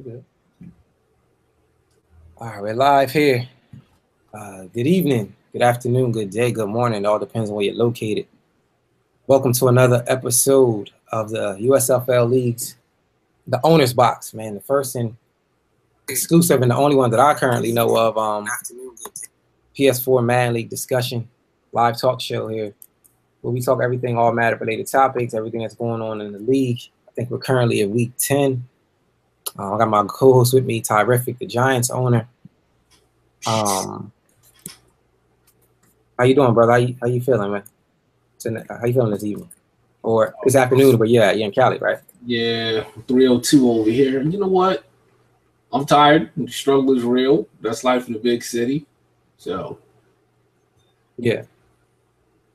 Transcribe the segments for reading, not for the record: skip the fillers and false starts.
Good. All right, we're live here. Good evening, good afternoon, good day, good morning. It all depends on where you're located. Welcome to another episode of the USFL Leagues, the Owner's Box, man. The first and exclusive and the only one that I currently know of. PS4 Madden League discussion, live talk show here, where we talk everything, all Madden related topics, everything that's going on in the league. I think we're currently in week 10. I got my co-host with me, Tyrific, the Giants owner. How you doing, brother? How you feeling, man? How you feeling this evening? Or this afternoon, but yeah, you're in Cali, right? Yeah, 302 over here. You know what? I'm tired. The struggle is real. That's life in the big city. So yeah.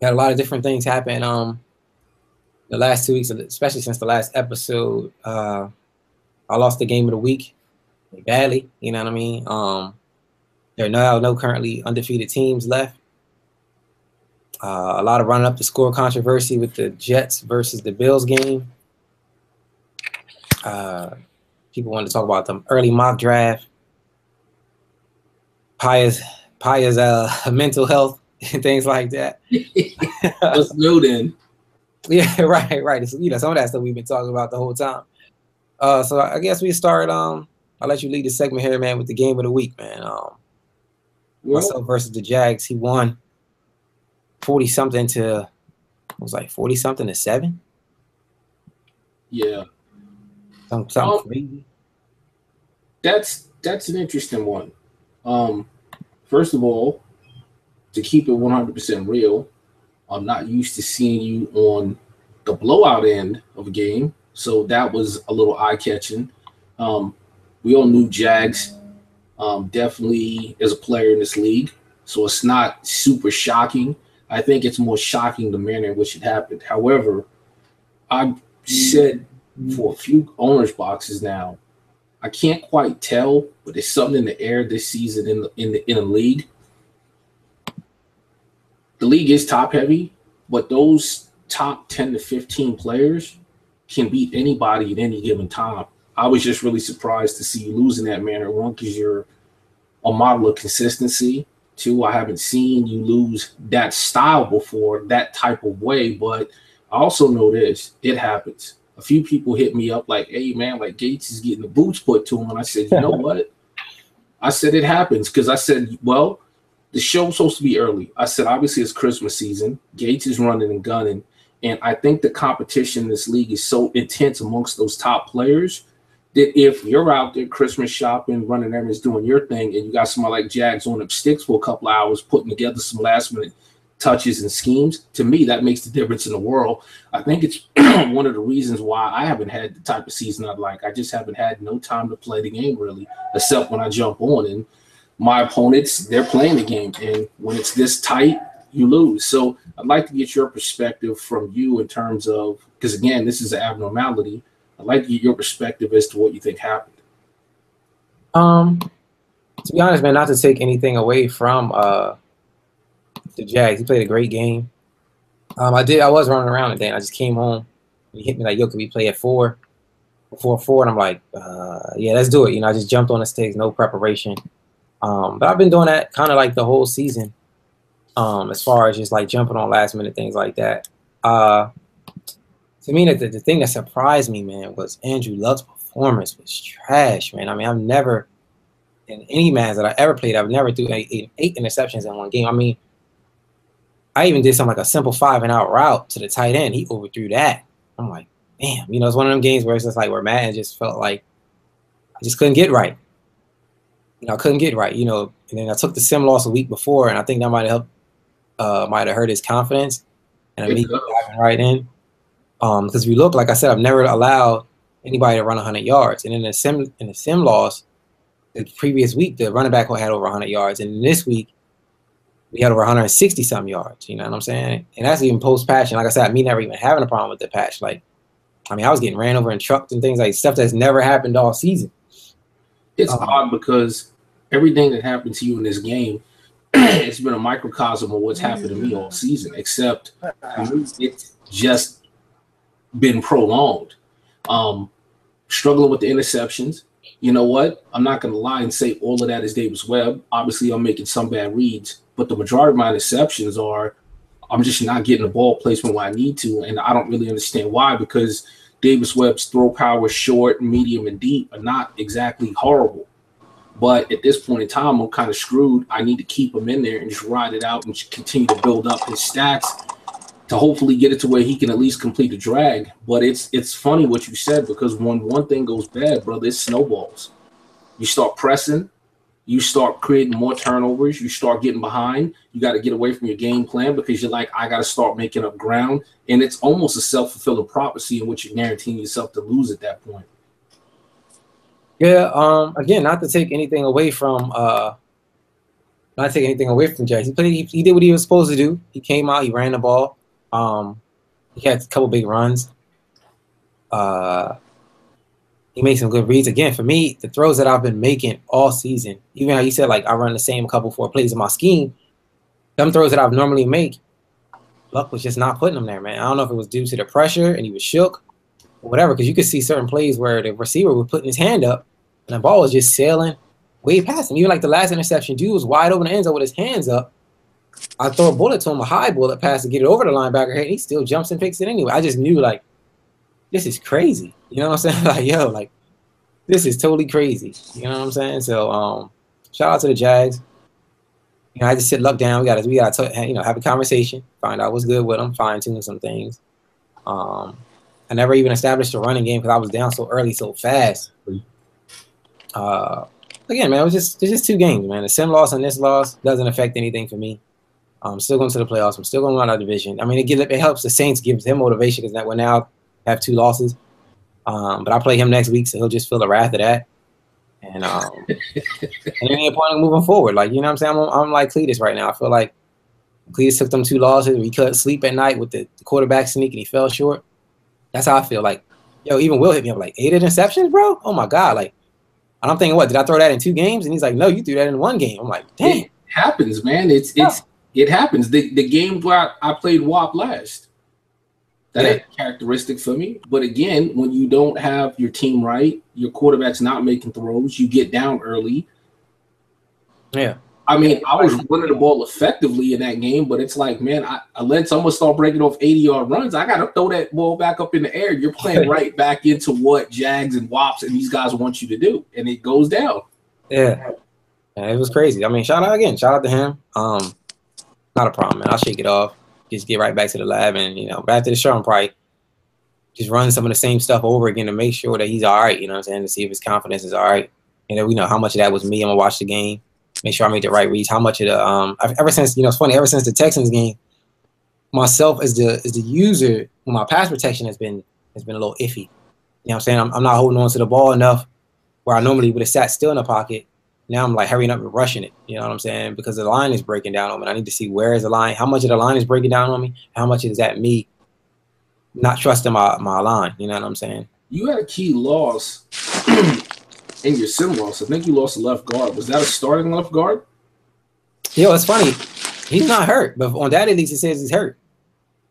Had a lot of different things happen the last 2 weeks, especially since the last episode. I lost the game of the week badly, you know what I mean? There are no currently undefeated teams left. A lot of running up the score controversy with the Jets versus the Bills game. People wanted to talk about the early mock draft, Paya's mental health and things like that. Let's go then. Yeah, right. It's, some of that stuff we've been talking about the whole time. So I guess we start. I'll let you lead the segment here, man, with the game of the week, man. Myself versus the Jags. He won 40-something to, it was like 40-something to 7. Yeah. Something crazy. That's an interesting one. First of all, to keep it 100% real, I'm not used to seeing you on the blowout end of a game, so that was a little eye-catching. We all knew Jags definitely as a player in this league, so it's not super shocking. I think it's more shocking the manner in which it happened. However, I've said for a few owners boxes now, I can't quite tell, but there's something in the air this season in the league. The league is top heavy, but those top 10 to 15 players can beat anybody at any given time. I was just really surprised to see you lose in that manner. One, because you're a model of consistency. Two, I haven't seen you lose that style before, that type of way. But I also know this, it happens. A few people hit me up like, hey, man, like Gates is getting the boots put to him. And I said, you know what? I said it happens because I said, well, the show's supposed to be early. I said, obviously, it's Christmas season. Gates is running and gunning. And I think the competition in this league is so intense amongst those top players that if you're out there Christmas shopping, running errands, doing your thing, and you got somebody like Jags on up sticks for a couple of hours, putting together some last-minute touches and schemes, to me, that makes the difference in the world. I think it's one of the reasons why I haven't had the type of season I'd like. I just haven't had no time to play the game, really, except when I jump on. And my opponents, they're playing the game. And when it's this tight, you lose. So I'd like to get your perspective from you in terms of, because, again, this is an abnormality. I'd like to get your perspective as to what you think happened. To be honest, man, not to take anything away from the Jags. He played a great game. I was running around today, and I just came home. He hit me like, yo, can we play at 4? Before 4, and I'm like, yeah, let's do it. I just jumped on the stakes, no preparation. But I've been doing that kind of like the whole season, as far as just like jumping on last minute things like that. To me, the thing that surprised me, man, was Andrew Luck's performance was trash, man. I mean, I've never, in any match that I ever played, I've never threw 8 interceptions in one game. I mean, I even did something like a simple 5-and-out route to the tight end. He overthrew that. I'm like, damn. It's one of them games where it's just like where Madden just felt like I just couldn't get right. I couldn't get right, and then I took the sim loss a week before, and I think that might have helped, might have hurt his confidence, and immediately diving right in. Because if you look, like I said, I've never allowed anybody to run 100 yards. And in the sim loss, the previous week, the running back had over 100 yards. And this week, we had over 160-some yards. You know what I'm saying? And that's even post-patch. And like I said, me never even having a problem with the patch. Like, I mean, I was getting ran over and trucked and things like stuff that's never happened all season. It's odd because everything that happened to you in this game, it's been a microcosm of what's happened to me all season, except it's just been prolonged. Struggling with the interceptions, You know what? I'm not going to lie and say all of that is Davis Webb. Obviously, I'm making some bad reads, but the majority of my interceptions are I'm just not getting the ball placement where I need to, and I don't really understand why, because Davis Webb's throw power short, medium, and deep are not exactly horrible. But at this point in time, I'm kind of screwed. I need to keep him in there and just ride it out and just continue to build up his stats to hopefully get it to where he can at least complete a drag. But it's funny what you said, because when one thing goes bad, brother, it snowballs. You start pressing, you start creating more turnovers, you start getting behind. You got to get away from your game plan because you're like, I got to start making up ground. And it's almost a self-fulfilling prophecy in which you're guaranteeing yourself to lose at that point. Yeah. Again, not to take anything away from Jackson. He played. He did what he was supposed to do. He came out. He ran the ball. He had a couple big runs. He made some good reads. Again, for me, the throws that I've been making all season, even how you said, like, I run the same couple 4 plays in my scheme, them throws that I've normally make, Luck was just not putting them there, man. I don't know if it was due to the pressure and he was shook or whatever, because you could see certain plays where the receiver was putting his hand up and the ball was just sailing way past him. Even like the last interception, dude was wide open the end zone with his hands up. I throw a bullet to him, a high bullet pass to get it over the linebacker head, and he still jumps and picks it anyway. I just knew, like, this is crazy. You know what I'm saying? Like, yo, like, this is totally crazy. You know what I'm saying? So, shout out to the Jags. You know, I just sit Luck down. We gotta have a conversation, find out what's good with him, fine tune some things. I never even established a running game because I was down so early, so fast. Again, man, it's just 2 games, man. The sim loss and this loss doesn't affect anything for me. I'm still going to the playoffs. I'm still going to run our division. I mean, it helps the Saints, gives them motivation because we're now have 2 losses. But I play him next week, so he'll just feel the wrath of that. And and there ain't a point in moving forward. Like, you know what I'm saying? I'm like Cletus right now. I feel like Cletus took them 2 losses. We couldn't sleep at night with the quarterback sneak and he fell short. That's how I feel. Like, yo, even Will hit me up like 8 interceptions, bro. Oh my God. Like, and I'm thinking, what, did I throw that in 2 games? And he's like, no, you threw that in 1 game. I'm like, dang. It happens, man. It happens. The game where I played WAP last, that ain't a characteristic for me. But again, when you don't have your team right, your quarterback's not making throws, you get down early. Yeah. I mean, I was running the ball effectively in that game, but it's like, man, I let someone start breaking off 80-yard runs. I got to throw that ball back up in the air. You're playing right back into what Jags and Wops and these guys want you to do, and it goes down. Yeah. It was crazy. I mean, shout out to him. Not a problem, man. I'll shake it off. Just get right back to the lab, and but after the show, I'm probably just running some of the same stuff over again to make sure that he's all right. You know what I'm saying? To see if his confidence is all right. And then we know how much of that was me. I'm gonna watch the game, make sure I made the right reads. How much of the ever since it's funny. Ever since the Texans game, myself as the user, my pass protection has been a little iffy. You know what I'm saying? I'm not holding on to the ball enough where I normally would have sat still in the pocket. Now I'm like hurrying up and rushing it. You know what I'm saying? Because the line is breaking down on me. I need to see where is the line, how much of the line is breaking down on me, how much is that me not trusting my line. You know what I'm saying? You had a key loss in your sim loss. I think you lost a left guard. Was that a starting left guard? Yo, it's funny. He's not hurt, but on that at least it says he's hurt.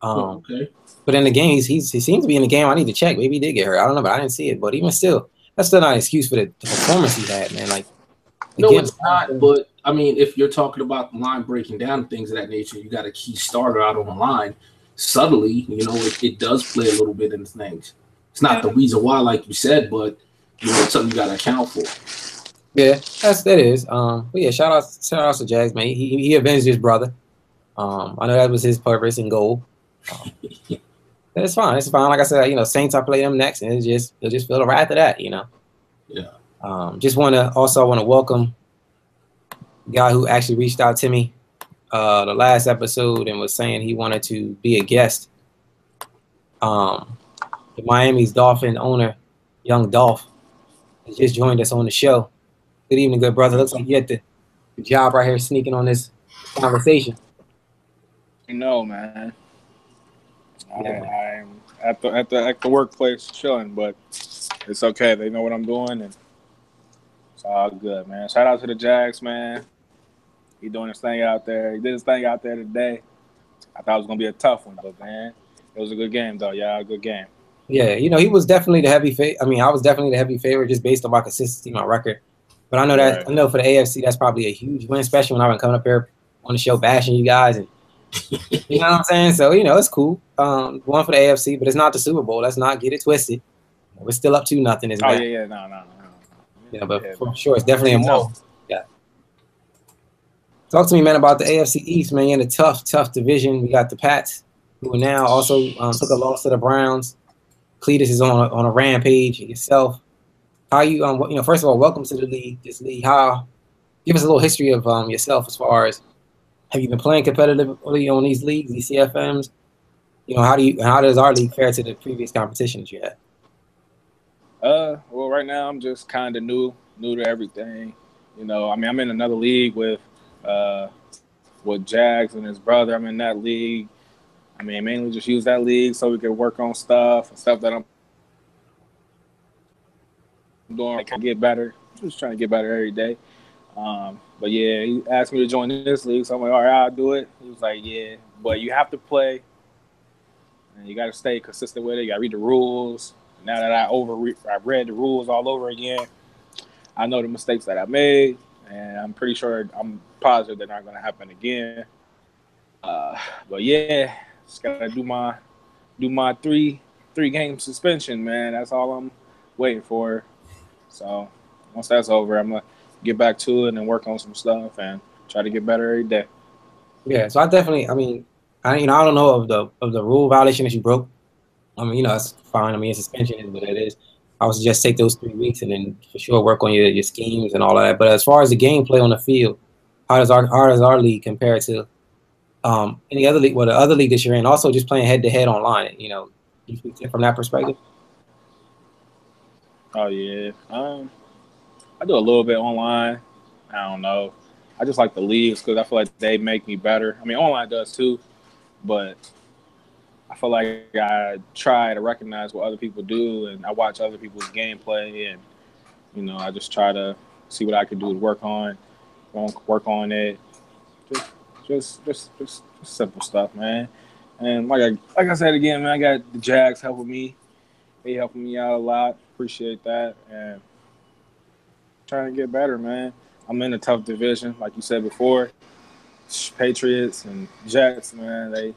Okay. But in the game, he seems to be in the game. I need to check. Maybe he did get hurt. I don't know, but I didn't see it. But even still, that's still not an excuse for the performance he had, man. Like, no, it's not. But I mean, if you're talking about the line breaking down and things of that nature, you got a key starter out on the line. Subtly, it does play a little bit into things. It's not the reason why, like you said, but it's something you got to account for. Yeah, that is. But yeah, shout out to Jags, man. He avenged his brother. I know that was his purpose and goal. It's fine. It's fine. Like I said, Saints, I play them next, and they'll just feel the wrath of that, Yeah. Just want to welcome the guy who actually reached out to me the last episode and was saying he wanted to be a guest. The Miami's Dolphin owner, Young Dolph, has just joined us on the show. Good evening, good brother. Looks like you had the job right here sneaking on this conversation. Man. I'm at the workplace chilling, but it's okay. They know what I'm doing, and it's all good, man. Shout out to the Jags, man. He doing his thing out there. He did his thing out there today. I thought it was gonna be a tough one, but man, it was a good game though. Yeah, a good game. Yeah, he was definitely the heavy favorite. I mean, I was definitely the heavy favorite just based on my consistency, my record. But Right. I know for the AFC, that's probably a huge win, especially when I've been coming up here on the show bashing you guys, and you know what I'm saying. So it's cool. One for the AFC, but it's not the Super Bowl. Let's not get it twisted. We're still up 2-0. It's Oh bad. yeah, no. But Yeah, for sure, it's definitely a tough. more. Yeah. Talk to me, man, about the AFC East, man. You're in a tough division. We got the Pats, who now also took a loss to the Browns. Cletus is on a rampage. Yourself, how you first of all, welcome to the league. This league, how give us a little history of yourself as far as have you been playing competitively on these leagues, these CFMs? How does our league fare to the previous competitions you had? Well, right now I'm just kind of new to everything. I mean, I'm in another league uh, with Jags and his brother. I'm in that league. I mean, mainly just use that league so we can work on stuff that I'm doing. I can get better. Just trying to get better every day. But yeah, he asked me to join this league, so I'm like, all right, I'll do it. He was like, yeah, but you have to play, and you got to stay consistent with it. You got to read the rules. Now that I read the rules all over again, I know the mistakes that I made, and I'm positive they're not going to happen again. But yeah, just gotta do my three game suspension, man. That's all I'm waiting for. So once that's over, I'm gonna get back to it and work on some stuff and try to get better every day. Yeah, so I definitely, I mean, I don't know of the rule violation that you broke. I mean, it's fine. I mean, suspension is what it is. I would suggest take those 3 weeks and then for sure work on your schemes and all of that. But as far as the gameplay on the field, how does our league compare to any other league? Well, the other league that you're in, also just playing head to head online. You speak to it from that perspective. Oh yeah, I do a little bit online. I don't know. I just like the leagues because I feel like they make me better. I mean, online does too, but I feel like I try to recognize what other people do, and I watch other people's gameplay, and I just try to see what I can do to work on it. Just, just simple stuff, man. And like I said again, man, I got the Jags helping me. They helping me out a lot. Appreciate that, and trying to get better, man. I'm in a tough division, like you said before. Patriots and Jets, man, they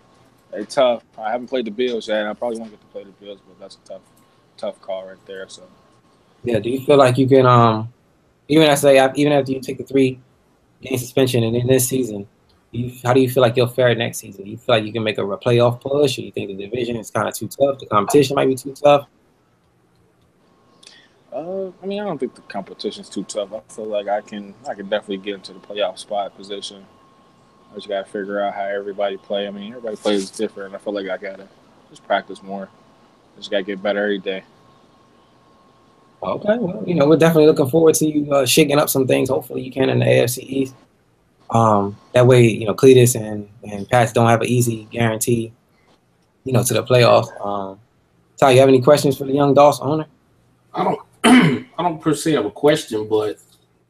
tough. I haven't played the Bills yet. I probably won't get to play the Bills, but that's a tough call right there. So Yeah. Do you feel like you can even after you take the 3 game suspension and in this season, how do you feel like you'll fare next season? Do you feel like you can make a playoff push, or you think the division is kind of too tough? The competition might be too tough. I mean, I don't think the competition's too tough. I feel like I can definitely get into the playoff spot position. I just gotta figure out how everybody play. I mean, everybody plays different. I feel like I gotta just practice more. Just gotta get better every day. Okay, well, we're definitely looking forward to you shaking up some things. Hopefully, you can in the AFC East. That way, Cletus and Pats don't have an easy guarantee, to the playoffs. Ty, you have any questions for the young Dolphs owner? I don't I don't per se have a question, but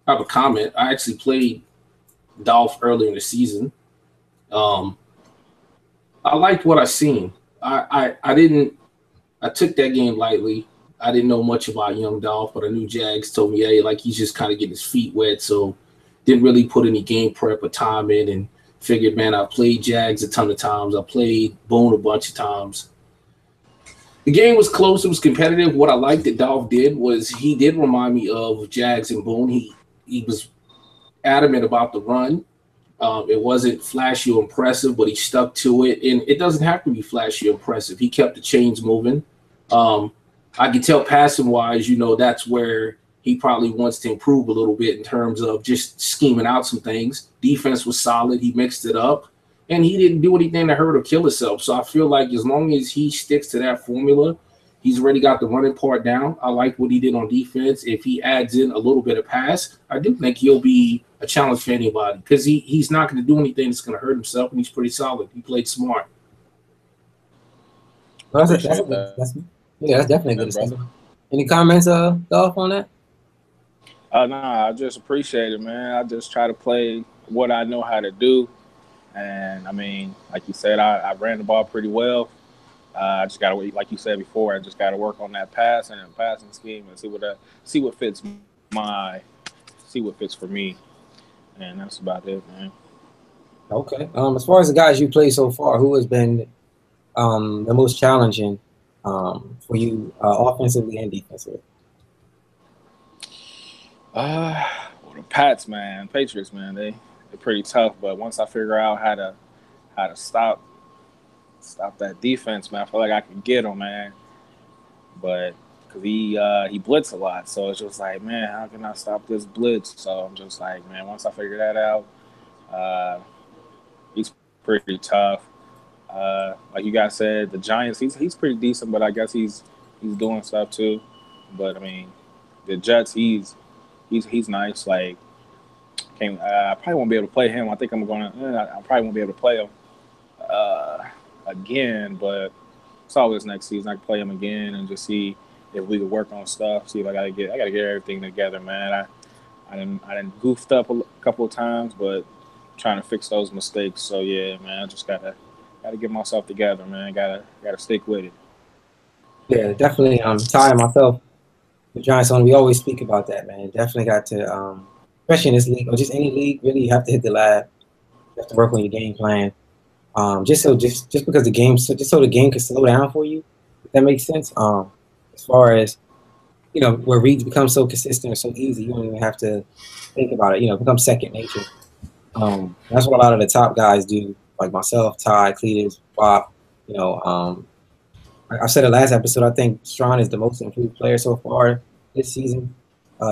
I have a comment. I actually played Dolph earlier in the season. Um, I liked what I seen. I didn't I took that game lightly. I didn't know much about young Dolph, but I knew Jags told me, hey, like he's just kind of getting his feet wet, so didn't really put any game prep or time in, and figured, man, I played Jags a ton of times. I played Boone a bunch of times. The game was close. It was competitive. What I liked that Dolph did was he did remind me of Jags and Boone. He was adamant about the run. It wasn't flashy or impressive, but he stuck to it. And it doesn't have to be flashy or impressive. He kept the chains moving. Um, I can tell passing wise, that's where he probably wants to improve a little bit in terms of just scheming out some things. Defense was solid. He mixed it up. And he didn't do anything to hurt or kill himself. So I feel like as long as he sticks to that formula, he's already got the running part down. I like what he did on defense. If he adds in a little bit of pass, I do think he'll be a challenge for anybody because he's not going to do anything that's going to hurt himself, and he's pretty solid. He played smart. Well, Appreciate that, that's definitely a good brother. assessment. Any comments, Dolph, on that? Nah, I just appreciate it, man. I just try to play what I know how to do. And I mean, like you said, I ran the ball pretty well. I just gotta, like you said before, I just gotta work on that pass and passing scheme and see what fits see what fits for me, and that's about it, man. Okay. As far as the guys you played so far, who has been the most challenging for you offensively and defensively? Well, the Pats, man, Patriots, man, they're pretty tough. But once I figure out how to stop that defense, man, I feel like I can get them, man. But because he blitz a lot, so it's just like, man, how can I stop this blitz? So I'm just like, man, once I figure that out, uh, he's pretty tough. Like you guys said, the Giants, he's pretty decent, but I guess he's doing stuff too. But I mean, the Jets, he's nice. Like, I probably won't be able to play him. I think I'm gonna. I probably won't be able to play him uh, again, but it's always next season. I can play him again and just see if we could work on stuff. See if I gotta get everything together, man. I didn't goofed up a couple of times, but trying to fix those mistakes. So yeah, man, I just gotta get myself together, man. Gotta stick with it. Yeah, definitely. Ty and myself, the Giants on. We always speak about that, man. Definitely got to, especially in this league or just any league, really you have to hit the lab. You have to work on your game plan. Just because the game, just so the game can slow down for you, if that makes sense. As far as where reads become so consistent or so easy, you don't even have to think about it. It becomes second nature. That's what a lot of the top guys do, like myself, Ty, Cletus, Bob. I said it last episode. I think Strawn is the most improved player so far this season.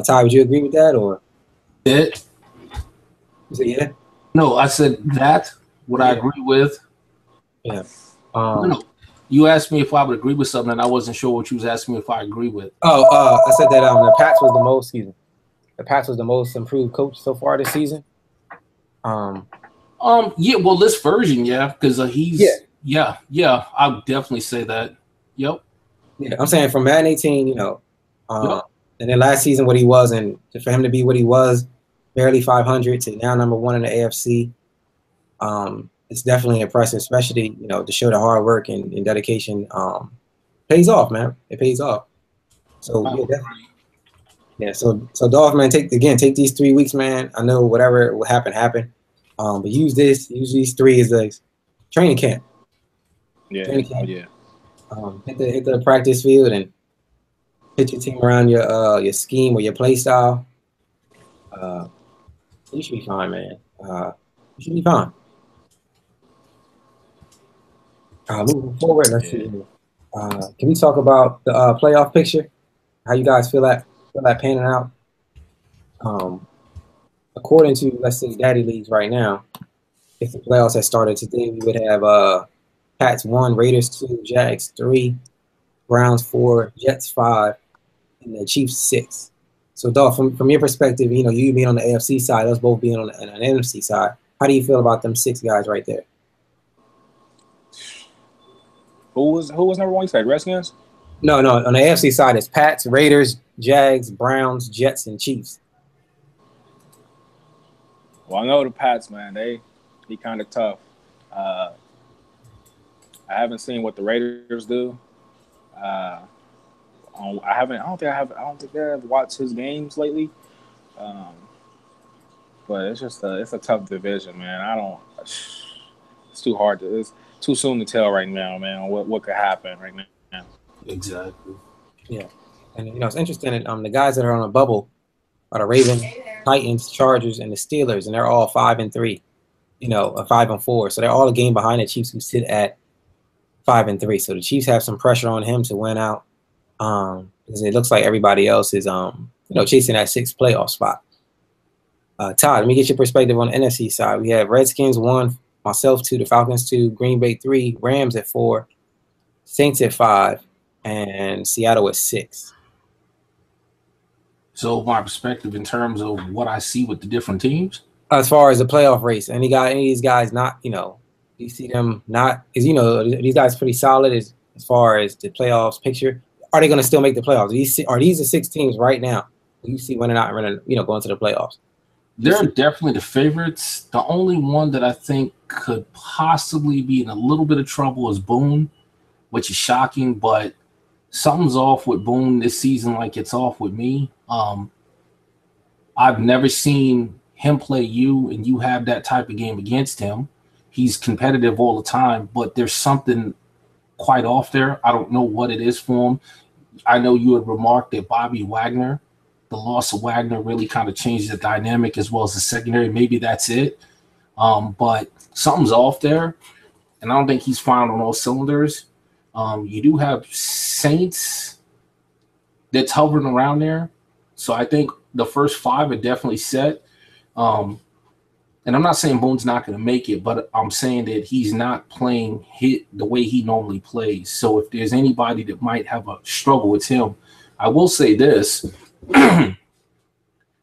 Ty, would you agree with that, or It? you say yeah? No, I said that. What I agree with. Yeah. No. You asked me if I would agree with something, and I wasn't sure what you was asking me if I agree with. I said that the Pats was the most. Excuse me. The Pats was the most improved coach so far this season. Yeah. Well, this version, yeah, because he's yeah. I would definitely say that. Yep. Yeah, I'm saying from Madden 18, Yep. and then last season what he was, and for him to be what he was, barely 500 to now number one in the AFC. It's definitely impressive, especially to show the hard work and dedication. Pays off, man. It pays off. So yeah, definitely. Yeah. So Dolph, man, take these 3 weeks, man. I know whatever will happen, happen. But use these 3 as a training camp. Yeah. Training camp. Oh yeah. Hit the practice field and hit your team around your scheme or your play style. You should be fine, man. You should be fine. Moving forward, let's see here. Can we talk about the playoff picture? How you guys feel that panning out? According to, let's say, Daddy Leagues right now, if the playoffs had started today, we would have Pats 1, Raiders 2, Jags 3, Browns 4, Jets 5, and the Chiefs 6. So, Dolph, from your perspective, you being on the AFC side, us both being on an NFC side, how do you feel about them 6 guys right there? Who was number 1? You said Redskins? No. On the AFC side, it's Pats, Raiders, Jags, Browns, Jets, and Chiefs. Well, I know the Pats, man. They kind of tough. I haven't seen what the Raiders do. I don't think I've watched his games lately. But it's a tough division, man. It's too hard it's too soon to tell right now, man, what could happen right now. Exactly. Yeah. And it's interesting. The guys that are on a bubble are the Ravens, Titans, Chargers, and the Steelers, and they're all 5-3. 5-4. So they're all a game behind the Chiefs, who sit at 5-3. So the Chiefs have some pressure on him to win out. Because it looks like everybody else is chasing that 6th playoff spot. Todd, let me get your perspective on the NFC side. We have Redskins 1, myself 2, the Falcons 2, Green Bay 3, Rams at 4, Saints at 5, and Seattle at 6. So my perspective in terms of what I see with the different teams? As far as the playoff race, any of these guys not, you see them not, these guys pretty solid as far as the playoffs picture. Are they going to still make the playoffs? Are these the 6 teams right now you see winning out and running, going to the playoffs? They're definitely the favorites. The only one that I think could possibly be in a little bit of trouble is Boone. which is shocking, but something's off with Boone this season like it's off with me. I've never seen him play you and you have that type of game against him. He's competitive all the time, but there's something quite off there. I don't know what it is for him. I know you had remarked that Bobby Wagner, the loss of Wagner really kind of changed the dynamic as well as the secondary. Maybe that's it. But something's off there, and I don't think he's firing on all cylinders. You do have Saints that's hovering around there. So I think the first 5 are definitely set. And I'm not saying Boone's not going to make it, but I'm saying that he's not playing the way he normally plays. So if there's anybody that might have a struggle, it's him. I will say this,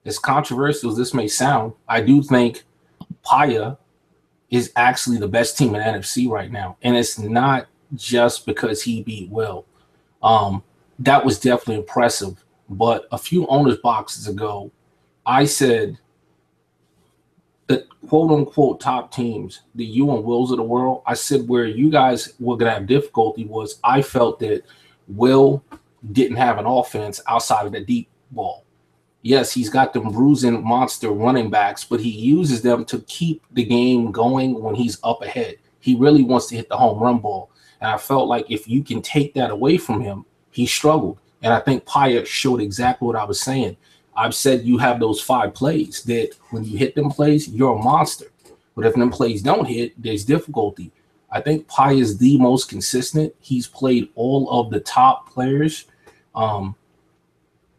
as controversial as this may sound, I do think Paya is actually the best team in NFC right now. And it's not just because he beat Will. That was definitely impressive. But a few owners boxes ago, I said the quote-unquote top teams, the you and Wills of the world, I said where you guys were going to have difficulty was I felt that Will didn't have an offense outside of the deep ball. Yes, he's got them bruising monster running backs, but he uses them to keep the game going when he's up ahead. He really wants to hit the home run ball. And I felt like if you can take that away from him, he struggled. And I think Paya showed exactly what I was saying. I've said you have those 5 plays that when you hit them plays, you're a monster. But if them plays don't hit, there's difficulty. I think Paya is the most consistent. He's played all of the top players.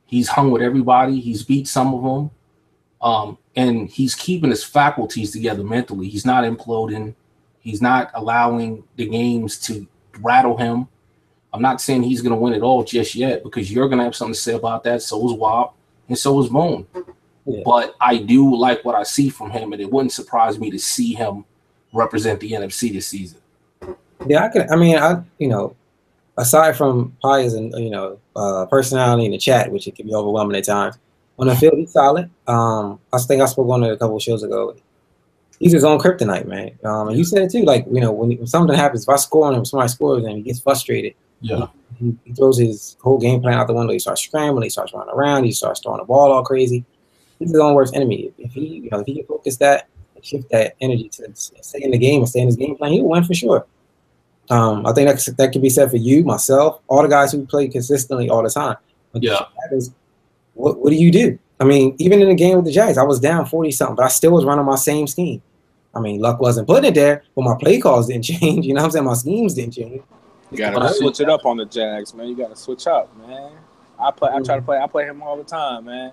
He's hung with everybody. He's beat some of them. And he's keeping his faculties together mentally. He's not imploding. He's not allowing the games to rattle him. I'm not saying he's going to win it all just yet because you're going to have something to say about that. So is Wop and so is Boone. Yeah. But I do like what I see from him, and it wouldn't surprise me to see him represent the NFC this season. Yeah, aside from Paya's and personality in the chat, which it can be overwhelming at times, on the field he's solid. I think I spoke on it a couple of shows ago. He's his own kryptonite, man. And you said it too. Like when something happens, if I score on him, somebody scores and he gets frustrated. Yeah, he throws his whole game plan out the window. He starts scrambling. He starts running around. He starts throwing the ball all crazy. He's his own worst enemy. If he can focus that and shift that energy to stay in the game and stay in his game plan, he'll win for sure. I think that can be said for you, myself, all the guys who play consistently all the time. But what do you do? I mean, even in the game with the Jags, I was down 40-something, but I still was running my same scheme. I mean, luck wasn't putting it there, but my play calls didn't change. You know what I'm saying? My schemes didn't change. You gotta switch it up on the Jags, man. You gotta switch up, man. I play him all the time, man.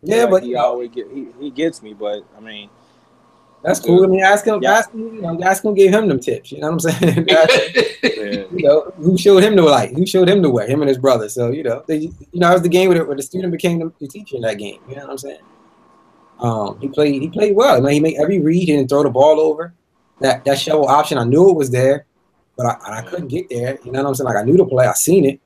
Yeah, but he gets me, but I mean, that's cool. I mean, ask him, give him them tips. You know what I'm saying? Who showed him the light? Who showed him the way? Him and his brother. So it was the game where the student became the teacher in that game. You know what I'm saying? He played well. I mean, he made every read. He didn't throw the ball over. That shovel option, I knew it was there, but I couldn't get there. You know what I'm saying? Like I knew the play. I seen it.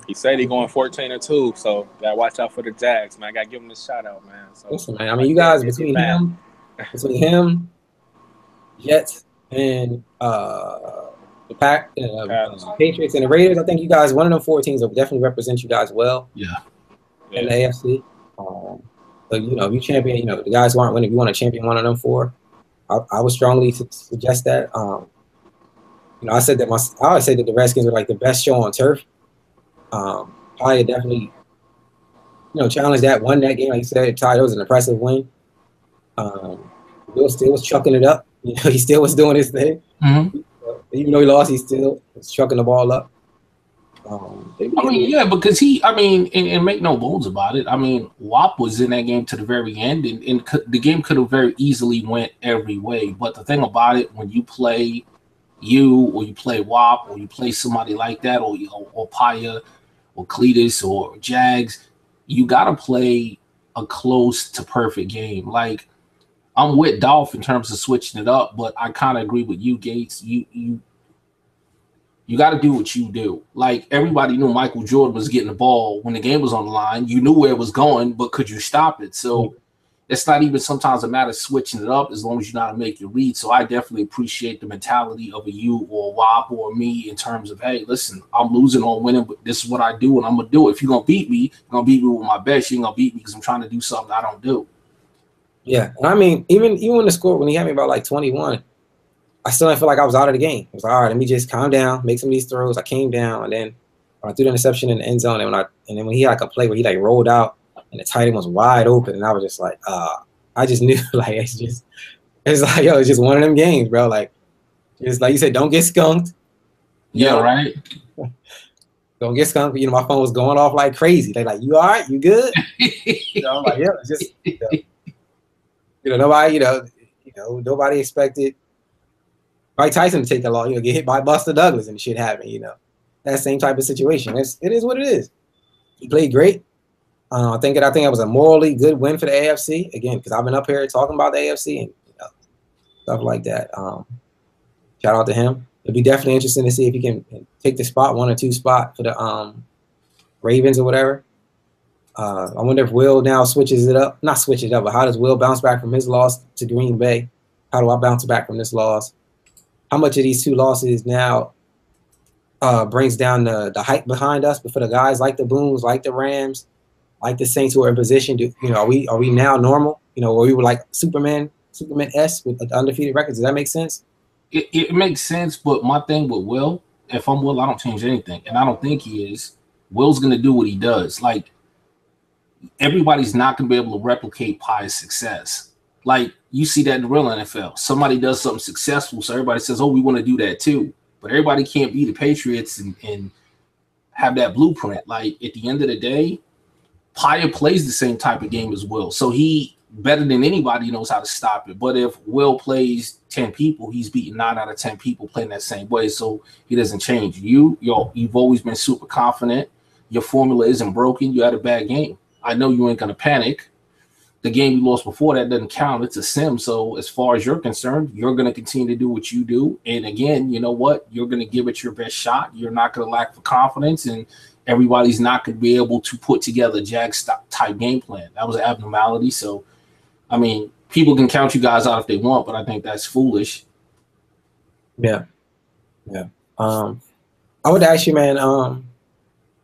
He said he's going 14-2, so gotta watch out for the Jags, man. I gotta give him a shout out, man. So, listen, man. I mean, you guys between him, Jets, and the Patriots and the Raiders, I think you guys, one of them 4 teams will definitely represent you guys well. Yeah. In the AFC. So if you champion, the guys who aren't winning, if you want to champion one of them 4, I would strongly suggest that. I said that I always say that the Redskins are like the best show on turf. Paya definitely, challenged that, won that game. Like you said, Ty, it was an impressive win. Bill still was chucking it up. He still was doing his thing. Mm-hmm. Even though he lost, he still was chucking the ball up. Because and make no bones about it. I mean, Wop was in that game to the very end, and the game could have very easily went every way. But the thing about it, when you play or you play Wop, or you play somebody like that, or Paya, or Cletus, or Jags, you got to play a close to perfect game. Like, I'm with Dolph in terms of switching it up, but I kind of agree with you, Gates. You got to do what you do. Like, everybody knew Michael Jordan was getting the ball when the game was on the line. You knew where it was going, but could you stop it? So it's not even sometimes a matter of switching it up as long as you know how to make your read. So I definitely appreciate the mentality of a you or a Wop or me in terms of, hey, listen, I'm losing or winning, but this is what I do and I'm going to do it. If you're going to beat me, you're going to beat me with my best. You ain't going to beat me because I'm trying to do something I don't do. Yeah. And I mean, even when the score, when he had me about like 21, I still didn't feel like I was out of the game. I was like, all right, let me just calm down, make some of these throws. I came down, and then I threw the interception in the end zone. And then when he had like a play where he like rolled out and the tight end was wide open, and I was just like, I just knew like it's like, yo, it's just one of them games, bro. Like, just like you said, don't get skunked. Yeah, know? Right. Don't get skunked. You know, my phone was going off like crazy. They like, you all right? You good? You know, I'm like, yeah, it's just nobody, nobody expected Mike Tyson to take a loss, get hit by Buster Douglas and shit happen, That same type of situation. It is what it is. He played great. I think it was a morally good win for the AFC, again, because I've been up here talking about the AFC and stuff like that. Shout out to him. It'd be definitely interesting to see if he can take the spot, 1 or 2 spot for the Ravens or whatever. I wonder if Will now switches it up. Not switch it up, but how does Will bounce back from his loss to Green Bay? How do I bounce back from this loss? How much of these 2 losses now brings down the hype behind us? But for the guys like the Booms, like the Rams, like the Saints who are in position, are we now normal? Where we were like Superman S with undefeated records. Does that make sense? It makes sense, but my thing with Will, if I'm Will, I don't change anything, and I don't think he is. Will's gonna do what he does. Like, everybody's not gonna be able to replicate Pi's success. Like, you see that in the real NFL. Somebody does something successful, so everybody says, oh, we want to do that too. But everybody can't be the Patriots and have that blueprint. Like, at the end of the day, Paya plays the same type of game as Will. So he, better than anybody, knows how to stop it. But if Will plays 10 people, he's beating 9 out of 10 people playing that same way. So he doesn't change. You've always been super confident. Your formula isn't broken. You had a bad game. I know you ain't going to panic. The game you lost before that doesn't count. It's a sim. So as far as you're concerned, you're going to continue to do what you do. And again, you know what? You're going to give it your best shot. You're not going to lack for confidence, and everybody's not going to be able to put together a Jags type game plan. That was an abnormality. So, I mean, people can count you guys out if they want, but I think that's foolish. Yeah. I would ask you, man,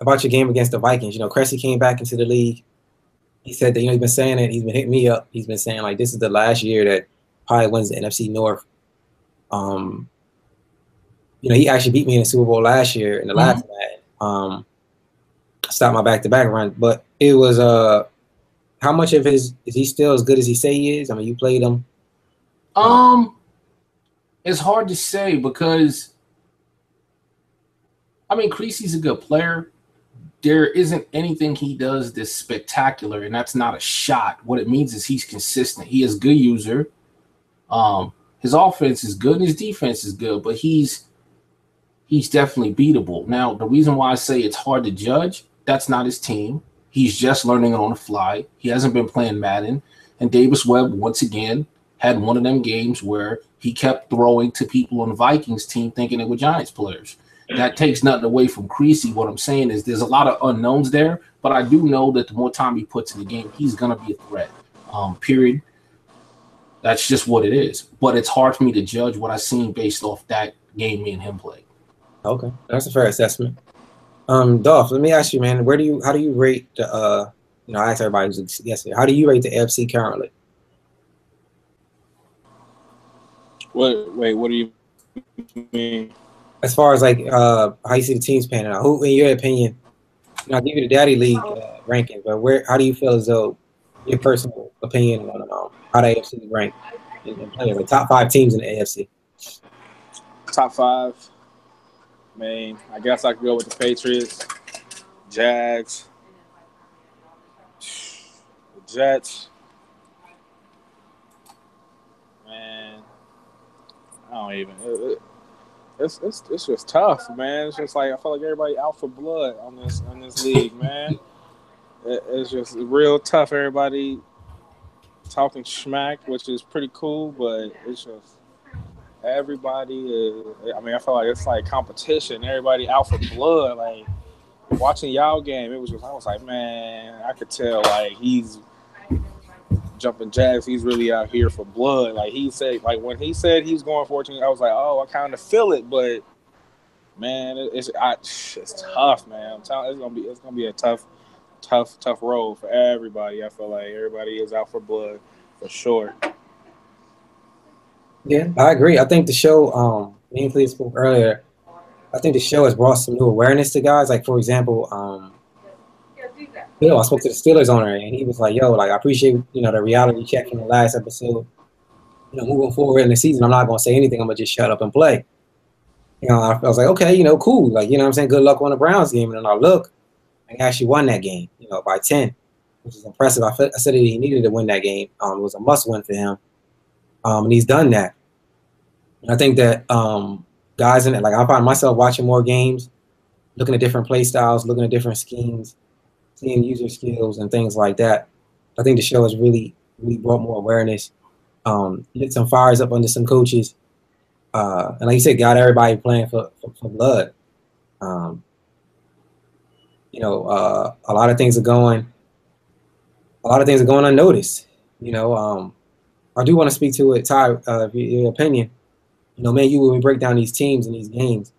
about your game against the Vikings. Cressy came back into the league. He said that, he's been saying it. He's been hitting me up. He's been saying, like, this is the last year that Pie wins the NFC North. He actually beat me in the Super Bowl last year in the last match. Stopped my back-to-back run. But it was how much of is he still as good as he say he is? I mean, you played him. It's hard to say because, I mean, Creasy's a good player. There isn't anything he does that's spectacular, and that's not a shot. What it means is he's consistent. He is a good user. His offense is good, and his defense is good, but he's definitely beatable. Now, the reason why I say it's hard to judge, that's not his team. He's just learning it on the fly. He hasn't been playing Madden. And Davis Webb, once again, had one of them games where he kept throwing to people on the Vikings team thinking they were Giants players. That takes nothing away from Creasy. What I'm saying is there's a lot of unknowns there, but I do know that the more time he puts in the game, he's going to be a threat, period. That's just what it is. But it's hard for me to judge what I've seen based off that game me and him played. Okay, that's a fair assessment. Dolph, let me ask you, man, how do you rate the I asked everybody who's yesterday, how do you rate the AFC currently? What do you mean? As far as like how you see the teams panning out, who, in your opinion, I'll give you the Daddy League ranking, but how do you feel as though your personal opinion on how the AFC is ranked in players, like top 5 teams in the AFC? Top 5. Man, I guess I could go with the Patriots, Jags, the Jets. Man, I don't even. It's just tough, man. It's just like I feel like everybody out for blood on this league, man. It's just real tough. Everybody talking smack, which is pretty cool, but it's just everybody is. I mean, I feel like it's like competition. Everybody out for blood. Like watching y'all game, I was like, man, I could tell like he's jumping jacks. He's really out here for blood. Like he said, like when he said he's going 14, I was like, oh, I kind of feel it, but man, it's tough, man. I'm telling you, it's gonna be a tough road for everybody. I feel like everybody is out for blood for sure. Yeah, I agree. I think the show, me and Clea spoke earlier. I think the show has brought some new awareness to guys. Like for example, I spoke to the Steelers owner, and he was like, "Yo, like I appreciate the reality check from the last episode. Moving forward in the season, I'm not gonna say anything. I'm gonna just shut up and play." I was like, "Okay, cool. Like, what I'm saying, good luck on the Browns game." And then I look, and he actually won that game, by 10, which is impressive. I said that he needed to win that game. It was a must-win for him, and he's done that. And I think that guys in it, like I find myself watching more games, looking at different play styles, looking at different schemes, seeing user skills and things like that. I think the show has really brought more awareness, lit some fires up under some coaches, and like you said, got everybody playing for blood. A lot of things are going unnoticed. I do want to speak to it, Ty, your opinion. Man, when we break down these teams and these games,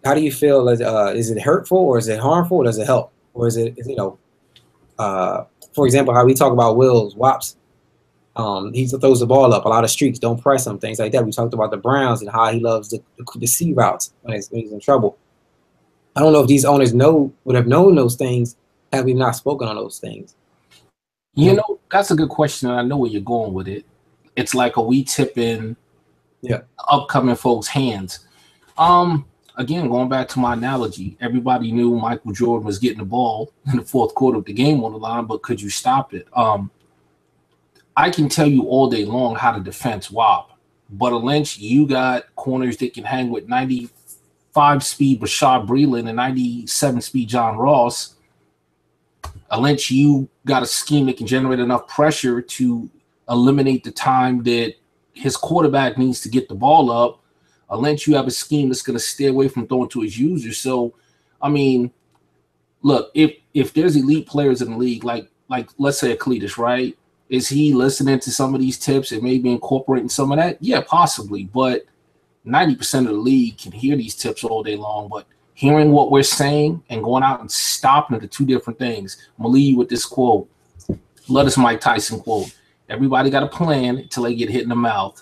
how do you feel? Is it hurtful or is it harmful? Or does it help? Or is it, for example, how we talk about Wills, Wops, he throws the ball up, a lot of streaks, don't press him, things like that. We talked about the Browns and how he loves the C routes when he's in trouble. I don't know if these owners would have known those things had we not spoken on those things. That's a good question, and I know where you're going with it. It's like, are we tipping upcoming folks' hands? Again, going back to my analogy, everybody knew Michael Jordan was getting the ball in the fourth quarter with the game on the line, but could you stop it? I can tell you all day long how to defense WAP, but a Lynch, you got corners that can hang with 95 speed Bashad Breeland and 97 speed John Ross. A Lynch, you got a scheme that can generate enough pressure to eliminate the time that his quarterback needs to get the ball up. A Lynch, you have a scheme that's going to stay away from throwing to his users. So, I mean, look, if there's elite players in the league, like let's say a Cletus, right? Is he listening to some of these tips and maybe incorporating some of that? Yeah, possibly. But 90% of the league can hear these tips all day long. But hearing what we're saying and going out and stopping it are two different things. I'm going to leave you with this quote. Love this Mike Tyson quote. Everybody got a plan until they get hit in the mouth.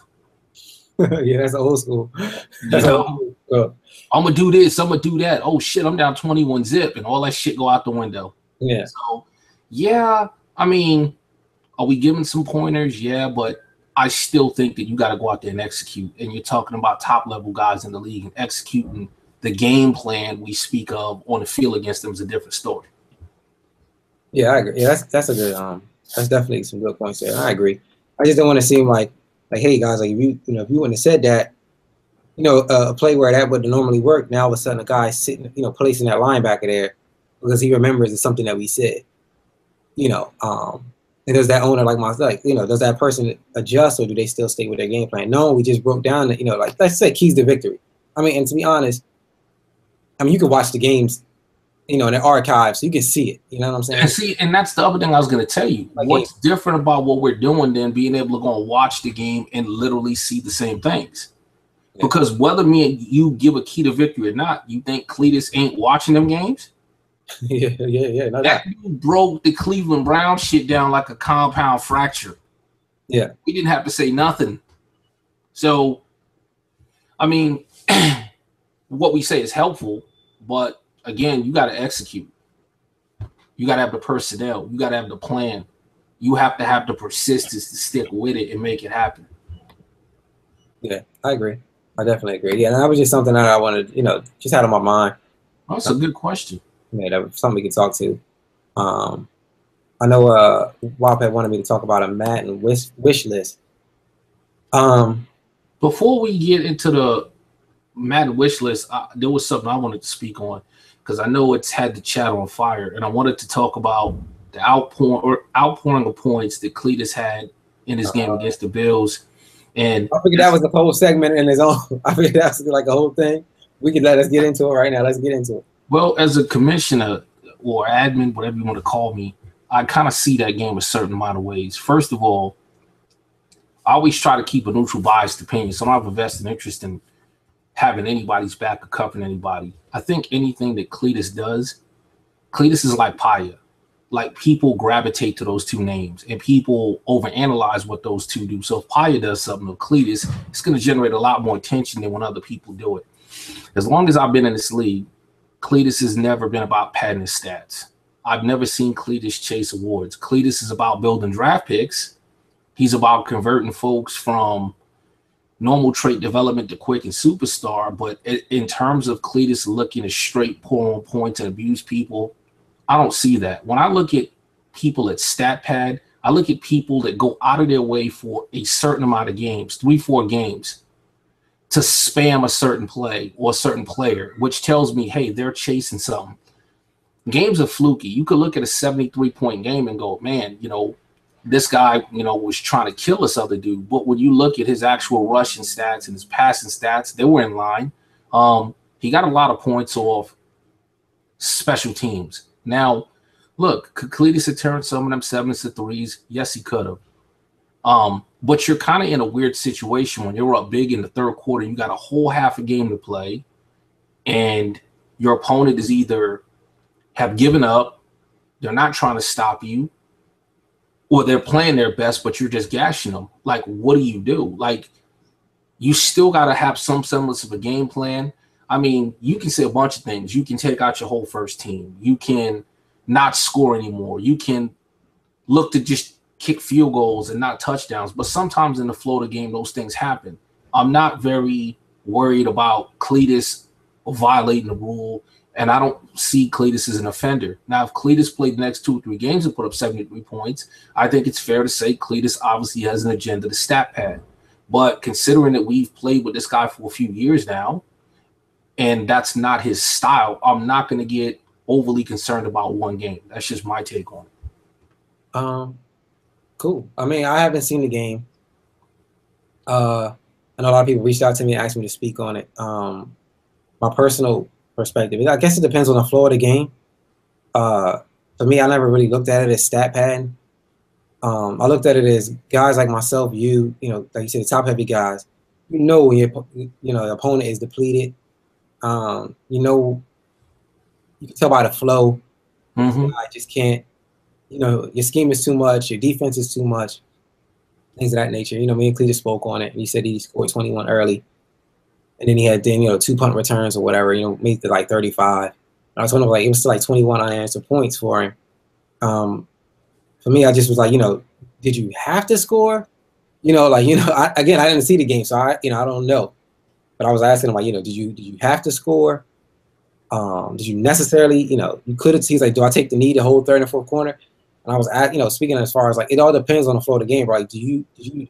Yeah, that's old school. I'm going to do this. I'm going to do that. Oh, shit, I'm down 21 zip and all that shit go out the window. Yeah. So, yeah, I mean, are we giving some pointers? Yeah, but I still think that you got to go out there and execute. And you're talking about top-level guys in the league, and executing the game plan we speak of on the field against them is a different story. Yeah, I agree. Yeah, that's a good that's definitely some good points there. I agree. I just don't want to seem like hey guys, like if you wouldn't have said that, a play where that would normally work, now all of a sudden a guy sitting, placing that linebacker there because he remembers it's something that we said. And does that owner does that person adjust or do they still stay with their game plan? No, we just broke down let's say keys to victory. I mean, and to be honest, you can watch the games, in the archives, so you can see it. You know what I'm saying? And that's the other thing I was going to tell you. What's different about what we're doing than being able to go and watch the game and literally see the same things? Yeah. Because whether me and you give a key to victory or not, you think Cletus ain't watching them games? Yeah. That dude broke the Cleveland Brown shit down like a compound fracture. Yeah. We didn't have to say nothing. So, I mean, what we say is helpful, but again, you got to execute. You got to have the personnel. You got to have the plan. You have to have the persistence to stick with it and make it happen. Yeah, I agree. I definitely agree. Yeah, and that was just something that I wanted, just had on my mind. That's a good question. Yeah, that was something we could talk to. I know WAP had wanted me to talk about a madden wish list. Before we get into the madden wish list, there was something I wanted to speak on because I know it's had the chat on fire, and I wanted to talk about the outpouring of points that Cletus had in his game against the Bills. And I figured that was the whole segment in his own. I figured that's like a whole thing. Let's get into it right now. Let's get into it. Well, as a commissioner or admin, whatever you want to call me, I kind of see that game a certain amount of ways. First of all, I always try to keep a neutral, biased opinion, so I don't have a vested interest in having anybody's back or covering anybody. I think anything that Cletus does, Cletus is like Paya. Like, people gravitate to those two names, and people overanalyze what those two do. So if Paya does something with Cletus, it's going to generate a lot more attention than when other people do it. As long as I've been in this league, Cletus has never been about padding his stats. I've never seen Cletus chase awards. Cletus is about building draft picks. He's about converting folks from normal trait development to quick and superstar. But in terms of Cletus looking to straight pull on points and abuse people, I don't see that. When I look at people at StatPad, I look at people that go out of their way for a certain amount of games, 3-4 games, to spam a certain play or a certain player, which tells me, hey, they're chasing something. Games are fluky. You could look at a 73-point game and go, man, this guy, was trying to kill this other dude. But when you look at his actual rushing stats and his passing stats, they were in line. He got a lot of points off special teams. Now, look, could Cletus have turned some of them 7s to 3s? Yes, he could have. But you're kind of in a weird situation when you're up big in the third quarter. You got a whole half a game to play, and your opponent is either have given up, they're not trying to stop you, or they're playing their best, but you're just gashing them. Like, what do? Like, you still got to have some semblance of a game plan. I mean, you can say a bunch of things. You can take out your whole first team. You can not score anymore. You can look to just kick field goals and not touchdowns. But sometimes in the flow of the game, those things happen. I'm not very worried about Cletus violating the rule, and I don't see Cletus as an offender. Now, if Cletus played the next 2 or 3 games and put up 73 points, I think it's fair to say Cletus obviously has an agenda to stat pad. But considering that we've played with this guy for a few years now, and that's not his style, I'm not going to get overly concerned about one game. That's just my take on it. Cool. I mean, I haven't seen the game. I know a lot of people reached out to me and asked me to speak on it. My personal perspective, I guess it depends on the flow of the game. For me, I never really looked at it as stat padding. I looked at it as guys like myself, like you said, the top heavy guys. When the opponent is depleted. You can tell by the flow. I just can't. Your scheme is too much. Your defense is too much. Things of that nature. Me and Cletus spoke on it. And he said he scored 21 early. And then he had 2 punt returns or whatever, made it like 35. And I was wondering, like, it was still like 21 unanswered points for him. For me, I just was like, did you have to score? I didn't see the game, so I don't know. But I was asking him, like, did you have to score? Did you necessarily, you could have, he's like, do I take the knee to hold third and fourth corner? And I was speaking as far as, like, it all depends on the flow of the game, right? Do you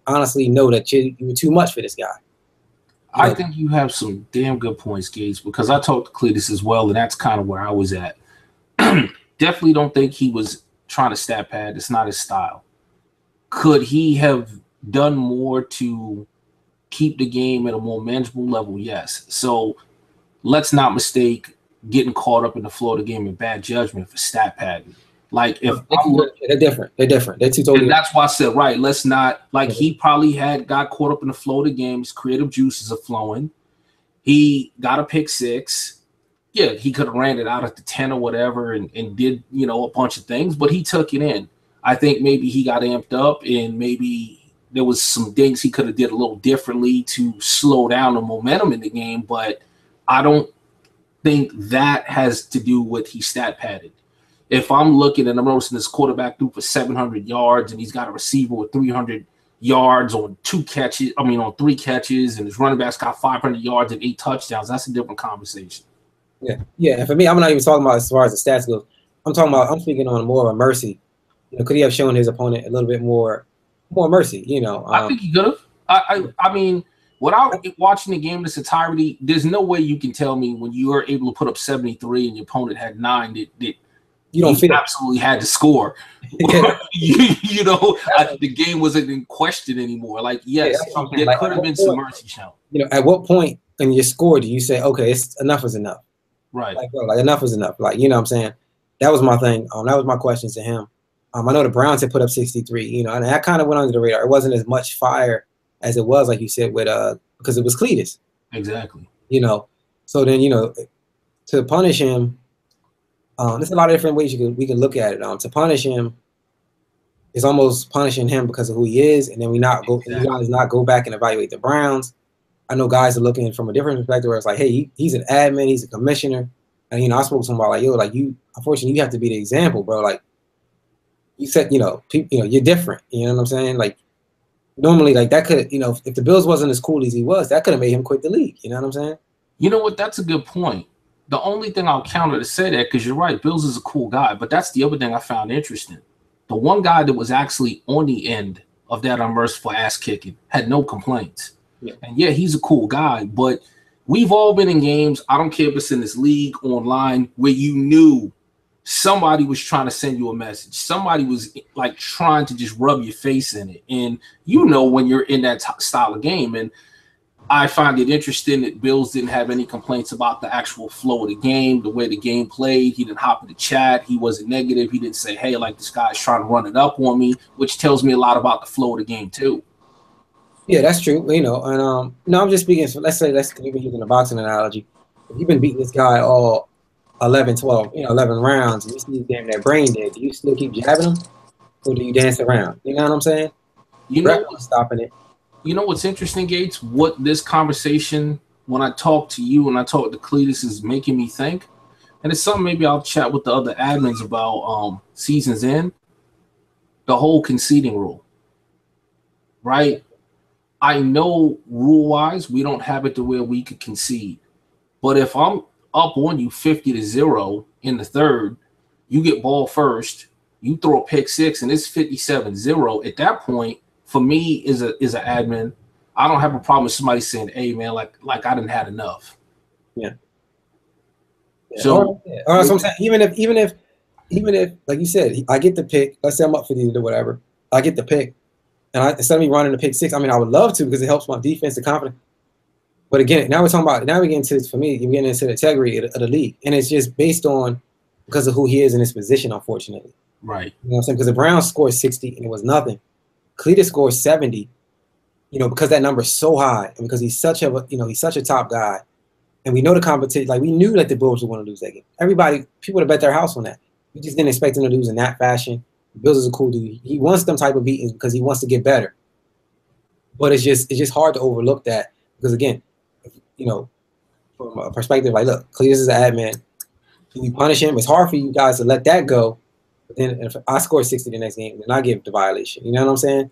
honestly know that you were too much for this guy? I think you have some damn good points, Gage, because I talked to Cletus as well, and that's kind of where I was at. Definitely don't think he was trying to stat pad. It's not his style. Could he have done more to keep the game at a more manageable level? Yes. So let's not mistake getting caught up in the flow of the game and bad judgment for stat padding. Like, if they're different. They're different. They're two totally. And that's why I said, right, let's not, like, he probably got caught up in the flow of the game. His creative juices are flowing. He got a pick 6. Yeah, he could have ran it out at the 10 or whatever and did, a bunch of things, but he took it in. I think maybe he got amped up and maybe there was some things he could have did a little differently to slow down the momentum in the game, but I don't think that has to do with he stat padded. If I'm looking and I'm noticing this quarterback threw for 700 yards and he's got a receiver with 300 yards on 3 catches, and his running back's got 500 yards and 8 touchdowns, that's a different conversation. Yeah. And for me, I'm not even talking about as far as the stats goes. I'm speaking on more of a mercy. Could he have shown his opponent a little bit more mercy? I think he could have. I mean, without watching the game in its entirety, there's no way you can tell me when you are able to put up 73 and your opponent had 9 that you don't feel absolutely had to score. The game wasn't in question anymore. Like, yes, there could have been some mercy shown. At what point in your score do you say, okay, it's enough is enough? Right. Like enough is enough. Like, what I'm saying? That was my thing. That was my question to him. I know the Browns had put up 63, you know, and that kind of went under the radar. It wasn't as much fire as it was, like you said, with because it was Cletus. Exactly. You know, so then, you know, to punish him, there's a lot of different ways we can look at it. To punish him is almost punishing him because of who he is, and then you guys not go back and evaluate the Browns. I know guys are looking from a different perspective where it's like, hey, he's an admin, he's a commissioner, and you know, I spoke to him about like, yo, like unfortunately, you have to be the example, bro. Like you said, you know, people, you know, you're different. You know what I'm saying? Like normally, like that could, you know, if the Bills wasn't as cool as he was, that could have made him quit the league. You know what I'm saying? You know what? That's a good point. The only thing I'll counter to say that, because you're right, Bills is a cool guy, but that's the other thing I found interesting. The one guy that was actually on the end of that unmerciful ass kicking had no complaints. Yeah. And yeah, he's a cool guy, but we've all been in games, I don't care if it's in this league, online, where you knew somebody was trying to send you a message. Somebody was like trying to just rub your face in it. And you know when you're in that style of game. And I find it interesting that Bills didn't have any complaints about the actual flow of the game, the way the game played. He didn't hop in the chat. He wasn't negative. He didn't say, hey, like this guy's trying to run it up on me, which tells me a lot about the flow of the game too. Yeah, that's true. You know, and no, I'm just speaking. So let's even using a boxing analogy. If you've been beating this guy all 11, 12, 11 rounds, and you see his damn that brain dead, do you still keep jabbing him, or do you dance around? You know what I'm saying? You know, stopping it. You know what's interesting, Gates? What this conversation, when I talk to you and I talk to Cletus, is making me think, and it's something maybe I'll chat with the other admins about seasons in, the whole conceding rule, right? I know rule-wise we don't have it to where we could concede, but if I'm up on you 50-0 in the third, you get ball first, you throw a pick six, and it's 57-0. At that point, for me, is an admin, I don't have a problem with somebody saying, "Hey, man, like I didn't had enough." Yeah. So, so I'm saying, even if, like you said, I get the pick. Let's say I'm up 50 to whatever. I get the pick, and instead of me running the pick six, I mean, I would love to because it helps my defense, the confidence. But again, now we're getting into, for me, you're getting into the integrity of the league, and it's just based on because of who he is in his position, unfortunately. Right. You know what I'm saying? Because the Browns scored 60 and it was nothing. Cletus scored 70, you know, because that number is so high and because he's such a top guy. And we know the competition, like we knew that the Bills were going to lose that game. People would have bet their house on that. We just didn't expect him to lose in that fashion. The Bills is a cool dude. He wants them type of beatings because he wants to get better. But it's just hard to overlook that because again, you know, from a perspective, like look, Cletus is an admin. We punish him. It's hard for you guys to let that go. But then if I score 60 the next game, then I give the violation. You know what I'm saying?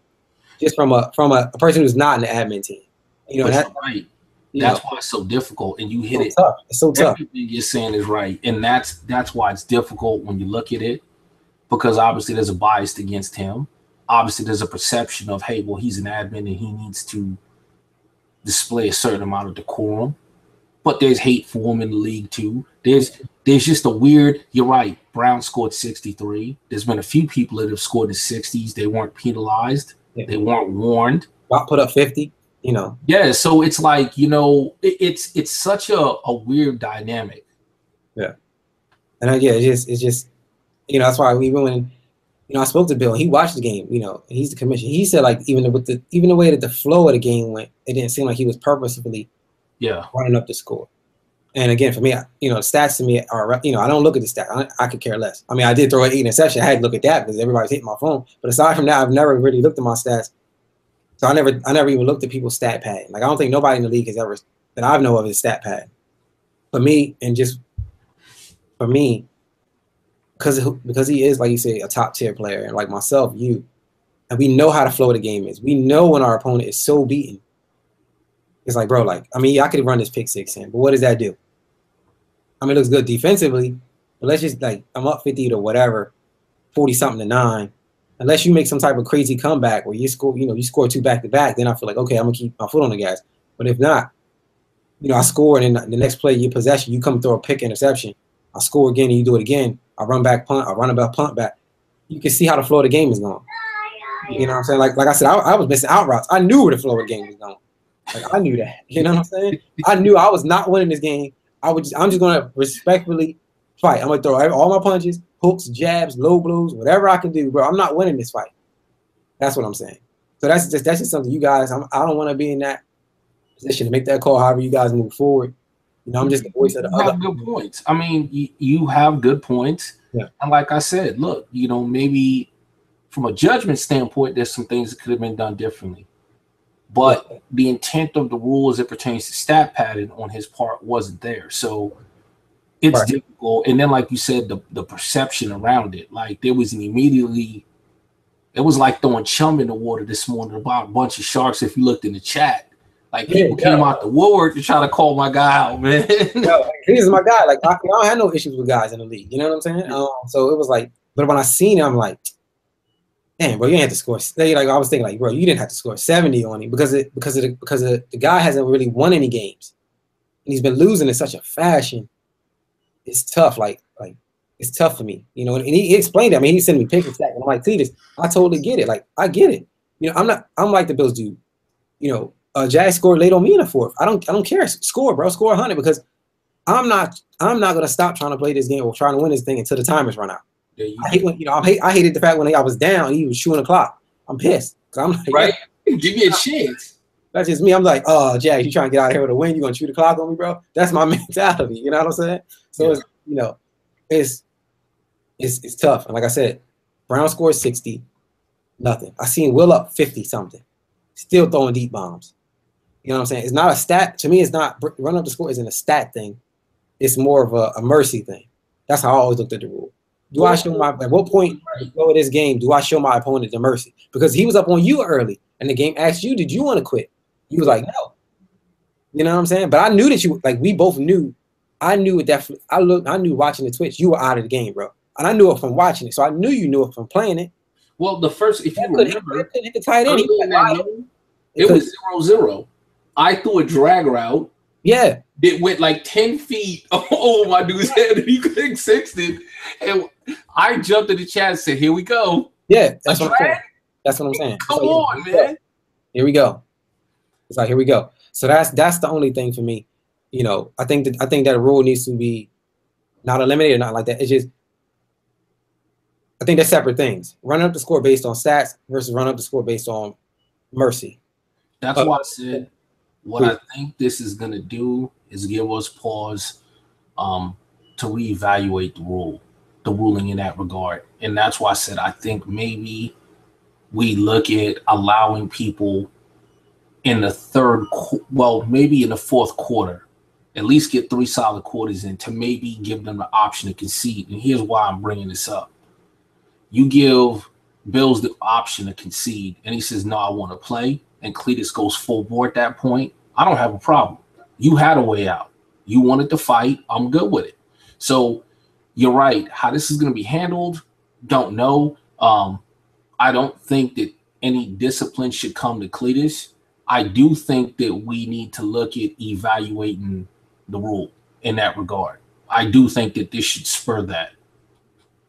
Just from a person who's not in the admin team. You know, that's right. That's why it's so difficult, and you hit it. Tough. It's so tough. Everything you're saying is right, and that's why it's difficult when you look at it, because obviously there's a bias against him. Obviously, there's a perception of, hey, well, he's an admin and he needs to display a certain amount of decorum. But there's hate for him in the league too. There's just a weird. You're right. Brown scored 63. There's been a few people that have scored in the 60s. They weren't penalized. Yeah. They weren't warned. Rock put up 50. You know. Yeah. So it's like, you know, it's such a weird dynamic. Yeah. And it's just you know, that's why even when I spoke to Bill, he watched the game. You know, he's the commissioner. He said like even the way that the flow of the game went, it didn't seem like he was purposefully. Yeah, running up the score. And again, for me, you know, stats to me are, you know, I don't look at the stats. I could care less. I mean, I did throw an 8 interception. I had to look at that because everybody's hitting my phone. But aside from that, I've never really looked at my stats. So I never even looked at people's stat pad. Like I don't think nobody in the league has ever that I know of is stat pad. For me, because he is, like you say, a top tier player, and like myself, and we know how the flow of the game is. We know when our opponent is so beaten. It's like, bro, like, I mean, I could run this pick six in, but what does that do? I mean, it looks good defensively, but let's just, like, I'm up 50 to whatever, 40-something to 9. Unless you make some type of crazy comeback where you score 2 back-to-back, then I feel like, okay, I'm going to keep my foot on the gas. But if not, you know, I score, and then the next play, your possession, you come throw a pick interception. I score again, and you do it again. I run back punt. I run about punt back. You can see how the flow of the game is going. You know what I'm saying? Like I said, I was missing out routes. I knew where the flow of the game was going. Like I knew that, you know what I'm saying? I knew I was not winning this game. I'm just gonna respectfully fight. I'm gonna throw all my punches, hooks, jabs, low blows, whatever I can do, bro. I'm not winning this fight. That's what I'm saying. So that's just something you guys. I don't want to be in that position to make that call. However, you guys move forward. You know, I'm just the voice of the other. You have good points. I mean, you have good points. Yeah. And like I said, look, you know, maybe from a judgment standpoint, there's some things that could have been done differently. But the intent of the rule as it pertains to stat padding on his part wasn't there. So it's difficult. And then, like you said, the perception around it, like there was it was like throwing chum in the water this morning about a bunch of sharks. If you looked in the chat, like people came out the woodwork to try to call my guy out, man. He's my guy. Like I don't have no issues with guys in the league. You know what I'm saying? So it was like, but when I seen him, I'm like, damn, bro, you didn't have to score. Like I was thinking, like, bro, you didn't have to score 70 on him because the guy hasn't really won any games, and he's been losing in such a fashion. It's tough. Like it's tough for me, you know. And he explained it. I mean, he sent me pictures back, and I'm like, Cletus, I totally get it. Like I get it. You know, I'm like the Bills do. You know, Jack scored late on me in the fourth. I don't care. Score, bro. Score 100 because I'm not gonna stop trying to play this game or trying to win this thing until the timers run out. I hated the fact when I was down and he was shooting the clock. I'm pissed. I'm like, right? Give me a chance. That's just me. I'm like, oh, Jack, you trying to get out of here with a win? You gonna shoot the clock on me, bro? That's my mentality. You know what I'm saying? So it's, you know, it's tough. And like I said, Brown scored 60, nothing. I seen Will up 50 something, still throwing deep bombs. You know what I'm saying? It's not a stat. To me, it's not run up the score isn't a stat thing. It's more of a mercy thing. That's how I always looked at the rule. Do I show at what point go this game do I show my opponent the mercy? Because he was up on you early, and the game asked you, did you want to quit? You was like, no. You know what I'm saying? But I knew that you, like, we both knew. I knew it definitely. I knew watching the Twitch, you were out of the game, bro. And I knew it from watching it, so I knew you knew it from playing it. Well, the first, if you remember, hit the tight end. It was 0-0. I threw a drag route. Yeah. It went like 10 feet over my dude's head, and he couldn't fix it. And I jumped in the chat and said, here we go. Yeah, that's what I'm saying. That's what I'm saying. Come on, man. Here we go. It's like, here we go. So that's the only thing for me. You know, I think that rule needs to be not eliminated or not like that. It's just, I think they're separate things. Run up the score based on stats versus run up the score based on mercy. That's why I said what I think this is going to do is give us pause to reevaluate the ruling in that regard. And that's why I said I think maybe we look at allowing people in the maybe in the fourth quarter, at least get 3 solid quarters in to maybe give them the option to concede. And here's why I'm bringing this up. You give Bills the option to concede, and he says, no, I want to play, and Cletus goes full board at that point. I don't have a problem. You had a way out. You wanted to fight. I'm good with it. So you're right. How this is going to be handled, don't know. I don't think that any discipline should come to Cletus. I do think that we need to look at evaluating the rule in that regard. I do think that this should spur that.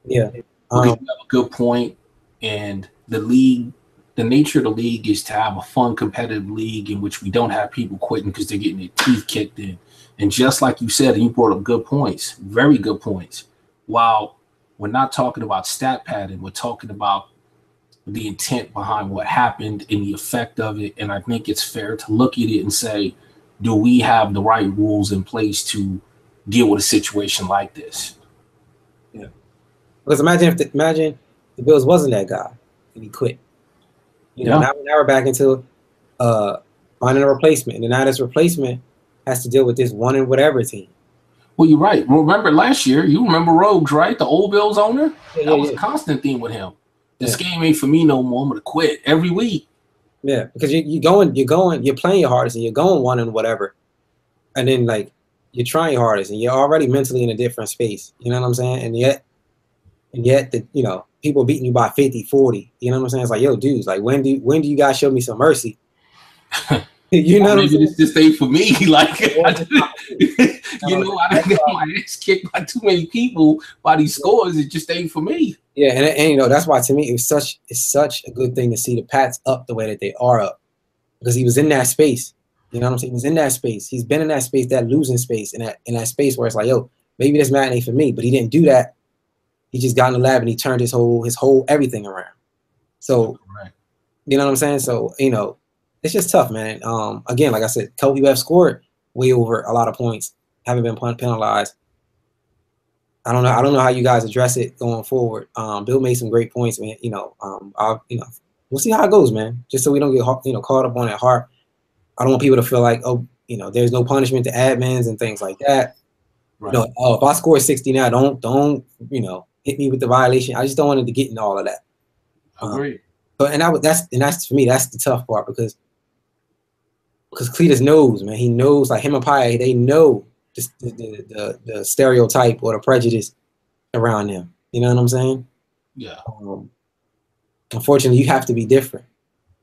Yeah. Because you have a good point, and the league, the nature of the league is to have a fun, competitive league in which we don't have people quitting because they're getting their teeth kicked in. And just like you said, and you brought up good points, very good points. While we're not talking about stat padding, we're talking about the intent behind what happened and the effect of it. And I think it's fair to look at it and say, do we have the right rules in place to deal with a situation like this? Yeah. Because imagine if the Bills wasn't that guy and he quit. You know, now we're back into finding a replacement. And then now this replacement has to deal with this one and whatever team. Well, you're right. Remember last year, you remember Rogues, right? The old Bills owner? That was a constant theme with him. This game ain't for me no more. I'm gonna quit every week. Yeah, because you're playing your hardest and you're going one and whatever. And then like you're trying your hardest and you're already mentally in a different space. You know what I'm saying? And yet the, you know, people beating you by 50, 40. You know what I'm saying? It's like, yo, dudes, like when do you guys show me some mercy? You know, maybe this just ain't for me. Like, I get my ass kicked by too many people by these scores. It just ain't for me. Yeah, and you know that's why to me it's such a good thing to see the Pats up the way that they are up, because he was in that space. You know what I'm saying? He was in that space. He's been in that space, that losing space, in that space where it's like, yo, maybe this Madden ain't for me. But he didn't do that. He just got in the lab and he turned his whole everything around. So, you know what I'm saying? So, you know, it's just tough, man. Again, like I said, couple people have scored way over a lot of points, haven't been penalized. I don't know how you guys address it going forward. Bill made some great points, man. You know, we'll see how it goes, man. Just so we don't get caught up on it hard. I don't want people to feel like, oh, you know, there's no punishment to admins and things like that. Right. No, oh, if I score 60 now, don't you know, hit me with the violation. I just don't want it to get into all of that. Agreed. But that's for me, that's the tough part because Cletus knows, man. He knows, like him and Pi, they know the stereotype or the prejudice around them. You know what I'm saying? Yeah. Unfortunately, you have to be different.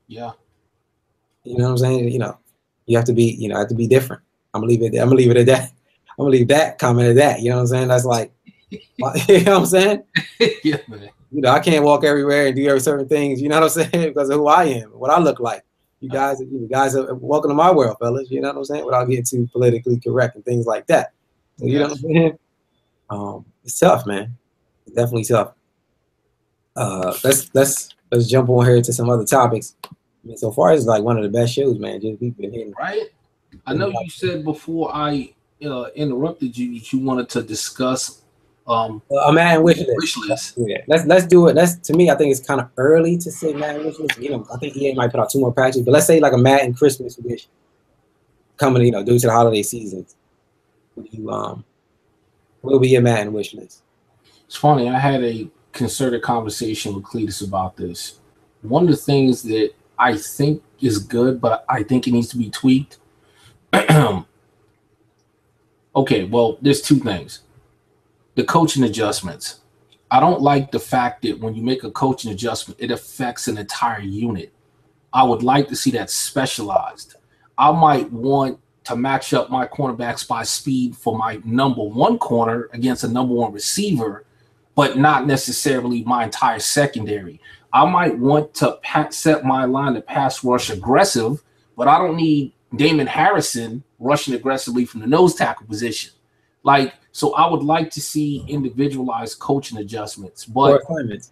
Yeah. You know what I'm saying? You know, you have to be, different. I'm gonna leave it at that. I'm gonna leave that comment at that. You know what I'm saying? That's like, you know what I'm saying? Yeah, man. You know, I can't walk everywhere and do certain things. You know what I'm saying? Because of who I am, what I look like. You guys are welcome to my world, fellas. You know what I'm saying? Without getting too politically correct and things like that. So you know what I'm saying? It's tough, man. It's definitely tough. Let's jump on here to some other topics. I mean, so far it's like one of the best shows, man. Just we've been hitting. Right. I know you said before I interrupted you that you wanted to discuss a Madden wish list. Yeah, let's do it. To me, I think it's kind of early to say Madden wish list. You know, I think EA might put out 2 more patches, but let's say like a Madden Christmas wish coming, you know, due to the holiday seasons. Will be your Madden wish list? It's funny. I had a concerted conversation with Cletus about this. One of the things that I think is good, but I think it needs to be tweaked. Okay, well, there's 2 things. The coaching adjustments. I don't like the fact that when you make a coaching adjustment, it affects an entire unit. I would like to see that specialized. I might want to match up my cornerbacks by speed for my number 1 corner against a number 1 receiver, but not necessarily my entire secondary. I might want to set my line to pass rush aggressive, but I don't need Damon Harrison rushing aggressively from the nose tackle position. So I would like to see individualized coaching adjustments, but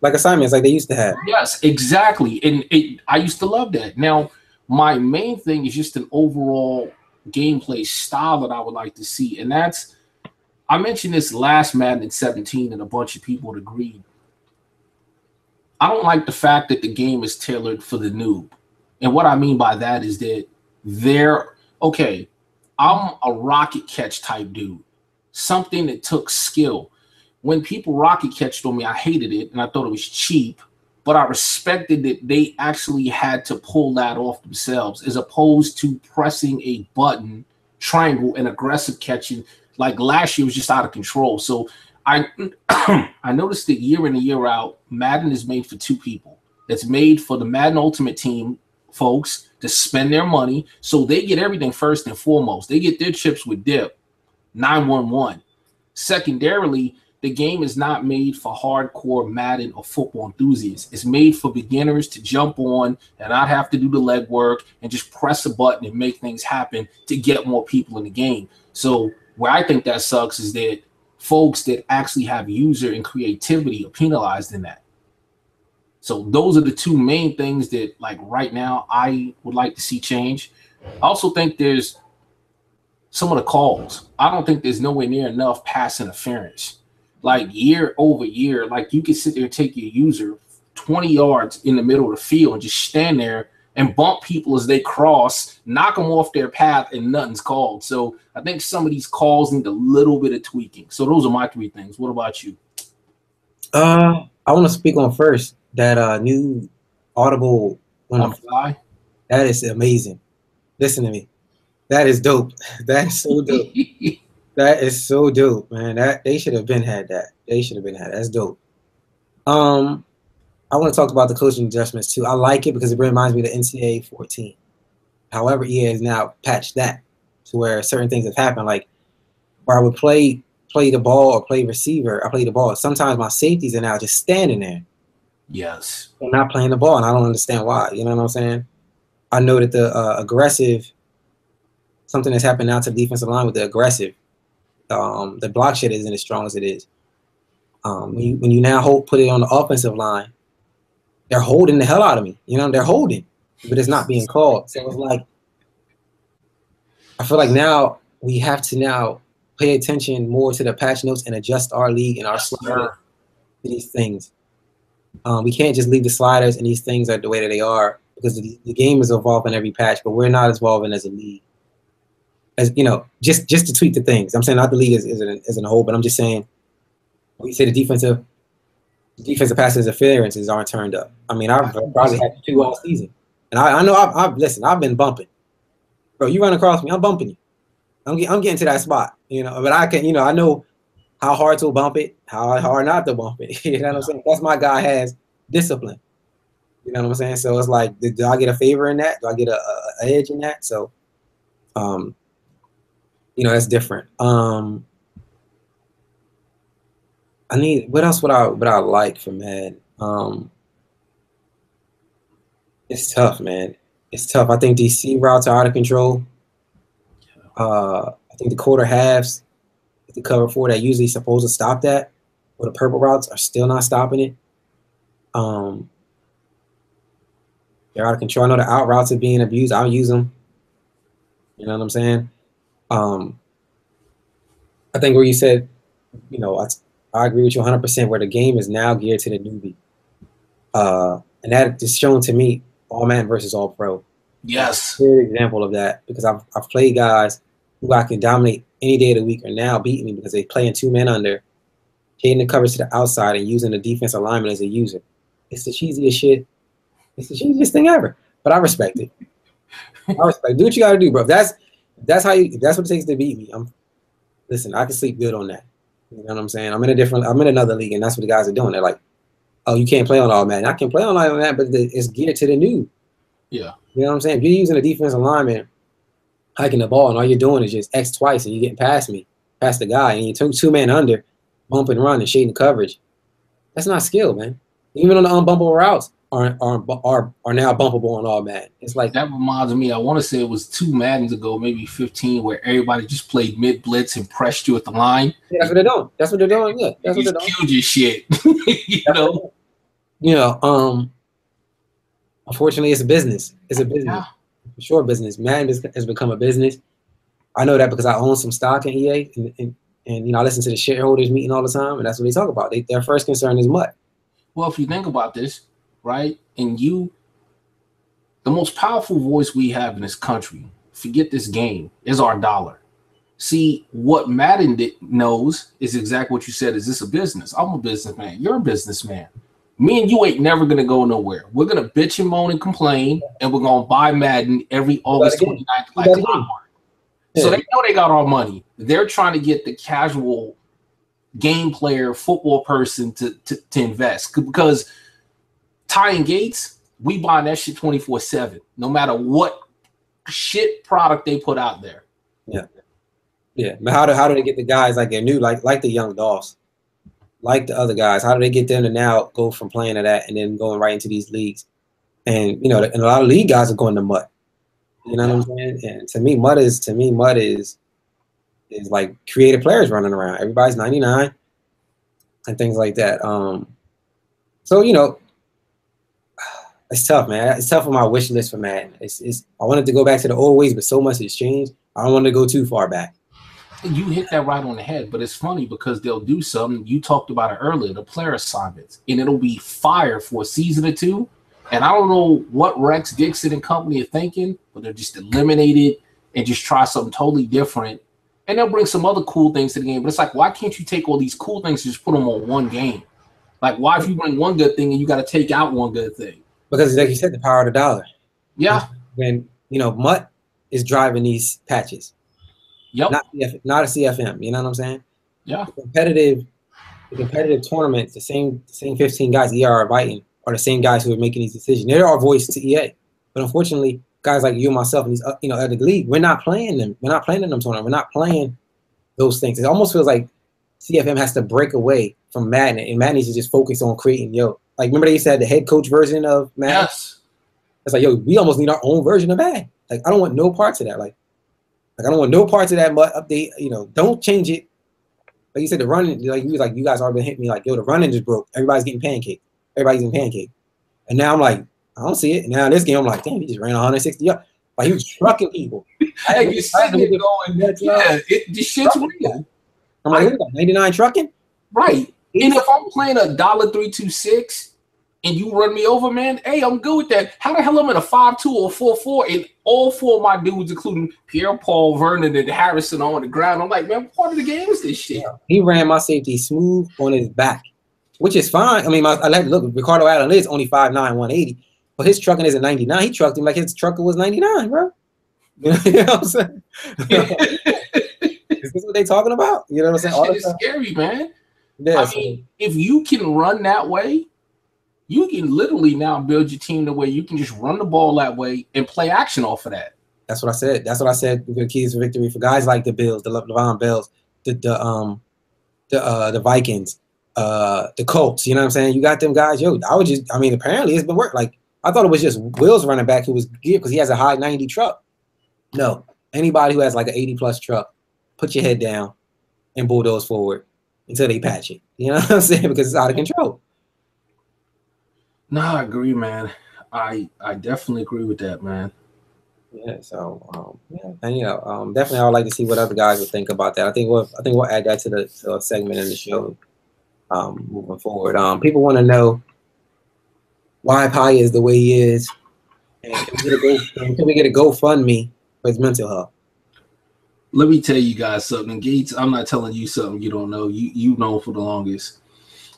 assignments like they used to have. Yes, exactly. And I used to love that. Now, my main thing is just an overall gameplay style that I would like to see. And I mentioned this last Madden in 17 and a bunch of people agreed. I don't like the fact that the game is tailored for the noob. And what I mean by that is that I'm a rocket catch type dude. Something that took skill. When people rocket catched on me, I hated it and I thought it was cheap, but I respected that they actually had to pull that off themselves as opposed to pressing a button, triangle, and aggressive catching. Like last year was just out of control. So I noticed that year in and year out, Madden is made for 2 people. It's made for the Madden Ultimate Team folks to spend their money, so they get everything first and foremost. They get their chips with dip. 911. Secondarily, the game is not made for hardcore Madden or football enthusiasts. It's made for beginners to jump on and not have to do the legwork and just press a button and make things happen to get more people in the game. So where I think that sucks is that folks that actually have user and creativity are penalized in that. So those are the 2 main things that, like, right now I would like to see change. I also think there's some of the calls. I don't think there's nowhere near enough pass interference. Like year over year, like you can sit there and take your user 20 yards in the middle of the field and just stand there and bump people as they cross, knock them off their path, and nothing's called. So I think some of these calls need a little bit of tweaking. So those are my 3 things. What about you? I want to speak on first that new Audible on the fly. That is amazing. Listen to me. That is dope. That is so dope. That is so dope, man. That they should have been had that. That's dope. I want to talk about the coaching adjustments too. I like it because it reminds me of the NCAA 14. However, EA has now patched that to where certain things have happened. Like where I would play the ball or play receiver, I play the ball. Sometimes my safeties are now just standing there. Yes. They're not playing the ball, and I don't understand why. You know what I'm saying? I know that the aggressive, something that's happened now to the defensive line with the aggressive. The block shit isn't as strong as it is. When you now put it on the offensive line, they're holding the hell out of me. You know, they're holding, but it's not being called. So it's like, I feel like now we have to now pay attention more to the patch notes and adjust our league and our sliders to these things. We can't just leave the sliders and these things are the way that they are, because the game is evolving every patch, but we're not evolving as a league. As you know, just to tweak the things. I'm saying not the league isn't a whole, but I'm just saying we say the defensive pass interferences aren't turned up. I mean, I've probably had 2 all season, and I know I've been bumping, bro. You run across me, I'm bumping you. I'm getting to that spot, you know. But I can, you know, I know how hard to bump it, how hard not to bump it. You know what I'm saying? That's my guy has discipline. You know what I'm saying? So it's like, do I get a favor in that? Do I get a edge in that? So, you know, that's different. I need, what else would I like from Madden? It's tough, man. It's tough. I think these C routes are out of control. I think the quarter halves, the cover 4 that usually supposed to stop that, or the purple routes are still not stopping it. They're out of control. I know the out routes are being abused. I'll use them. You know what I'm saying? I think where you said, you know, I agree with you 100%, where the game is now geared to the newbie. And that is shown to me all man versus all pro. Yes. Clear example of that, because I've played guys who I can dominate any day of the week are now beating me because they play in 2 men under, hitting the coverage to the outside and using the defense alignment as a user. It's the cheesiest shit. It's the cheesiest thing ever. But I respect it. I respect it. Do what you gotta do, bro. If that's what it takes to beat me. Listen, I can sleep good on that. You know what I'm saying? I'm in another league, and that's what the guys are doing. They're like, oh, you can't play on all Madden. I can play on all that, but it's geared to the new. Yeah. You know what I'm saying? If you're using a defensive lineman, hiking the ball, and all you're doing is just X twice, and you're getting past the guy, and you took 2 men under, bump and run and shading coverage. That's not skill, man. Even on the unbumpable routes are now bumpable on all Madden. It's like, that reminds me, I want to say it was 2 Maddens ago, maybe 15, where everybody just played mid blitz and pressed you at the line. Yeah, that's what they're doing. That's what they're doing. Yeah, that's what they're doing. Killed your shit. You know, unfortunately, it's a business. It's a business. Yeah. For sure, business. Madden has become a business. I know that because I own some stock in EA, and you know, I listen to the shareholders meeting all the time, and that's what they talk about. Their first concern is what? Well, if you think about this, right, and the most powerful voice we have in this country, forget this game, is our dollar. See, what Madden knows is exactly what you said. Is this a business? I'm a businessman. You're a businessman. Me and you ain't never going to go nowhere. We're going to bitch and moan and complain, and we're going to buy Madden every August 29th like clockwork. Yeah. So they know they got our money. They're trying to get the casual game player, football person to invest. Because Ty and Gates, we buy that shit 24/7, no matter what shit product they put out there. Yeah. Yeah. But how do they get the guys like they're new, like the young Dolphs? Like the other guys, how do they get them to now go from playing to that and then going right into these leagues? And you know, and a lot of league guys are going to MUT. You know what I'm saying? And to me, MUT is like creative players running around. Everybody's 99 and things like that. So you know, it's tough, man. It's tough on my wish list for Madden. I wanted to go back to the old ways, but so much has changed. I don't want to go too far back. You hit that right on the head, but it's funny because they'll do something. You talked about it earlier, the player assignments, and it'll be fire for a season or 2. And I don't know what Rex Dixon and company are thinking, but they'll just eliminate it and just try something totally different. And they'll bring some other cool things to the game. But it's like, why can't you take all these cool things and just put them on one game? Like, why if you bring one good thing and you got to take out one good thing? Because like you said, the power of the dollar. Yeah. And you know, MUT is driving these patches. Yep. Not a CFM. You know what I'm saying? Yeah. The competitive tournaments, the same 15 guys EA are inviting are the same guys who are making these decisions. They're our voice to EA. But unfortunately, guys like you and myself and these other league, we're not playing them. We're not playing in them tournaments. We're not playing those things. It almost feels like CFM has to break away from Madden, and Madden needs to just focus on creating like remember they said the head coach version of Madden? Yes. It's like, we almost need our own version of Madden. Like, I don't want no parts of that. Like I don't want no parts of that MUT update. You know, don't change it. Like you said, the running, like he was like, you guys already hit me like, yo, the running just broke. Everybody's getting pancaked. Everybody's getting pancaked. And now I'm like, I don't see it. And now this game, I'm like, damn, he just ran 160 yards. Like he was trucking people. And you're sitting there going, yeah, this shit's real. I'm like, 99 trucking? Right. And if I'm playing $3.26 and you run me over, man, hey, I'm good with that. How the hell am I in a 5.2 or 4.4 and all four of my dudes, including Pierre Paul, Vernon, and Harrison, are on the ground? I'm like, man, what part of the game is this shit? Yeah. He ran my safety smooth on his back, which is fine. I mean, I like to look. Ricardo Allen is only 5'9", 180, but his trucking isn't 99. He trucked him like his trucker was 99, bro. You know what I'm saying? Is this what they talking about? You know what I'm saying? That shit is scary, man. Yeah, I mean, if you can run that way, you can literally now build your team the way you can just run the ball that way and play action off of that. That's what I said. That's what I said. The keys to victory for guys like the Bills, the Le'Veon Bells, the Vikings, the Colts. You know what I'm saying? You got them guys. Yo, I mean, apparently it's been work. Like I thought it was just Will's running back who was good because he has a high 90 truck. No, anybody who has like an 80+ truck, put your head down and bulldoze forward until they patch it. You know what I'm saying? Because it's out of control. No, I agree, man. I definitely agree with that, man. Yeah. So yeah, and definitely I would like to see what other guys would think about that. I think we'll add that to the segment in the show moving forward. People want to know why Pi is the way he is, and can we get a GoFundMe for his mental health? Let me tell you guys something, Gates. I'm not telling you something you don't know. You've known for the longest.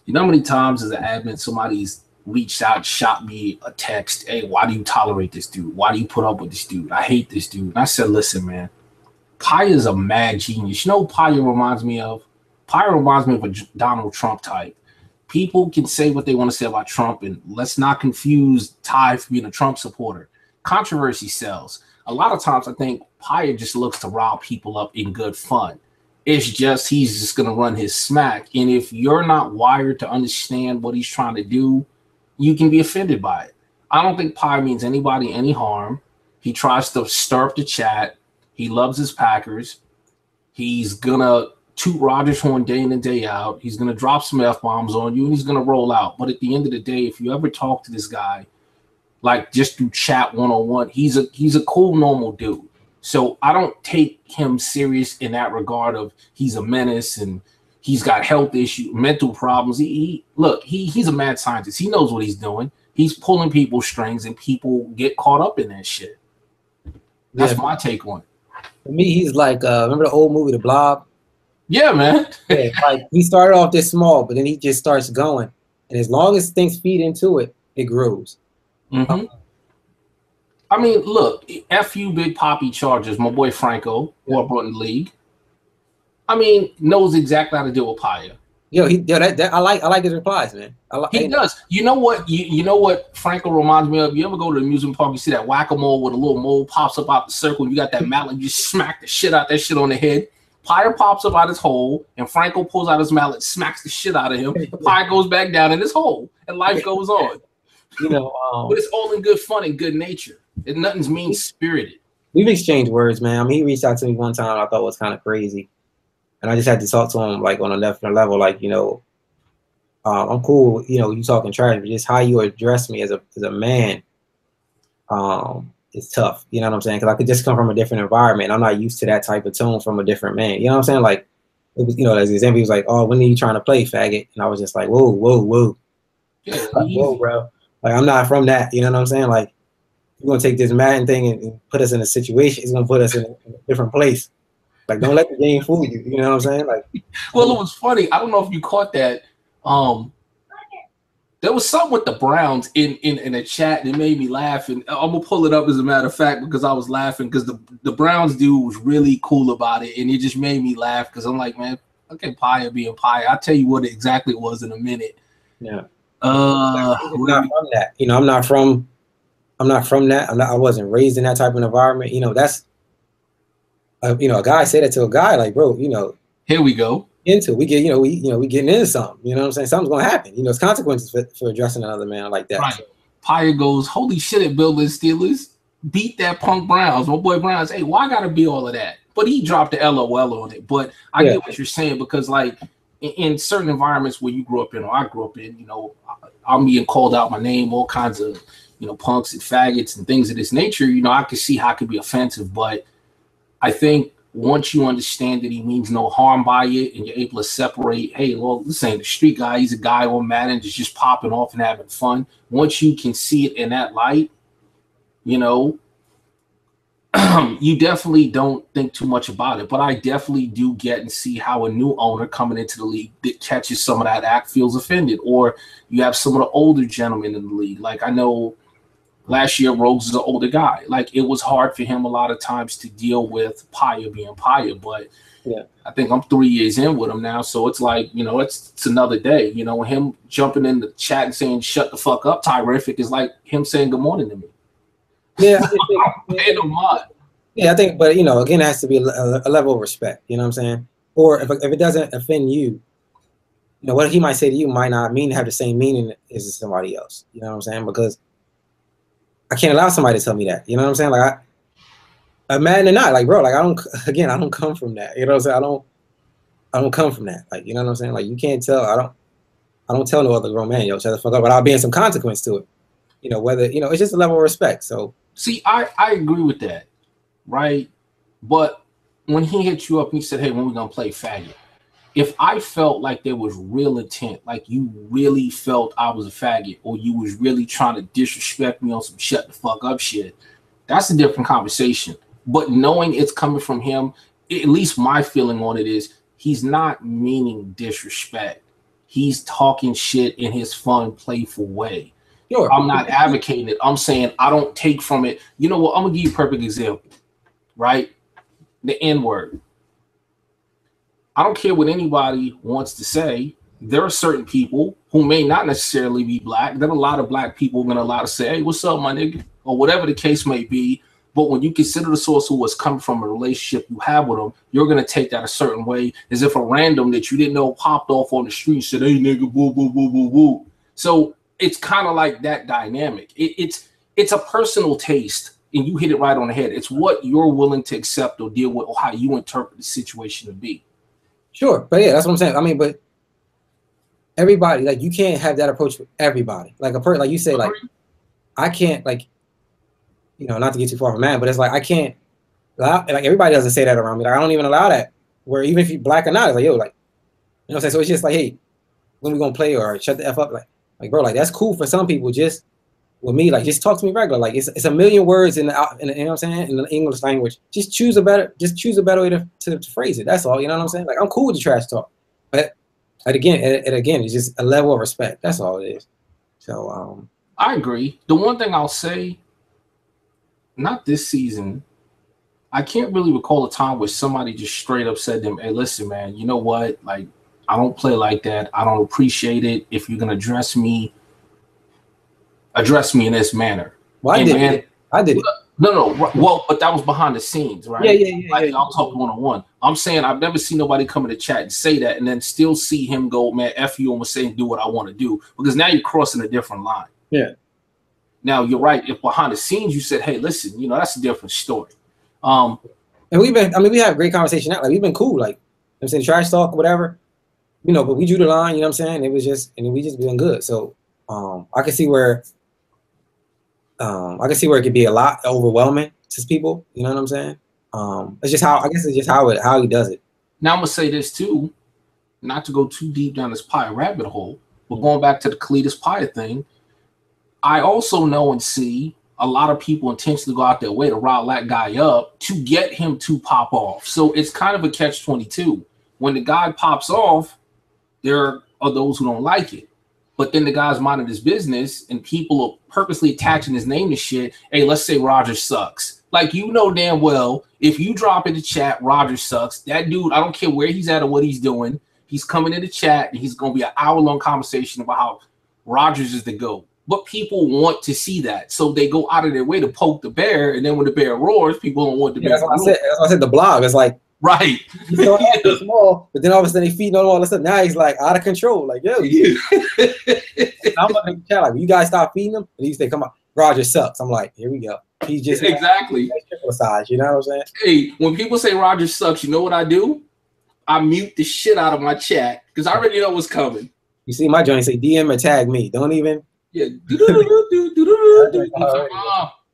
You know how many times as an admin somebody's reached out, shot me a text, hey, why do you tolerate this dude? Why do you put up with this dude? I hate this dude. And I said, listen, man, Pi is a mad genius. You know what Pi reminds me of? Pi reminds me of a Donald Trump type. People can say what they want to say about Trump, and let's not confuse Ty for being a Trump supporter. Controversy sells. A lot of times I think Pi just looks to rile people up in good fun. It's just he's just going to run his smack. And if you're not wired to understand what he's trying to do, you can be offended by it. I don't think Pi means anybody any harm. He tries to stir up the chat. He loves his Packers. He's going to toot Rodgers' horn day in and day out. He's going to drop some F-bombs on you, and he's going to roll out. But at the end of the day, if you ever talk to this guy, like just through chat one-on-one, he's a cool, normal dude. So I don't take him serious in that regard of he's a menace and he's got health issues, mental problems. He's a mad scientist. He knows what he's doing. He's pulling people's strings, and people get caught up in that shit. That's my take on it. For me, he's like, remember the old movie, The Blob? Yeah, man. Yeah, like he started off this small, but then he just starts going. And as long as things feed into it, it grows. Mm-hmm. I mean, look, F you, Big Poppy Chargers, my boy Franco, who I brought in the league. I mean, knows exactly how to deal with Paya. I like his replies, man. He does. You know what? You know what Franco reminds me of? You ever go to the amusement park, you see that whack-a-mole with a little mole pops up out the circle, and you got that mallet, you smack the shit out that shit on the head. Paya pops up out his hole, and Franco pulls out his mallet, smacks the shit out of him. Paya goes back down in his hole, and life goes on. But it's all in good fun and good nature. And nothing's mean-spirited. We've exchanged words, man. I mean, he reached out to me one time I thought was kind of crazy. And I just had to talk to him like on a different level, like, I'm cool, you talking trash, but just how you address me as a man, it's tough. You know what I'm saying? Because I could just come from a different environment. I'm not used to that type of tone from a different man. You know what I'm saying? Like, it was, as an example, he was like, oh, when are you trying to play, faggot? And I was just like, whoa. Yeah, like, whoa, bro. Like, I'm not from that. You know what I'm saying? Like, you're going to take this Madden thing and put us in a situation. It's going to put us in a different place. Like, don't let the game fool you. You know what I'm saying? Like, well, it was funny. I don't know if you caught that. There was something with the Browns in a chat that made me laugh, and I'm gonna pull it up as a matter of fact because I was laughing because the Browns dude was really cool about it, and it just made me laugh because I'm like, man, okay, Paya being Paya. I'll tell you what exactly it was in a minute. Yeah. I'm not from that. I'm not from that. I wasn't raised in that type of environment. That's. A guy said that to a guy, like, bro, here we go. We getting into something. You know what I'm saying? Something's gonna happen. It's consequences for addressing another man like that. Right. So. Paya goes, holy shit, at Building Steelers beat that punk Browns. My boy Browns, hey, why gotta be all of that? but he dropped the LOL on it. But I get what you're saying, because like in certain environments where you grew up in, or I grew up in, you know, I'm being called out my name, all kinds of, you know, punks and faggots and things of this nature. You know, I can see how it could be offensive, but I think once you understand that he means no harm by it, and you're able to separate, hey, well, this ain't a street guy. He's a guy on Madden just popping off and having fun. Once you can see it in that light, you know, you definitely don't think too much about it. But I definitely do get and see how a new owner coming into the league that catches some of that act feels offended. Or you have some of the older gentlemen in the league. Like I know last year, Rhodes is an older guy. Like it was hard for him a lot of times to deal with Paya being Paya. But I think I'm 3 years in with him now. So it's like, you know, it's another day. You know, him jumping in the chat and saying, shut the fuck up, Tyrific, is like him saying good morning to me. Yeah, I think, but you know, again, it has to be a level of respect. You know what I'm saying? Or if it doesn't offend you, you know, what he might say to you might not mean to have the same meaning as somebody else. You know what I'm saying? Because I can't allow somebody to tell me that. You know what I'm saying? Like I'm mad or not, like bro, like I don't come from that. You know what I'm saying? I don't come from that. Like, you know what I'm saying? Like you can't tell. I don't tell no other grown man, yo, shut the fuck up, without being some consequence to it. You know, whether, you know, it's just a level of respect. So see, I agree with that, right? But when he hit you up and he said, hey, when we gonna play faggot? If I felt like there was real intent, like you really felt I was a faggot, or you was really trying to disrespect me on some shut the fuck up shit, that's a different conversation. But knowing it's coming from him, at least my feeling on it is he's not meaning disrespect. He's talking shit in his fun, playful way. Sure. I'm not advocating it. I'm saying I don't take from it. You know what? I'm gonna give you a perfect example, right? The N-word. I don't care what anybody wants to say. There are certain people who may not necessarily be black. There are a lot of black people going to allow to say, hey, what's up, my nigga? Or whatever the case may be. But when you consider the source who was coming from a relationship you have with them, you're going to take that a certain way, as if a random that you didn't know popped off on the street and said, hey, nigga, boo, boo, boo, boo, boo. So it's kind of like that dynamic. It's a personal taste, and you hit it right on the head. It's what you're willing to accept or deal with, or how you interpret the situation to be. Sure, but yeah, that's what I'm saying. I mean, but everybody, like, you can't have that approach with everybody. Like like you say, like, I can't, like, you know, not to get too far from man, but it's like I can't allow, like, everybody doesn't say that around me. Like, I don't even allow that. Where even if you're black or not, it's like, yo, like, you know what I'm saying? So it's just like, hey, when we gonna play, or shut the F up, like bro, like that's cool for some people. Just with me, like, just talk to me regular. Like it's a million words in the you know what I'm saying, in the English language. Just choose a better way to phrase it. That's all. You know what I'm saying? Like, I'm cool with the trash talk, but again, it's just a level of respect. That's all it is. So I agree. The one thing I'll say, not this season, I can't really recall a time where somebody just straight up said to them, hey, listen, man, you know what? Like, I don't play like that. I don't appreciate it. If you're gonna address me in this manner. Well, I did it. No. Well, but that was behind the scenes, right? Yeah. I'll talk one-on-one. I'm saying I've never seen nobody come in the chat and say that, and then still see him go, man, F you, and say and do what I want to do. Because now you're crossing a different line. Yeah. Now you're right. If behind the scenes you said, hey, listen, you know, that's a different story. And we have great conversation now. Like, we've been cool. Like, I'm saying, trash talk, whatever. You know, but we drew the line, you know what I'm saying? It was just, and we just been good. So I can see where it could be a lot overwhelming to people. You know what I'm saying? It's just how he does it. Now I'm gonna say this too, not to go too deep down this pie rabbit hole, but going back to the Cletus Pie thing, I also know and see a lot of people intentionally go out their way to rile that guy up to get him to pop off. So it's kind of a catch-22. When the guy pops off, there are those who don't like it. But then the guy's minding his business, and people are purposely attaching his name to shit. Hey, let's say Roger sucks. Like, you know damn well, if you drop in the chat, Roger sucks, that dude, I don't care where he's at or what he's doing, he's coming in the chat, and he's going to be an hour-long conversation about how Rogers is the GOAT. But people want to see that. So they go out of their way to poke the bear, and then when the bear roars, people don't want the bear. That's what I said, the blog. It's like, right. You know, small, but then all of a sudden they feeding on all this stuff. Now he's like out of control. Like, yo, I'm like, you guys stop feeding him. And he say, come on, Roger sucks. I'm like, here we go. He's just exactly triple size. You know what I'm saying? Hey, when people say Rodgers sucks, you know what I do? I mute the shit out of my chat because I already know what's coming. You see my joint say DM or tag me. Don't even. Yeah.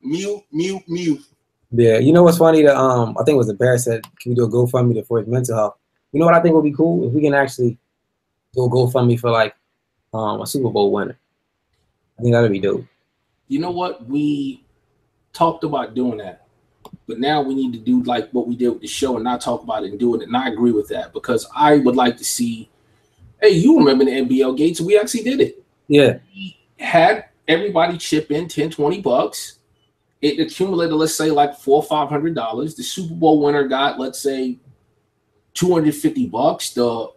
Mute. Yeah. You know what's funny? I think it was the Bear said, "Can we do a GoFundMe for his mental health?" You know what I think would be cool if we can actually do a GoFundMe for like a Super Bowl winner. I think that'd be dope. You know what? We talked about doing that, but now we need to do like what we did with the show and not talk about it and do it. And I agree with that because I would like to see. Hey, you remember the NBL Gates? We actually did it. Yeah. We had everybody chip in $10-20. It accumulated, let's say, like $400 or $500. The Super Bowl winner got, let's say, $250. The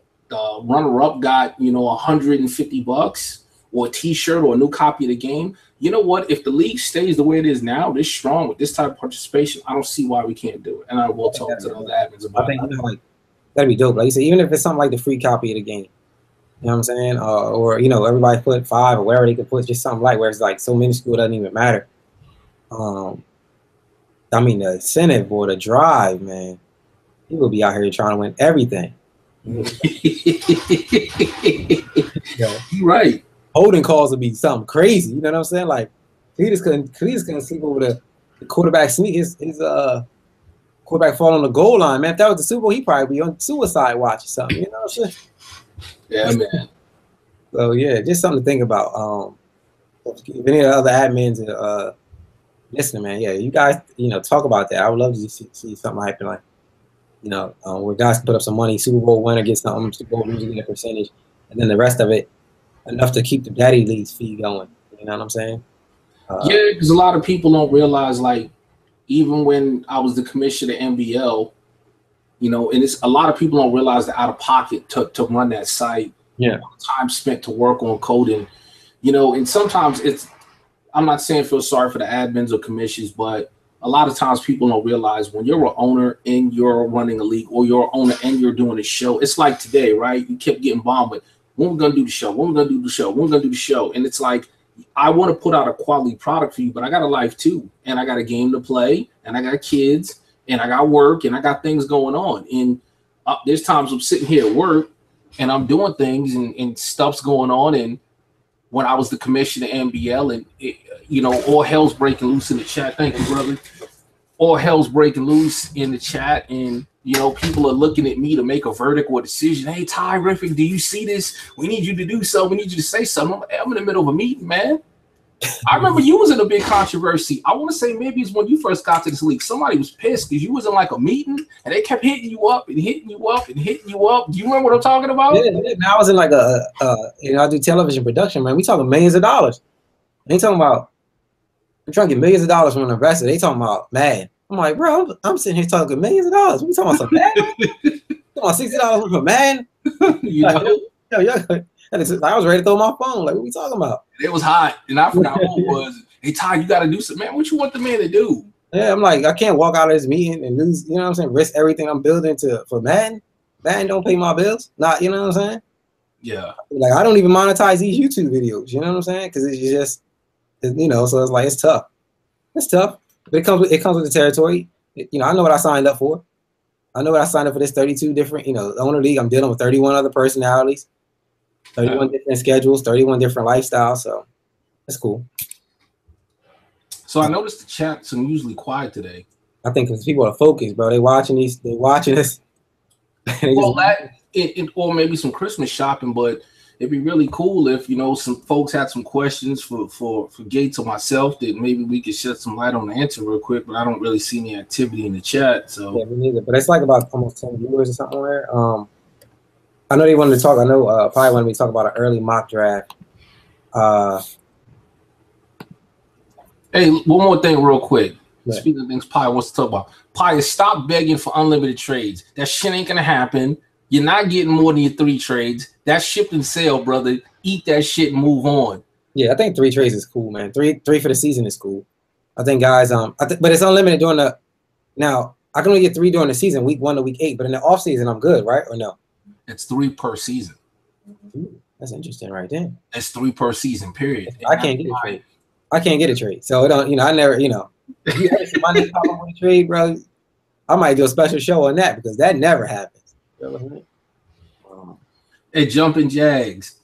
runner-up got, $150 or a T-shirt or a new copy of the game. You know what? If the league stays the way it is now, this strong with this type of participation, I don't see why we can't do it. And I will talk to the other admins about it. Like that'd be dope. Like you said, even if it's something like the free copy of the game, you know what I'm saying? Or everybody put 5 or wherever they could put just something like where it's like so minuscule it doesn't even matter. I mean the incentive or the drive, man. People be out here trying to win everything. You're right. Holding calls would be something crazy. You know what I'm saying? Like he just couldn't sleep over the quarterback sneak his quarterback fall on the goal line, man. If that was the Super Bowl, he'd probably be on suicide watch or something. You know what I'm saying? Yeah, man. So yeah, just something to think about. If any of the other admins listening, man, yeah, you guys, talk about that. I would love to see something happen, like, where guys can put up some money, Super Bowl winner gets something, Super Bowl loser get a percentage, and then the rest of it enough to keep the daddy leagues fee going. You know what I'm saying? Yeah, because a lot of people don't realize, like, even when I was the commissioner of NBL, and it's a lot of people don't realize the out of pocket to run that site. Yeah, time spent to work on coding, and sometimes I'm not saying feel sorry for the admins or commissions, but a lot of times people don't realize when you're an owner and you're running a league or you're an owner and you're doing a show, it's like today, right? You kept getting bombed with, when we're going to do the show, when we're going to do the show, when we're going to do the show. And it's like, I want to put out a quality product for you, but I got a life too. And I got a game to play and I got kids and I got work and I got things going on. And there's times I'm sitting here at work and I'm doing things and stuff's going on. And when I was the commissioner of NBL and, all hell's breaking loose in the chat. Thank you, brother. All hell's breaking loose in the chat. And, people are looking at me to make a verdict or decision. Hey, Ty Riffick, do you see this? We need you to do something. We need you to say something. I'm in the middle of a meeting, man. I remember you was in a big controversy. I want to say maybe it's when you first got to this league. Somebody was pissed because you was in like a meeting and they kept hitting you up and hitting you up and hitting you up. Do you remember what I'm talking about? Yeah. I was in like I do television production, man. We talking millions of dollars. They talking about I'm trying to get millions of dollars from an investor. They talking about Madden. I'm like, bro, I'm sitting here talking millions of dollars. We talking about some Madden? Talking about $60 for Madden? I was ready to throw my phone. Like, what we talking about? It was hot, and I forgot who it was. Hey, Ty, you got to do something. Man, what you want the man to do? Yeah, I'm like, I can't walk out of this meeting and lose, you know what I'm saying, risk everything I'm building for Madden. Madden don't pay my bills. Not, you know what I'm saying? Yeah. Like, I don't even monetize these YouTube videos. You know what I'm saying? Because it's just, so it's like, it's tough. It's tough. But it comes with the territory. I know what I signed up for. I know what I signed up for this 32 different, the owner league. I'm dealing with 31 other personalities, 31 different schedules, 31 different lifestyles. So it's cool. So I noticed the chat's unusually quiet today. I think because people are focused, bro. They watching this. Well, or maybe some Christmas shopping, but it'd be really cool if some folks had some questions for Gates or myself that maybe we could shed some light on the answer real quick. But I don't really see any activity in the chat. So yeah, me neither. But it's like about almost 10 viewers or something there. I know they wanted to talk. I know probably wanted me to talk about an early mock draft. Hey, one more thing real quick. Yeah. Speaking of things Pi wants to talk about. Pi, stop begging for unlimited trades. That shit ain't gonna happen. You're not getting more than your 3 trades. That's shipped and sale, brother. Eat that shit and move on. Yeah, I think 3 trades is cool, man. Three for the season is cool. I think guys, but it's unlimited during the. Now I can only get 3 during the season, week 1 to week 8. But in the off season, I'm good, right? Or no? It's 3 per season. Ooh, that's interesting, right there. It's 3 per season, period. I can't get a trade. I can't get a trade, so it don't. I never. If you ever see my nigga pop up on a trade, bro, I might do a special show on that because that never happens. Hey, jumping Jags.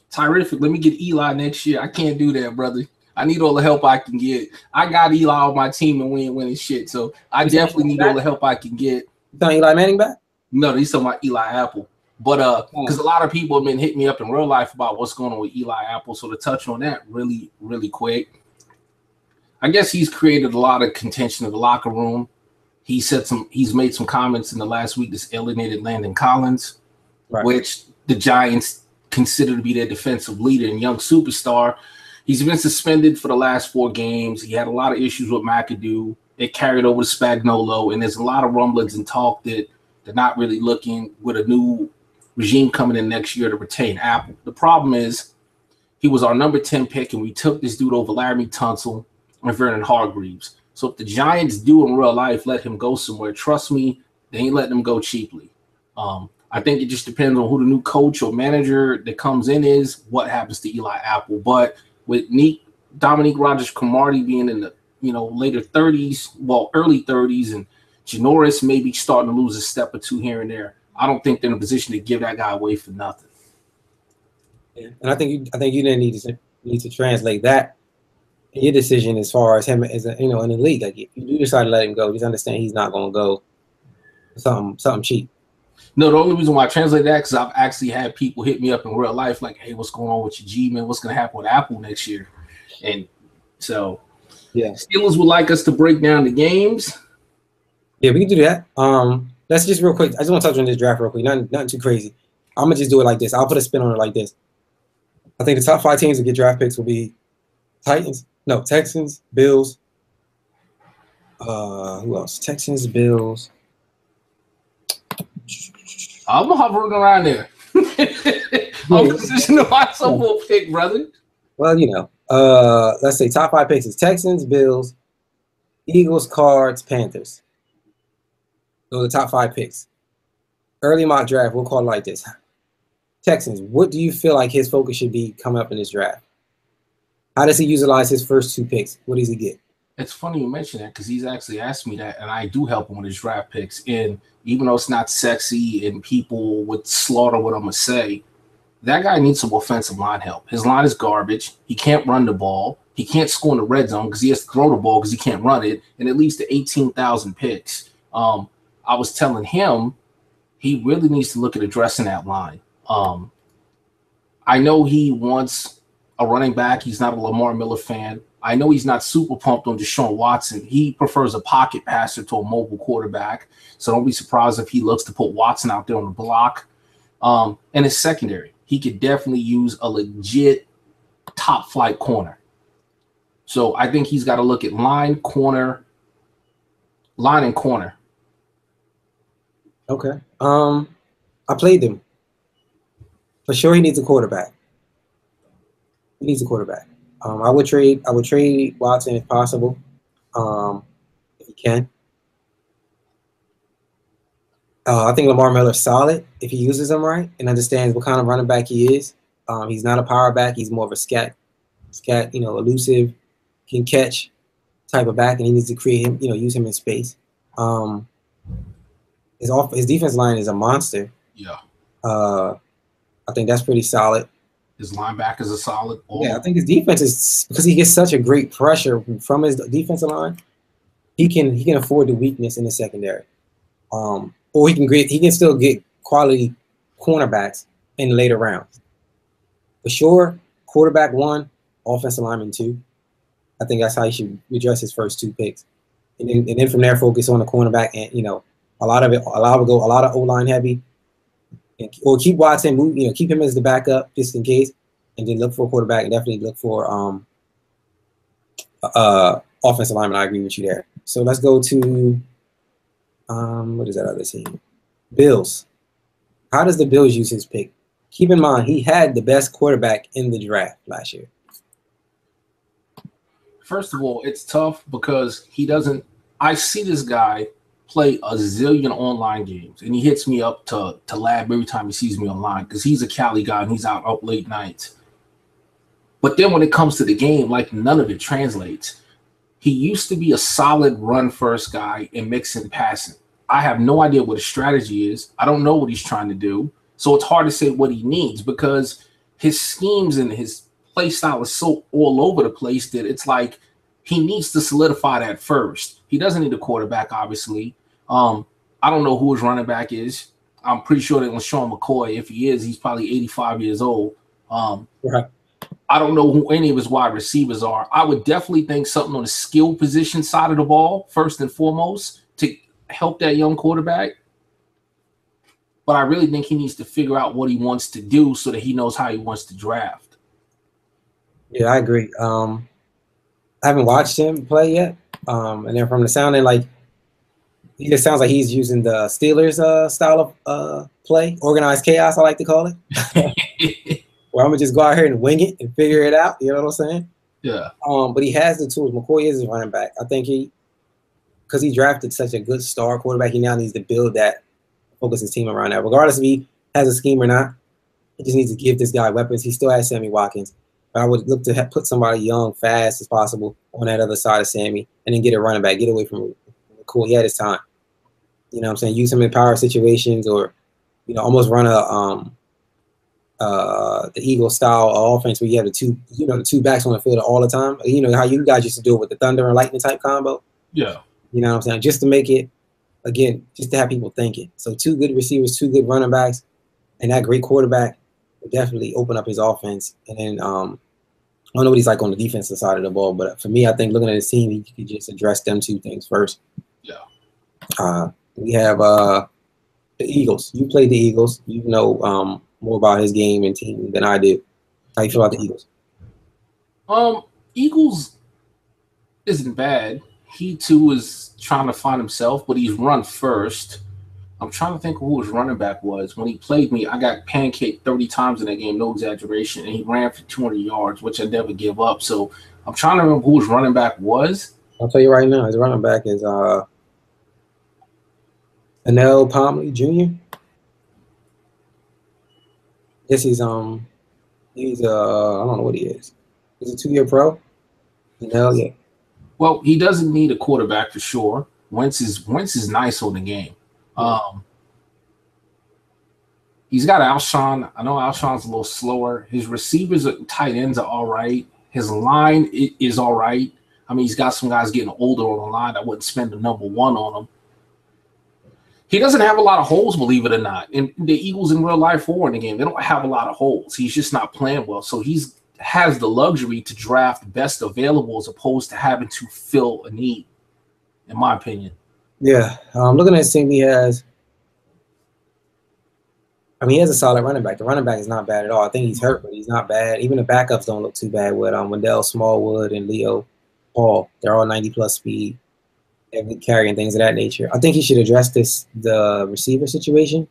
Terrific. Let me get Eli next year. I can't do that, brother. I need all the help I can get. I got Eli on my team and we ain't winning shit, so I definitely need all the help I can get. You talking Eli Manning back? No, he's talking about Eli Apple. But because a lot of people have been hitting me up in real life about what's going on with Eli Apple. So to touch on that really, really quick, I guess he's created a lot of contention in the locker room. He's made some comments in the last week that's alienated Landon Collins, right, which the Giants consider to be their defensive leader and young superstar. He's been suspended for the last 4 games. He had a lot of issues with McAdoo. It carried over to Spagnuolo, and there's a lot of rumblings and talk that they're not really looking with a new regime coming in next year to retain Apple. The problem is he was our number 10 pick, and we took this dude over Laramie Tunsil and Vernon Hargreaves. So if the Giants do in real life let him go somewhere, trust me, they ain't letting him go cheaply. I think it just depends on who the new coach or manager that comes in is, what happens to Eli Apple. But with Dominique Rodgers-Cromartie being in the later 30s, well, early 30s, and Janoris maybe starting to lose a step or two here and there, I don't think they're in a position to give that guy away for nothing. Yeah. And I think you didn't need to translate that in your decision as far as him as in the league. Like if you do decide to let him go, just understand he's not going to go something cheap. No, the only reason why I translate that because I've actually had people hit me up in real life like, "Hey, what's going on with your G, man? What's going to happen with Apple next year?" And so, yeah, Steelers would like us to break down the games. Yeah, we can do that. Let's just real quick. I just want to touch on this draft real quick. Nothing too crazy. I'm gonna just do it like this. I'll put a spin on it like this. I think the top 5 teams that get draft picks will be Texans, Bills. Who else? Texans, Bills. I'm hovering around there. I'm positioned to my Super Bowl pick, brother. Well, let's say top 5 picks is Texans, Bills, Eagles, Cards, Panthers. Those are the top 5 picks. Early mock draft, we'll call it like this. Texans, what do you feel like his focus should be coming up in this draft? How does he utilize his first 2 picks? What does he get? It's funny you mention that because he's actually asked me that, and I do help him with his draft picks. And even though it's not sexy and people would slaughter what I'm going to say, that guy needs some offensive line help. His line is garbage. He can't run the ball. He can't score in the red zone because he has to throw the ball because he can't run it. And it leads to 18,000 picks. I was telling him he really needs to look at addressing that line. I know he wants a running back. He's not a Lamar Miller fan. I know he's not super pumped on Deshaun Watson. He prefers a pocket passer to a mobile quarterback. So don't be surprised if he looks to put Watson out there on the block. And his secondary, he could definitely use a legit top flight corner. So I think he's got to look at line and corner. Okay. I played them. For sure, he needs a quarterback. I would trade Watson if possible, if he can. I think Lamar Miller's solid if he uses him right and understands what kind of running back he is. He's not a power back. He's more of a scat, elusive, can catch type of back, and he needs to create him, use him in space. His defense line is a monster. Yeah. I think that's pretty solid. His linebackers are solid. Yeah, I think his defense is because he gets such a great pressure from his defensive line. He can afford the weakness in the secondary, or he can still get quality cornerbacks in later rounds. For sure, quarterback 1, offensive lineman 2. I think that's how he should address his first 2 picks, and then from there focus on the cornerback and a lot of O-line heavy. Or keep Watson, keep him as the backup just in case, and then look for a quarterback and definitely look for offensive lineman. I agree with you there. So let's go to what is that other team? Bills. How does the Bills use his pick? Keep in mind he had the best quarterback in the draft last year. First of all, it's tough because he doesn't. I see this guy play a zillion online games, and he hits me up to lab every time he sees me online because he's a Cali guy and he's out up late nights. But then when it comes to the game, like none of it translates. He used to be a solid run-first guy and mix in passing. I have no idea what his strategy is. I don't know what he's trying to do. So it's hard to say what he needs because his schemes and his play style is so all over the place that it's like he needs to solidify that first. He doesn't need a quarterback, obviously. I don't know who his running back is. I'm pretty sure that LaShawn McCoy, if he is, he's probably 85 years old. Right. I don't know who any of his wide receivers are. I would definitely think something on the skill position side of the ball, first and foremost, to help that young quarterback. But I really think he needs to figure out what he wants to do so that he knows how he wants to draft. Yeah, I agree. I haven't watched him play yet. And then from the sounding, like, he just sounds like he's using the Steelers style of play, organized chaos, I like to call it. Where I'm going to just go out here and wing it and figure it out. You know what I'm saying? Yeah. But he has the tools. McCoy is his running back. I think because he drafted such a good star quarterback, he now needs to build that, focus his team around that. Regardless if he has a scheme or not, he just needs to give this guy weapons. He still has Sammy Watkins. But I would look to put somebody young, fast as possible on that other side of Sammy and then get a running back, get away from McCoy. He had his time. You know what I'm saying? Use him in power situations or, almost run the Eagles style offense where you have the two backs on the field all the time. You know how you guys used to do it with the thunder and lightning type combo? Yeah. You know what I'm saying? Just to make it, again, just to have people thinking. So 2 good receivers, 2 good running backs, and that great quarterback would definitely open up his offense. And then I don't know what he's like on the defensive side of the ball, but for me, I think looking at his team, he could just address them 2 things first. Yeah. We have the Eagles. You played the Eagles. You know more about his game and team than I do. How you feel about the Eagles? Eagles isn't bad. He too is trying to find himself, but he's run first. I'm trying to think who his running back was. When he played me, I got pancaked 30 times in that game, no exaggeration, and he ran for 200 yards, which I never give up. So I'm trying to remember who his running back was. I'll tell you right now, his running back is Anel Palmer Jr. Yes, he's I don't know what he is. He's a 2-year pro. Yeah. Well, he doesn't need a quarterback for sure. Wentz is nice on the game. He's got Alshon. I know Alshon's a little slower. His receivers, tight ends are all right. His line is all right. I mean, he's got some guys getting older on the line. I wouldn't spend the number 1 on him. He doesn't have a lot of holes, believe it or not. And the Eagles in real life or in the game, they don't have a lot of holes. He's just not playing well. So he's has the luxury to draft best available as opposed to having to fill a need, in my opinion. Yeah. Looking at his team, he has a solid running back. The running back is not bad at all. I think he's hurt, but he's not bad. Even the backups don't look too bad with Wendell Smallwood and Leo Paul. They're all 90+ speed. Every carry and things of that nature. I think he should address the receiver situation.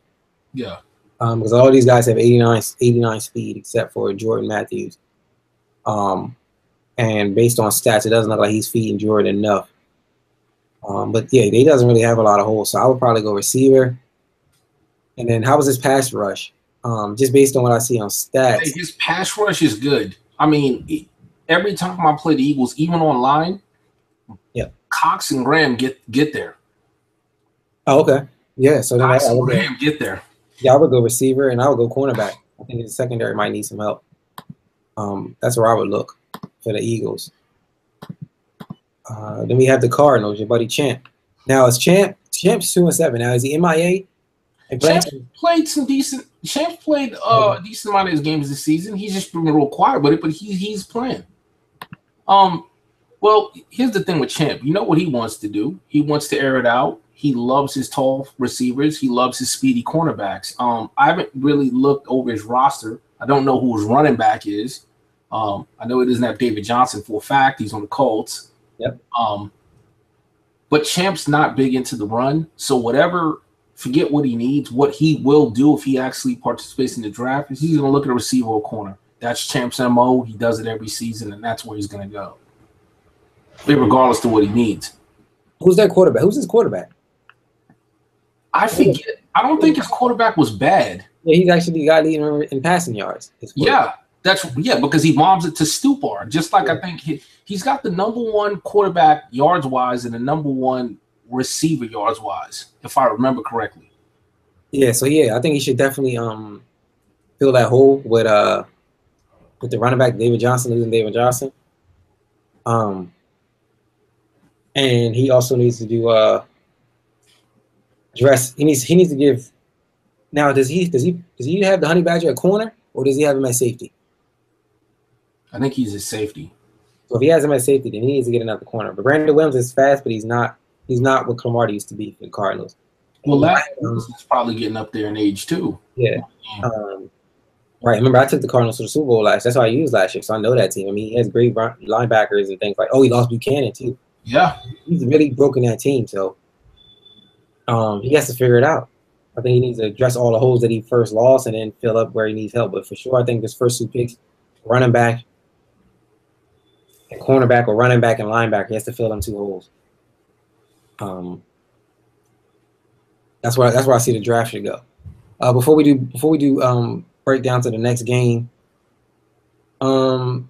Yeah. Because all these guys have 89 speed except for Jordan Matthews. And based on stats, it doesn't look like he's feeding Jordan enough. But yeah, he doesn't really have a lot of holes. So I would probably go receiver. And then how was his pass rush? Just based on what I see on stats. Hey, his pass rush is good. I mean, every time I play the Eagles, even online, yeah, Cox and Graham get there. Oh, okay. Yeah, so then Cox and Graham get there. Yeah, I would go receiver and I would go cornerback. I think his secondary might need some help. That's where I would look for the Eagles. Then we have the Cardinals, your buddy Champ. Now is Champ's 2-7. Now is he MIA? Champ played some decent. Champ played a decent amount of his games this season. He's just been real quiet with it, but he's playing. Well, here's the thing with Champ. You know what he wants to do? He wants to air it out. He loves his tall receivers. He loves his speedy cornerbacks. I haven't really looked over his roster. I don't know who his running back is. I know he doesn't have David Johnson for a fact. He's on the Colts. Yep. But Champ's not big into the run. So forget what he needs. What he will do if he actually participates in the draft is he's going to look at a receiver or corner. That's Champ's MO. He does it every season, and that's where he's going to go. Regardless to what he needs. Who's that quarterback? Who's his quarterback? I forget. I don't think his quarterback was bad. Yeah, he's actually the guy leading in passing yards. Yeah. because he bombs it to Stupar. Just like I think he's got the #1 quarterback yards wise and the #1 receiver yards wise, if I remember correctly. Yeah, so I think he should definitely fill that hole with the running back losing David Johnson. And he also needs to do address. He needs to give. Now, does he have the Honey Badger at corner, or does he have him at safety? I think he's at safety. So if he has him at safety, then he needs to get another corner. But Brandon Williams is fast, but he's not what Cromartie used to be for the Cardinals. Well, that is probably getting up there in age too. Yeah. Right. Remember, I took the Cardinals to the Super Bowl last. That's what I used last year, so I know that team. I mean, he has great linebackers and things like. Oh, he lost Buchanan too. Yeah. He's really broken that team, so he has to figure it out. I think he needs to address all the holes that he first lost and then fill up where he needs help. But for sure, I think this first 2 picks, running back and cornerback, or running back and linebacker, he has to fill them 2 holes. That's where I see the draft should go. Before we do break down to the next game, the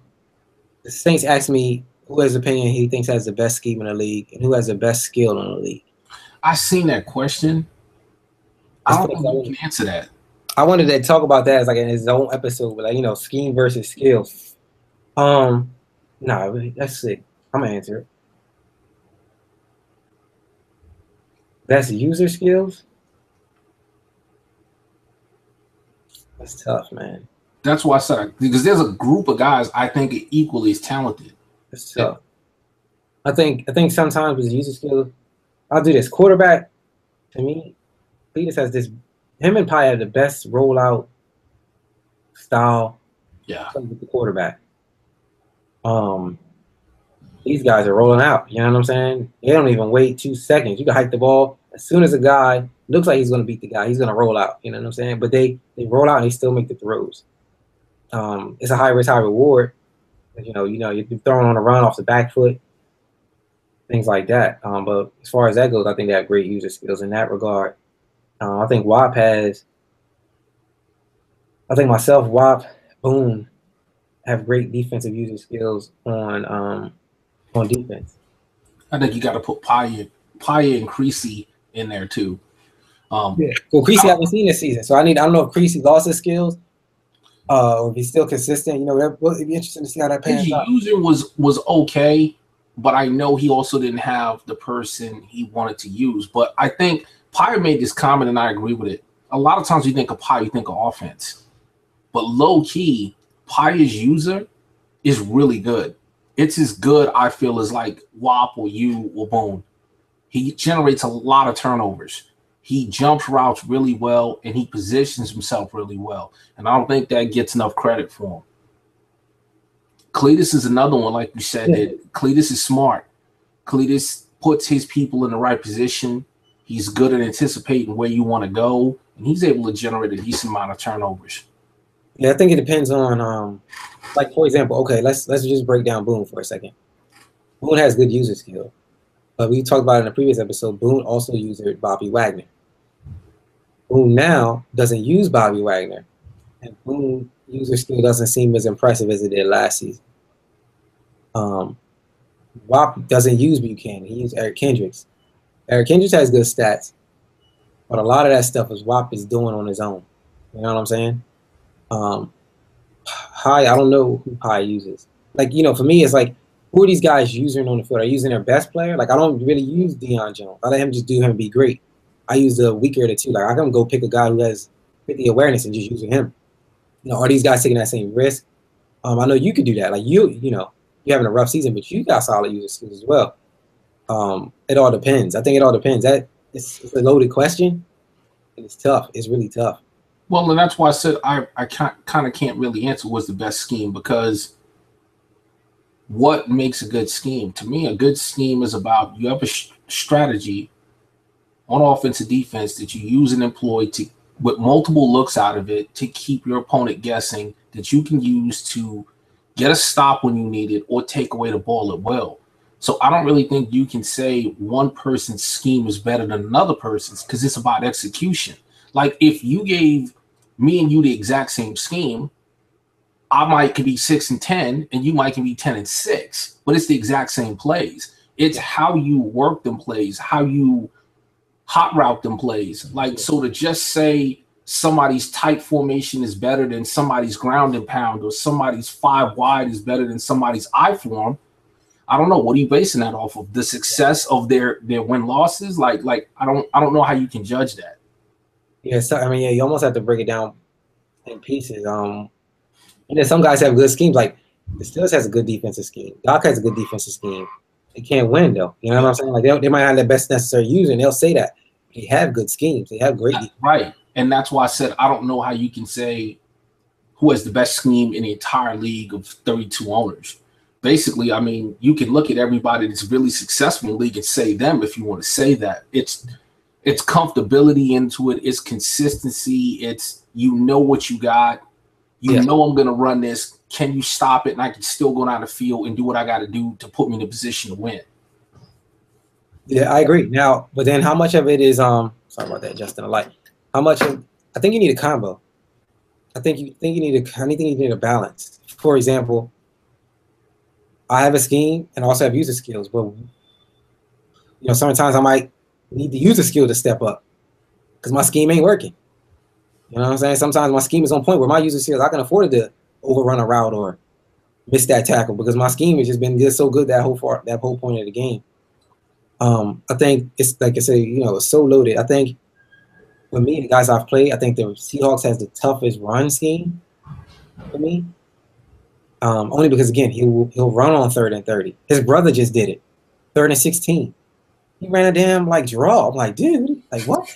Saints asked me who has opinion he thinks has the best scheme in the league and who has the best skill in the league. I seen that question. I don't think you can answer that. I wanted to talk about that as like in his own episode, but like, scheme versus skill. That's sick. I'm gonna answer it. That's user skills. That's tough, man. That's why I said, because there's a group of guys I think are equally as talented. That's tough. I think sometimes with user skills, I'll do this. Quarterback, to me, Cletus has this. Him and Pi have the best rollout style. Yeah. With the quarterback. These guys are rolling out. You know what I'm saying? They don't even wait 2 seconds. You can hike the ball as soon as a guy looks like he's going to beat the guy. He's going to roll out. You know what I'm saying? But they roll out and they still make the throws. It's a high risk, high reward. You're throwing on a run off the back foot, things like that. But as far as that goes, I think they have great user skills in that regard. I think WAP has. I think myself, WAP, Boone have great defensive user skills on defense. I think you got to put Paya and Creasy in there too. Well, Creasy I haven't seen this season, so I don't know if Creasy lost his skills or if he's still consistent. It'd be interesting to see how that pans out. His user was okay, but I know he also didn't have the person he wanted to use. But I think Paya made this comment, and I agree with it. A lot of times you think of Paya, you think of offense. But low-key, Paya's user is really good. It's as good, I feel, as like WAP or you or Boone. He generates a lot of turnovers. He jumps routes really well, and he positions himself really well. And I don't think that gets enough credit for him. Cletus is another one, like you said, that Cletus is smart. Cletus puts his people in the right position. He's good at anticipating where you want to go, and he's able to generate a decent amount of turnovers. Yeah, I think it depends on, like, for example, okay, let's just break down Boone for a second. Boone has good user skill. But we talked about in the previous episode, Boone also used Bobby Wagner. Boone now doesn't use Bobby Wagner. And Boone user skill doesn't seem as impressive as it did last season. WAP doesn't use Buchanan. He used Eric Kendricks. Eric Kendricks has good stats. But a lot of that stuff is WAP is doing on his own. You know what I'm saying? I don't know who Pi uses. Like, for me, it's like, who are these guys using on the field? Are they using their best player? Like, I don't really use Deion Jones. I let him just do him and be great. I use the weaker of the two. Like, I can go pick a guy who has 50 awareness and just using him. Are these guys taking that same risk? I know you could do that. Like, you're having a rough season, but you got solid user skills as well. It all depends. I think it all depends. It's a loaded question, and it's tough. It's really tough. Well, and that's why I said I kind of can't really answer what's the best scheme, because what makes a good scheme? To me, a good scheme is about you have a strategy on offense and defense that you use and employ with multiple looks out of it to keep your opponent guessing, that you can use to get a stop when you need it or take away the ball at will. So I don't really think you can say one person's scheme is better than another person's, because it's about execution. Like, if you gave me and you the exact same scheme, I might could be 6-10, and you might can be 10-6, but it's the exact same plays. It's how you work them plays, how you hot route them plays. Like, so to just say somebody's tight formation is better than somebody's ground and pound, or somebody's 5 wide is better than somebody's I form, I don't know. What are you basing that off of? The success of their win losses? Like I don't know how you can judge that. Yeah, so I mean, yeah, you almost have to break it down in pieces. And then some guys have good schemes. Like the Steelers has a good defensive scheme. Doc has a good defensive scheme. They can't win though. You know what I'm saying? Like they might not have the best necessary user, and they'll say that they have good schemes. They have great defense. Right, and that's why I said I don't know how you can say who has the best scheme in the entire league of 32 owners. Basically, I mean, you can look at everybody that's really successful in the league and say them if you want to say that. It's comfortability into it. It's consistency. It's, you know what you got. You know I'm going to run this. Can you stop it? And I can still go down the field and do what I got to do to put me in a position to win. Yeah, I agree. Now, but then how much of it is sorry about that, Justin. Like how much of, I think you need a combo. I think you need a balance. For example, I have a scheme and also have user skills, but you know, sometimes I might need the user skill to step up because my scheme ain't working. You know what I'm saying? Sometimes my scheme is on point where my user skills, I can afford to overrun a route or miss that tackle because my scheme has just been so good that whole point of the game. I think it's like I say, you know, it's so loaded. I think with me, the guys I've played, I think the Seahawks has the toughest run scheme for me. Only because again, he'll run on 3rd and 30. His brother just did it, 3rd and 16. He ran a damn like draw. I'm like, dude, like what?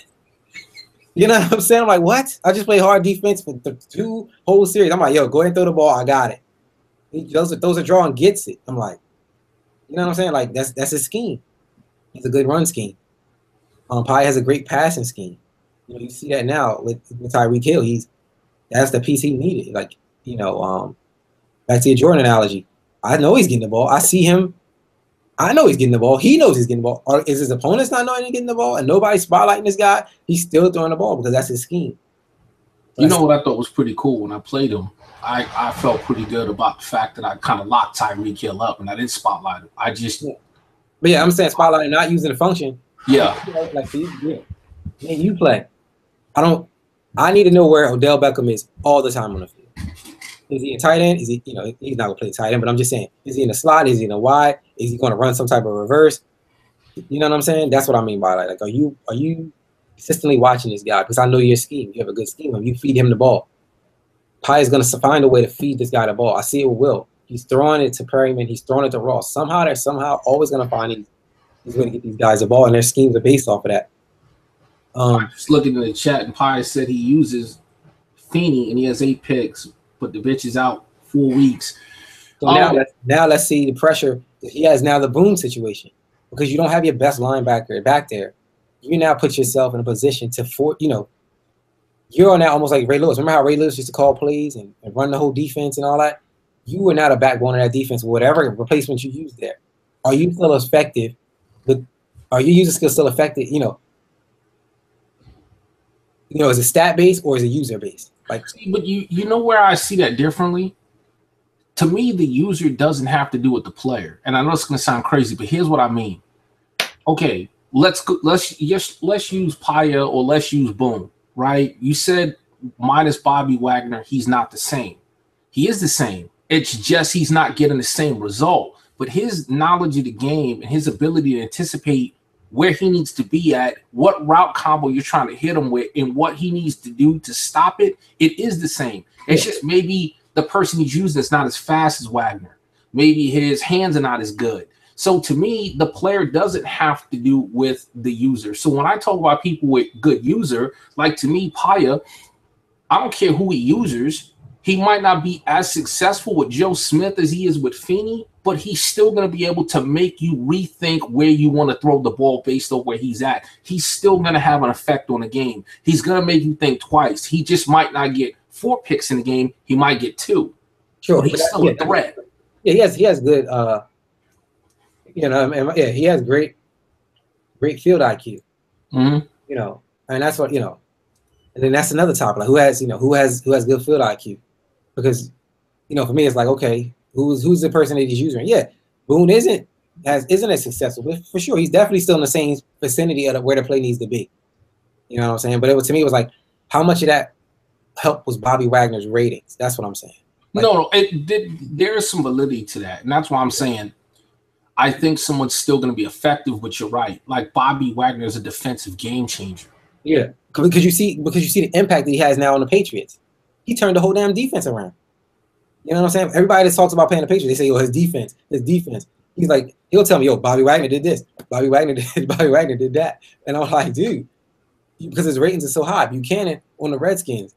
You know what I'm saying? I'm like, what? I just play hard defense for 2 whole series. I'm like, yo, go ahead and throw the ball. I got it. He throws a draw and gets it. I'm like, you know what I'm saying? Like that's his scheme. He's a good run scheme. Pi has a great passing scheme. You know, you see that now with Tyreek Hill. That's the piece he needed. Like, you know, back to your Jordan analogy. I know he's getting the ball. I see him. I know he's getting the ball. He knows he's getting the ball. Or is his opponents not knowing he's getting the ball and nobody's spotlighting this guy? He's still throwing the ball because that's his scheme. You know what I thought was pretty cool when I played him? I felt pretty good about the fact that I kind of locked Tyreek Hill up and I didn't spotlight him. I just... But yeah, I'm saying spotlight not using the function. Yeah. Like you play. I need to know where Odell Beckham is all the time on the field. Is he a tight end? Is he, you know, he's not gonna play tight end, but I'm just saying, is he in the slot? Is he in the wide? Is he gonna run some type of reverse? You know what I'm saying? That's what I mean by like are you consistently watching this guy? Because I know your scheme. You have a good scheme. If you feed him the ball, Pi is gonna find a way to feed this guy the ball. I see it with Will. He's throwing it to Perryman. He's throwing it to Ross. Somehow they're always gonna find he's gonna get these guys the ball, and their schemes are based off of that. I'm just looking in the chat, and Pi said he uses Feeney and he has 8 picks, but the bitch is out 4 weeks. So now let's see the pressure that he has now, the boom situation, because you don't have your best linebacker back there. You now put yourself in a position to you're on that almost like Ray Lewis. Remember how Ray Lewis used to call plays and run the whole defense and all that? You were now the backbone of that defense, whatever replacement you use there. Are you still effective? Are your user skills still effective? You know, is it stat based or is it user based? Like, but you know where I see that differently? To me, the user doesn't have to do with the player. And I know it's gonna sound crazy, but here's what I mean. Okay, let's use Paya or let's use Boom, right? You said minus Bobby Wagner, he's not the same. He is the same. It's just he's not getting the same result. But his knowledge of the game and his ability to anticipate where he needs to be at, what route combo you're trying to hit him with, and what he needs to do to stop it, it is the same. It's just maybe the person he's using is not as fast as Wagner. Maybe his hands are not as good. So to me, the player doesn't have to do with the user. So when I talk about people with good user, like to me, Paya, I don't care who he uses. He might not be as successful with Joe Smith as he is with Feeney, but he's still going to be able to make you rethink where you want to throw the ball based on where he's at. He's still going to have an effect on the game. He's going to make you think twice. He just might not get 4 picks in the game. He might get 2. Sure, but he's still a threat. Yeah, he has good. He has great field IQ. Mm-hmm. You know, and that's what and then that's another topic. Like who has good field IQ? Because for me, it's like, okay, who's the person that he's using? Yeah, Boone isn't as successful, but for sure, he's definitely still in the same vicinity of where the play needs to be. You know what I'm saying? But to me, it was like, how much of that help was Bobby Wagner's ratings? That's what I'm saying. Like, no, there is some validity to that, and that's why I'm saying I think someone's still going to be effective. But you're right. Like Bobby Wagner is a defensive game changer. Yeah, because you see the impact that he has now on the Patriots. He turned the whole damn defense around. You know what I'm saying? Everybody that talks about playing the Patriots, they say, "Yo, his defense." He's like, he'll tell me, "Yo, Bobby Wagner did this. Bobby Wagner did that," and I'm like, dude, because his ratings are so high. Buchanan on the Redskins,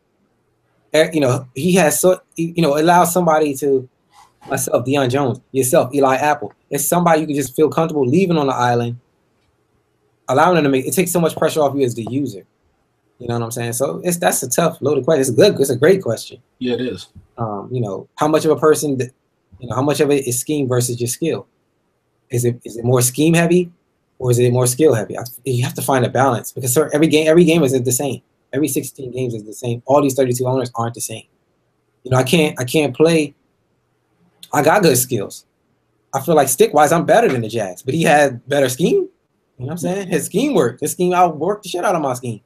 he has allows somebody to myself, Deion Jones, yourself, Eli Apple. It's somebody you can just feel comfortable leaving on the island, allowing them to make. It takes so much pressure off you as the user. You know what I'm saying? So that's a tough, loaded question. It's good. It's a great question. Yeah, it is. How much of a person, how much of it is scheme versus your skill? Is it more scheme heavy, or is it more skill heavy? You have to find a balance because every game isn't the same. Every 16 games is the same. All these 32 owners aren't the same. I can't play. I got good skills. I feel like stick wise, I'm better than the Jags, but he had better scheme. You know what I'm saying? His scheme worked. His scheme outworked the shit out of my scheme.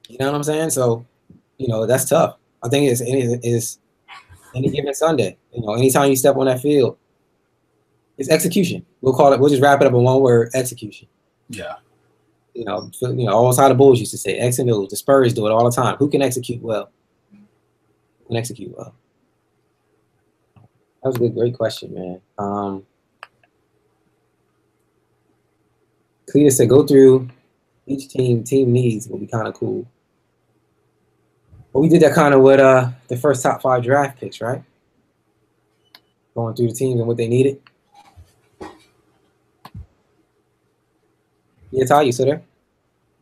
You know what I'm saying? So, that's tough. I think it's any given Sunday. Anytime you step on that field, it's execution. We'll just wrap it up in one word: execution. Yeah. All the Bulls used to say, X and O's. The Spurs do it all the time. Who can execute well? That was a great question, man. Cletus said, go through each team needs will be kind of cool. But we did that kind of with the first top 5 draft picks, right? Going through the teams and what they needed. Yeah, Ty, you still there?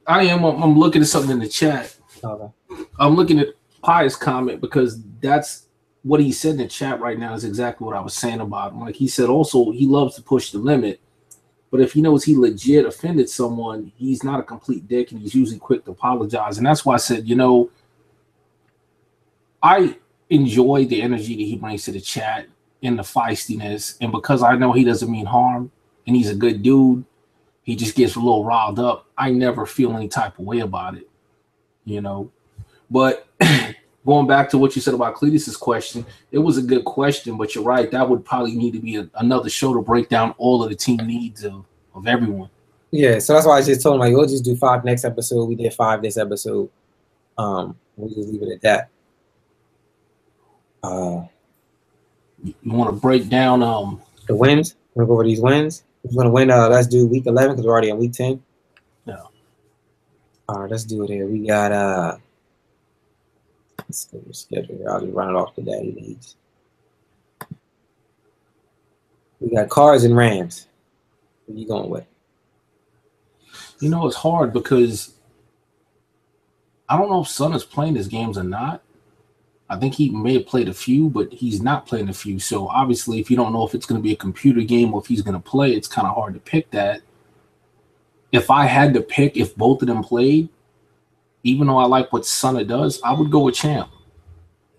I am. I'm looking at something in the chat. Okay. I'm looking at Pi's comment because that's what he said in the chat right now is exactly what I was saying about him. Like he said, also, he loves to push the limit. But if he knows he legit offended someone, he's not a complete dick, and he's usually quick to apologize. And that's why I said, I enjoy the energy that he brings to the chat and the feistiness. And because I know he doesn't mean harm and he's a good dude, he just gets a little riled up. I never feel any type of way about it, But going back to what you said about Cletus's question, it was a good question, but you're right. That would probably need to be another show to break down all of the team needs of everyone. Yeah, so that's why I just told him, like, we'll just do 5 next episode. We did 5 this episode. We'll just leave it at that. You want to break down the wins? We're going to go over these wins. Who's going to win? Let's do week 11 because we're already on week 10. No. All right, let's do it here. We got let's go to the schedule here. I'll just run it off the daddy leagues. We got Cards and Rams. Who are you going with? It's hard because I don't know if Son is playing his games or not. I think he may have played a few, but he's not playing a few. So obviously, if you don't know if it's going to be a computer game or if he's going to play, it's kind of hard to pick that. If I had to pick if both of them played, even though I like what Son does, I would go with Champ.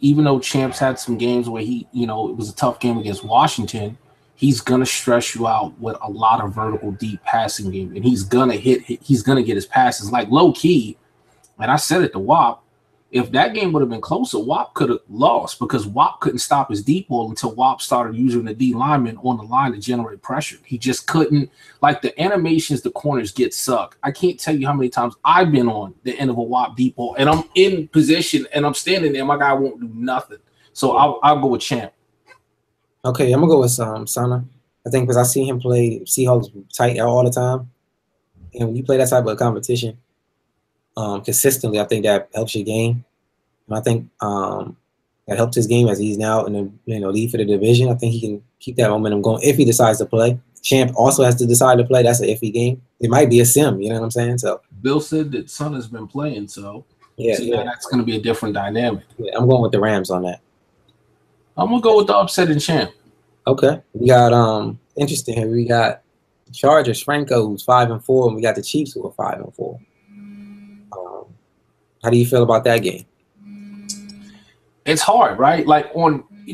Even though Champ's had some games where it was a tough game against Washington, he's going to stress you out with a lot of vertical, deep passing game. And he's going to get his passes. Like low key, and I said it to WAP, if that game would have been closer, WAP could have lost because WAP couldn't stop his deep ball until WAP started using the D lineman on the line to generate pressure. He just couldn't. Like the animations, the corners get sucked. I can't tell you how many times I've been on the end of a WAP deep ball and I'm in position and I'm standing there. My guy won't do nothing. So I'll go with Champ. Okay, I'm going to go with Sana. I think because I see him play Seahawks tight all the time. And when you play that type of competition, consistently, I think that helps your game. And I think that helped his game as he's now in the lead for the division. I think he can keep that momentum going if he decides to play. Champ also has to decide to play. That's an iffy game. It might be a sim, you know what I'm saying? So Bill said that Son has been playing, so yeah. That's going to be a different dynamic. Yeah, I'm going with the Rams on that. I'm going to go with the upsetting Champ. Okay. We got interesting here. We got the Chargers, Franco, who's 5-4, and we got the Chiefs who are 5-4. How do you feel about that game? It's hard, right? Like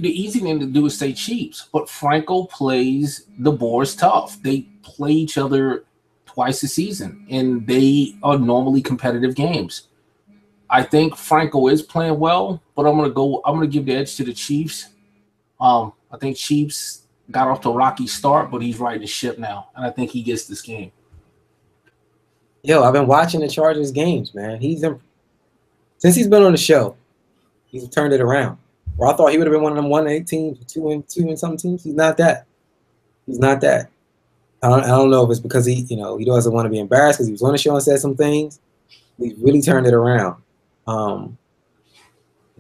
the easy thing to do is say Chiefs, but Franco plays the boards tough. They play each other twice a season, and they are normally competitive games. I think Franco is playing well, but I'm gonna give the edge to the Chiefs. I think Chiefs got off to a rocky start, but he's riding the ship now, and I think he gets this game. Yo, I've been watching the Chargers games, man. Since he's been on the show, he's turned it around. Where I thought he would have been one of them 1-8 teams, 2-2 some teams. He's not that. He's not that. I don't know if it's because he doesn't want to be embarrassed because he was on the show and said some things. He's really turned it around. The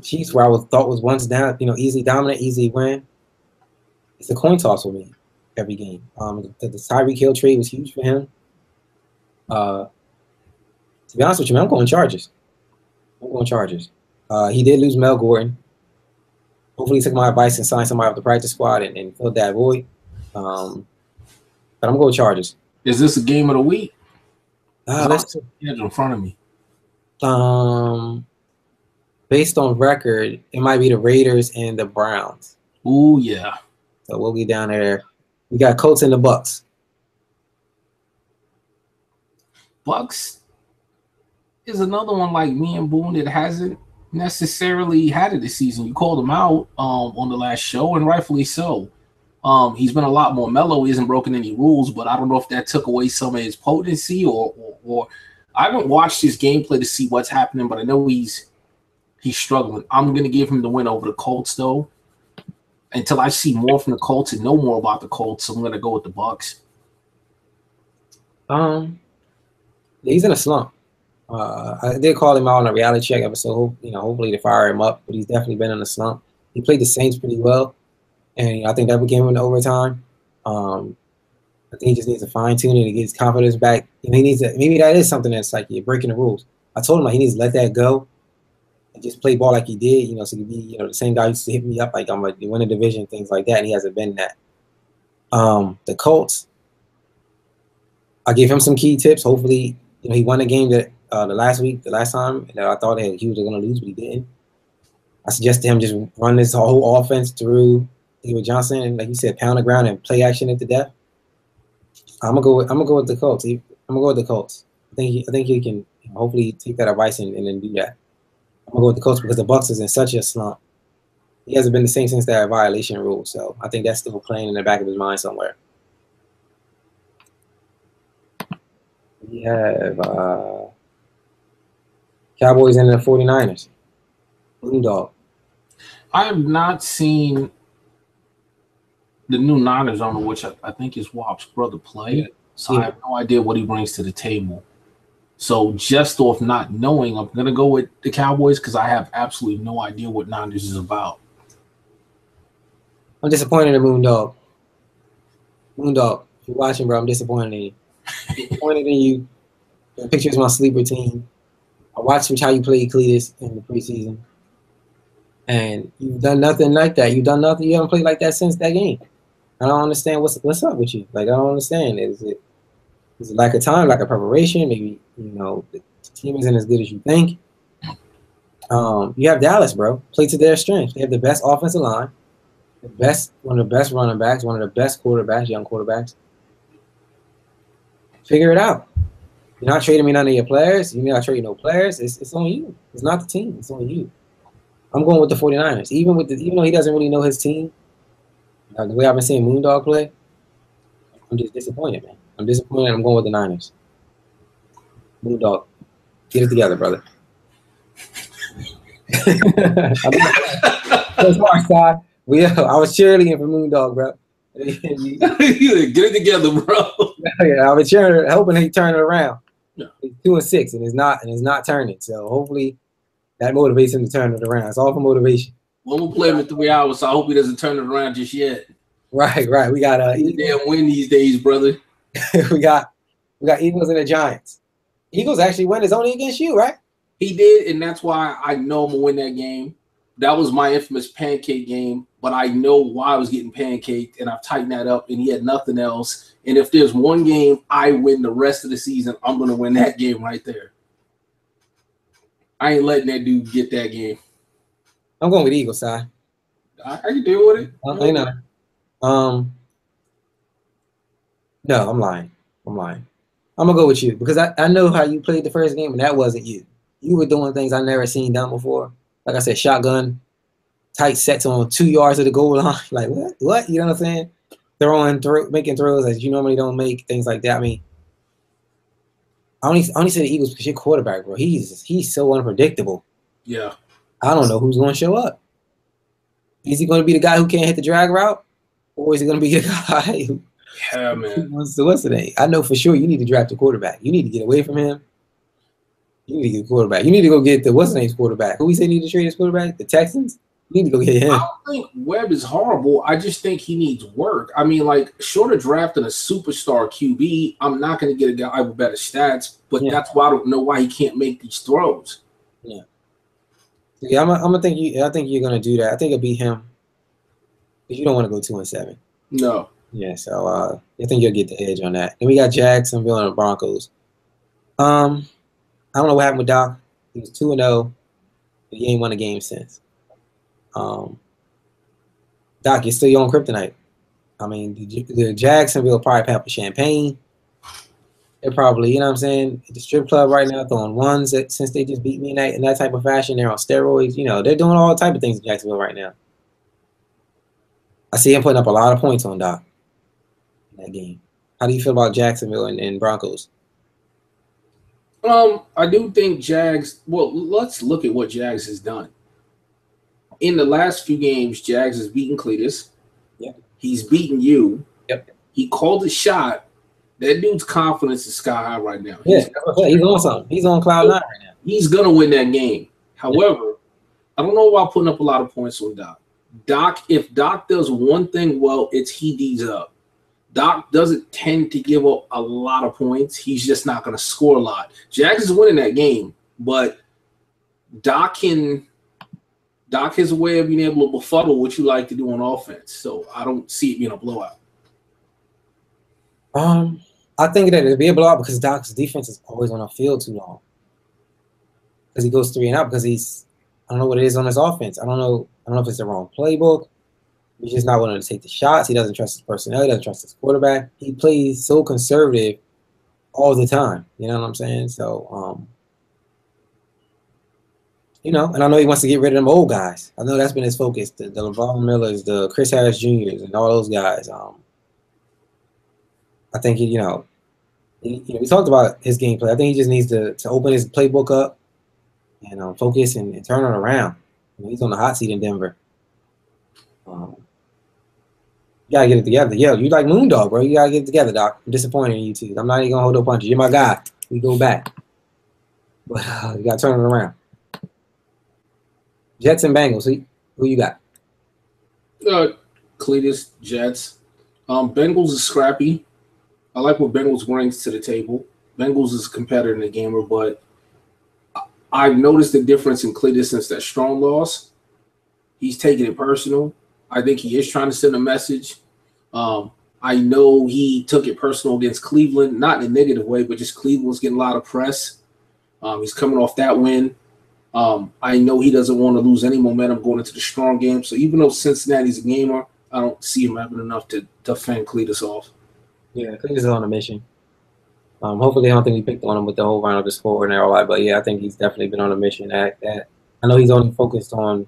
Chiefs, where I thought was once down, easy dominant, easy win. It's a coin toss for me every game. The Tyreek Hill trade was huge for him. To be honest with you, man, I'm going Chargers. He did lose Mel Gordon. Hopefully, he took my advice and signed somebody off the practice squad and filled that void. But I'm going Chargers. Is this a game of the week? Let's in front of me. Based on record, it might be the Raiders and the Browns. Ooh, yeah. So we'll be down there. We got Colts and the Bucks. Bucks is another one like me and Boone that hasn't necessarily had it this season. You called him out on the last show, and rightfully so. He's been a lot more mellow. He hasn't broken any rules, but I don't know if that took away some of his potency or I haven't watched his gameplay to see what's happening, but I know he's struggling. I'm going to give him the win over the Colts, though. Until I see more from the Colts and know more about the Colts, I'm going to go with the Bucks. He's in a slump. I did call him out on a reality check episode. Hopefully to fire him up, but he's definitely been in a slump. He played the Saints pretty well, and I think that became in overtime. I think he just needs to fine tune it to get his confidence back. He needs to, maybe that is something that's like you're breaking the rules. I told him he needs to let that go and just play ball like he did. So he be the same guy who used to hit me up like I'm like win a division, things like that. And he hasn't been that. The Colts, I gave him some key tips. Hopefully, he won a game that the last time that I thought he was going to lose, but he didn't. I suggested him just run this whole offense through David Johnson and, like you said, pound the ground and play action it to death. I'm gonna go with the Colts. I'm gonna go with the Colts. I think he can hopefully take that advice and then do that. I'm gonna go with the Colts because the Bucks is in such a slump. He hasn't been the same since that violation rule, so I think that's still playing in the back of his mind somewhere. We have Cowboys and the 49ers. Moondog. I have not seen the new Niners owner, which I think is Wop's brother, play. So I have no idea what he brings to the table. So just off not knowing, I'm going to go with the Cowboys because I have absolutely no idea what Niners is about. I'm disappointed in Moondog. Moondog, if you're watching, bro, I'm disappointed in you. Disappointed in you. The picture's my sleeper team. I watched how you played Cletus in the preseason. And you've done nothing like that. You've done nothing. You haven't played like that since that game. I don't understand what's up with you. Like, I don't understand. Is it lack of time, lack of preparation? Maybe, the team isn't as good as you think. You have Dallas, bro. Play to their strengths. They have the best offensive line, one of the best running backs, one of the best quarterbacks, young quarterbacks. Figure it out. You're not trading me none of your players. You're not trading no players. It's on you. It's not the team. It's on you. I'm going with the 49ers. Even though he doesn't really know his team, the way I've been seeing Moondog play, I'm just disappointed, man. I'm disappointed. I'm going with the Niners. Moondog, get it together, brother. I was cheerleading for Moondog, bro. Get it together, bro. Yeah, I was cheering, hoping he turned it around. Yeah. He's 2-6, and it's not turning. So hopefully that motivates him to turn it around. It's all for motivation. Well, we'll play him in 3 hours, so I hope he doesn't turn it around just yet. Right. We got damn win these days, brother. we got Eagles and the Giants. Eagles actually won. It's only against you, right? He did, and that's why I know I'm gonna win that game. That was my infamous pancake game, but I know why I was getting pancaked, and I've tightened that up, and he had nothing else. And if there's one game I win the rest of the season, I'm gonna win that game right there. I ain't letting that dude get that game. I'm going with Eagles, Si. I can deal with it. I know. No, I'm lying. I'm lying. I'm gonna go with you because I know how you played the first game, and that wasn't you. You were doing things I never seen done before. Like I said, shotgun, tight sets on 2 yards of the goal line. Like what? What? You know what I'm saying? Making throws as you normally don't make, things like that. I mean, I only say the Eagles because your quarterback, bro. He's so unpredictable. Yeah. I don't know who's going to show up. Is he going to be the guy who can't hit the drag route, or is he going to be the guy who wants to what's the name? I know for sure you need to draft a quarterback. You need to get away from him. You need to get a quarterback. You need to go get the what's the name's quarterback. Who we say need to trade his quarterback? The Texans. You need to go get him. I don't think Webb is horrible. I just think he needs work. I mean, like, short of drafting a superstar QB, I'm not going to get a guy with better stats. But that's why I don't know why he can't make these throws. Yeah. Yeah, I'm gonna think you. I think you're gonna do that. I think it'll be him. Because you don't want to go 2-7. No. Yeah, so I think you'll get the edge on that. Then we got Jacksonville and the Broncos. I don't know what happened with Doc. He was 2-0. He ain't won a game since. Doc, you're still on kryptonite. I mean, the Jacksonville probably popping champagne. They're probably, you know what I'm saying, at the strip club right now, throwing ones since they just beat me in that type of fashion. They're on steroids. You know, they're doing all type of things in Jacksonville right now. I see him putting up a lot of points on Doc in that game. How do you feel about Jacksonville and Broncos? I do think Jags. Well, let's look at what Jags has done. In the last few games, Jags has beaten Cletus. Yep. He's beaten you. Yep. He called a shot. That dude's confidence is sky high right now. Yeah, he's on something. He's on cloud 9 right now. He's gonna win that game. However, I don't know why putting up a lot of points on Doc. If Doc does one thing well, it's he D's up. Doc doesn't tend to give up a lot of points. He's just not going to score a lot. Jags is winning that game, but Doc has a way of being able to befuddle what you like to do on offense. So I don't see it being a blowout. I think that it'll be a blowout because Doc's defense is always on the field too long. Because he goes 3 and out because I don't know what it is on his offense. I don't know if it's the wrong playbook. He's just not willing to take the shots. He doesn't trust his personnel. He doesn't trust his quarterback. He plays so conservative all the time. You know what I'm saying? So, you know, and I know he wants to get rid of them old guys. I know that's been his focus, the LeVar Millers, the Chris Harris Jr.'s, and all those guys. I think, we talked about his gameplay. I think he just needs to open his playbook up and focus and turn it around. He's on the hot seat in Denver. You gotta get it together. Yo, you like Moondog, bro. You gotta get it together, Doc. I'm disappointed in you too. I'm not even gonna hold no punches. You're my guy. We go back. But you gotta turn it around. Jets and Bengals. Who you got? Cletus, Jets. Bengals is scrappy. I like what Bengals brings to the table. Bengals is a competitor in the gamer, but I've noticed the difference in Cletus since that strong loss. He's taking it personal. I think he is trying to send a message. I know he took it personal against Cleveland, not in a negative way, but just Cleveland's getting a lot of press. He's coming off that win. I know he doesn't want to lose any momentum going into the strong game. So even though Cincinnati's a gamer, I don't see him having enough to fend Cletus off. Yeah, Cletus is on a mission. Hopefully, I don't think we picked on him with the whole round of the score and all that. But yeah, I think he's definitely been on a mission. I know he's only focused on.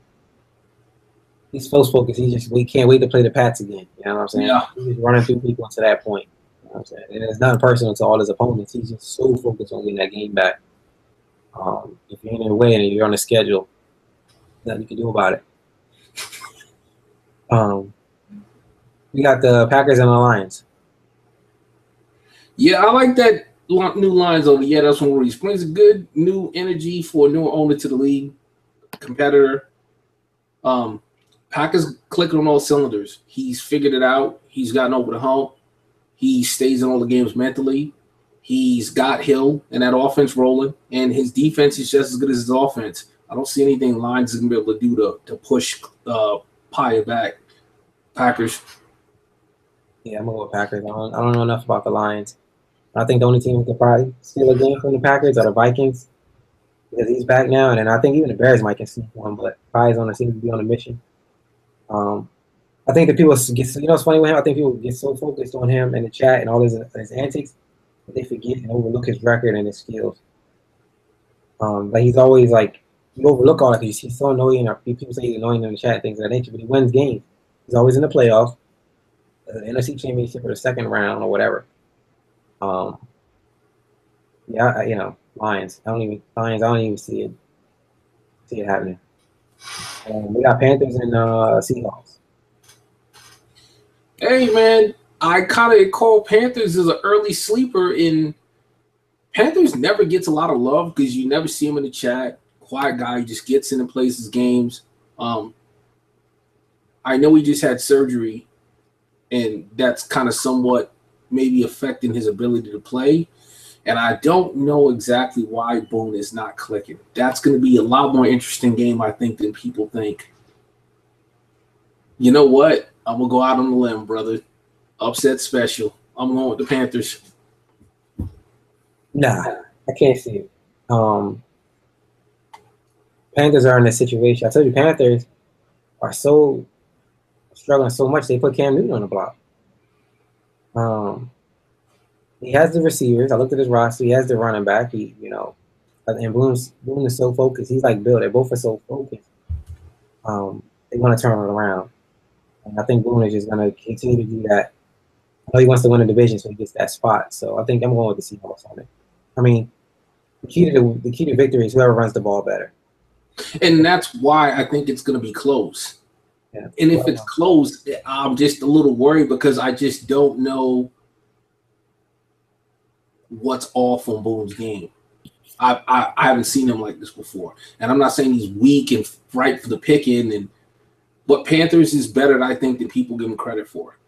He's so focused. We can't wait to play the Pats again. You know what I'm saying? Yeah. He's just running through people to that point. You know what I'm saying? And it's not personal to all his opponents. He's just so focused on getting that game back. If you're in their way and you're on the schedule, nothing you can do about it. We got the Packers and the Lions. Yeah, I like that new Lions owner. Yeah, that's one he brings a good new energy for a new owner to the league, competitor. Packers clicking on all cylinders. He's figured it out. He's gotten over the hump. He stays in all the games mentally. He's got Hill and that offense rolling, and his defense is just as good as his offense. I don't see anything Lions is going to be able to do to push Paya back. Packers. Yeah, I'm going to go Packers. I don't know enough about the Lions. I think the only team that could probably steal a game from the Packers are the Vikings because he's back now, and then I think even the Bears might can sneak one, but Paya's seems to be on a mission. I think that people get, you know, it's funny with him. I think people get so focused on him in the chat and all his antics that they forget and overlook his record and his skills. Like he's always like, you overlook all that because he's so annoying. Or people say he's annoying in the chat and things of that nature, but he wins games. He's always in the playoffs, the NFC Championship or the second round or whatever. Yeah, you know, Lions. I don't even see it happening. We got Panthers and Seahawks. Hey man, I kind of call Panthers as an early sleeper. In Panthers never gets a lot of love because you never see him in the chat. Quiet guy, he just gets in and plays his games. I know he just had surgery, and that's kind of somewhat maybe affecting his ability to play. And I don't know exactly why Boone is not clicking. That's going to be a lot more interesting game, I think, than people think. You know what? I'm going to go out on the limb, brother. Upset special. I'm going with the Panthers. Nah, I can't see it. Panthers are in this situation. I told you, Panthers are so struggling so much, they put Cam Newton on the block. He has the receivers. I looked at his roster. He has the running back. And Boone is so focused. He's like Bill. They both are so focused. They want to turn it around. And I think Boone is just going to continue to do that. I know he wants to win the division, so he gets that spot. So I think I'm going with the Seahawks on it. I mean, the key to victory is whoever runs the ball better. And that's why I think it's going to be close. Yeah. And if it's close, I'm just a little worried because I just don't know what's off on Boone's game. I haven't seen him like this before. And I'm not saying he's weak and ripe for the picking, but Panthers is better than I think that people give him credit for.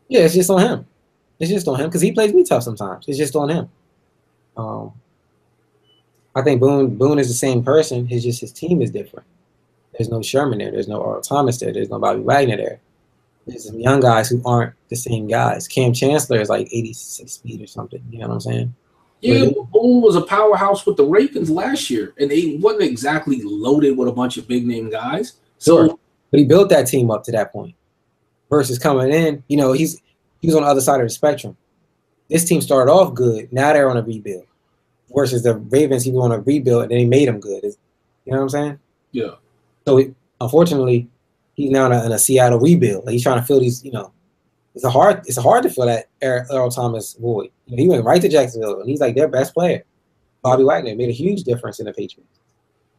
Yeah, it's just on him. It's just on him because he plays me tough sometimes. It's just on him. I think Boone is the same person. It's just his team is different. There's no Sherman there. There's no Earl Thomas there. There's no Bobby Wagner there. There's some young guys who aren't the same guys. Cam Chancellor is like 86 feet or something. You know what I'm saying? Yeah, Boone was a powerhouse with the Ravens last year, and they wasn't exactly loaded with a bunch of big-name guys. So, sure. But he built that team up to that point. Versus coming in, he was on the other side of the spectrum. This team started off good. Now they're on a rebuild. Versus the Ravens, he was on a rebuild, and then he made them good. You know what I'm saying? Yeah. So, unfortunately, he's now in a Seattle rebuild. Like he's trying to fill these, it's hard to fill that Earl Thomas void. He went right to Jacksonville, and he's like their best player. Bobby Wagner made a huge difference in the Patriots.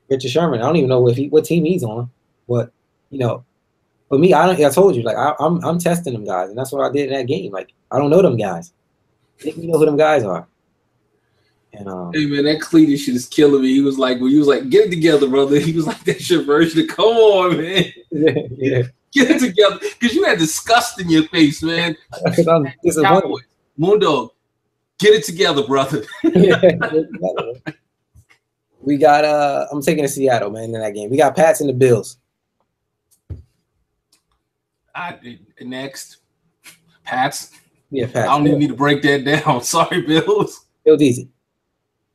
Richard Sherman, I don't even know what team he's on, but for me, I told you, like I'm testing them guys, and that's what I did in that game. Like I don't know them guys. Make me know who them guys are. And hey man, that Cletus shit is killing me. He was like, get it together, brother. He was like, that's your version of come on, man. Yeah. Get it together. Because you had disgust in your face, man. I'm disappointed. Moondog, get it together, brother. We got I'm taking the Seattle, man, in that game. We got Pats and the Bills. Next. Pats. Yeah, Pats. I don't even need to break that down. Sorry, Bills. It was easy.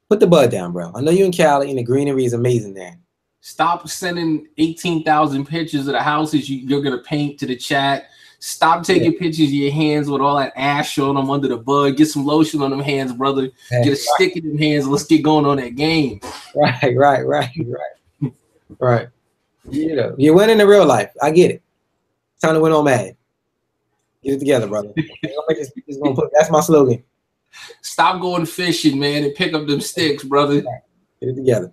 Put the bud down, bro. I know you in Cali, and the greenery is amazing there. Stop sending 18,000 pictures of the houses you're going to paint to the chat. Stop taking pictures of your hands with all that ash on them under the bud. Get some lotion on them hands, brother. Get a stick in them hands. Let's get going on that game. Right. You're winning in real life. I get it. It's time to win on Madden. Get it together, brother. That's my slogan. Stop going fishing, man, and pick up them sticks, brother. Get it together.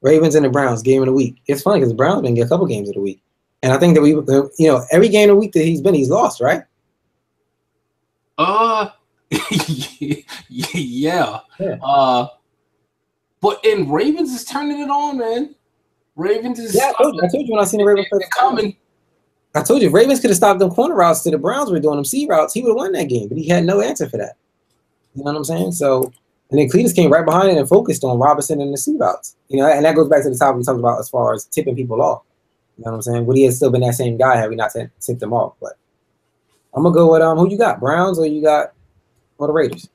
Ravens and the Browns, game of the week. It's funny because the Browns been get a couple games of the week. And I think that every game of the week that he's lost, right? Yeah. But Ravens is turning it on, man. Ravens is. Yeah, I told you when I seen the Ravens coming. I told you Ravens could have stopped them corner routes to the Browns were doing them C routes. He would have won that game, but he had no answer for that. You know what I'm saying? So, and then Cletus came right behind it and focused on Robinson and the C routes. And that goes back to the topic we talked about as far as tipping people off. You know what I'm saying? Would he have still been that same guy had we not tipped them off? But I'm gonna go with who you got, Browns or the Raiders?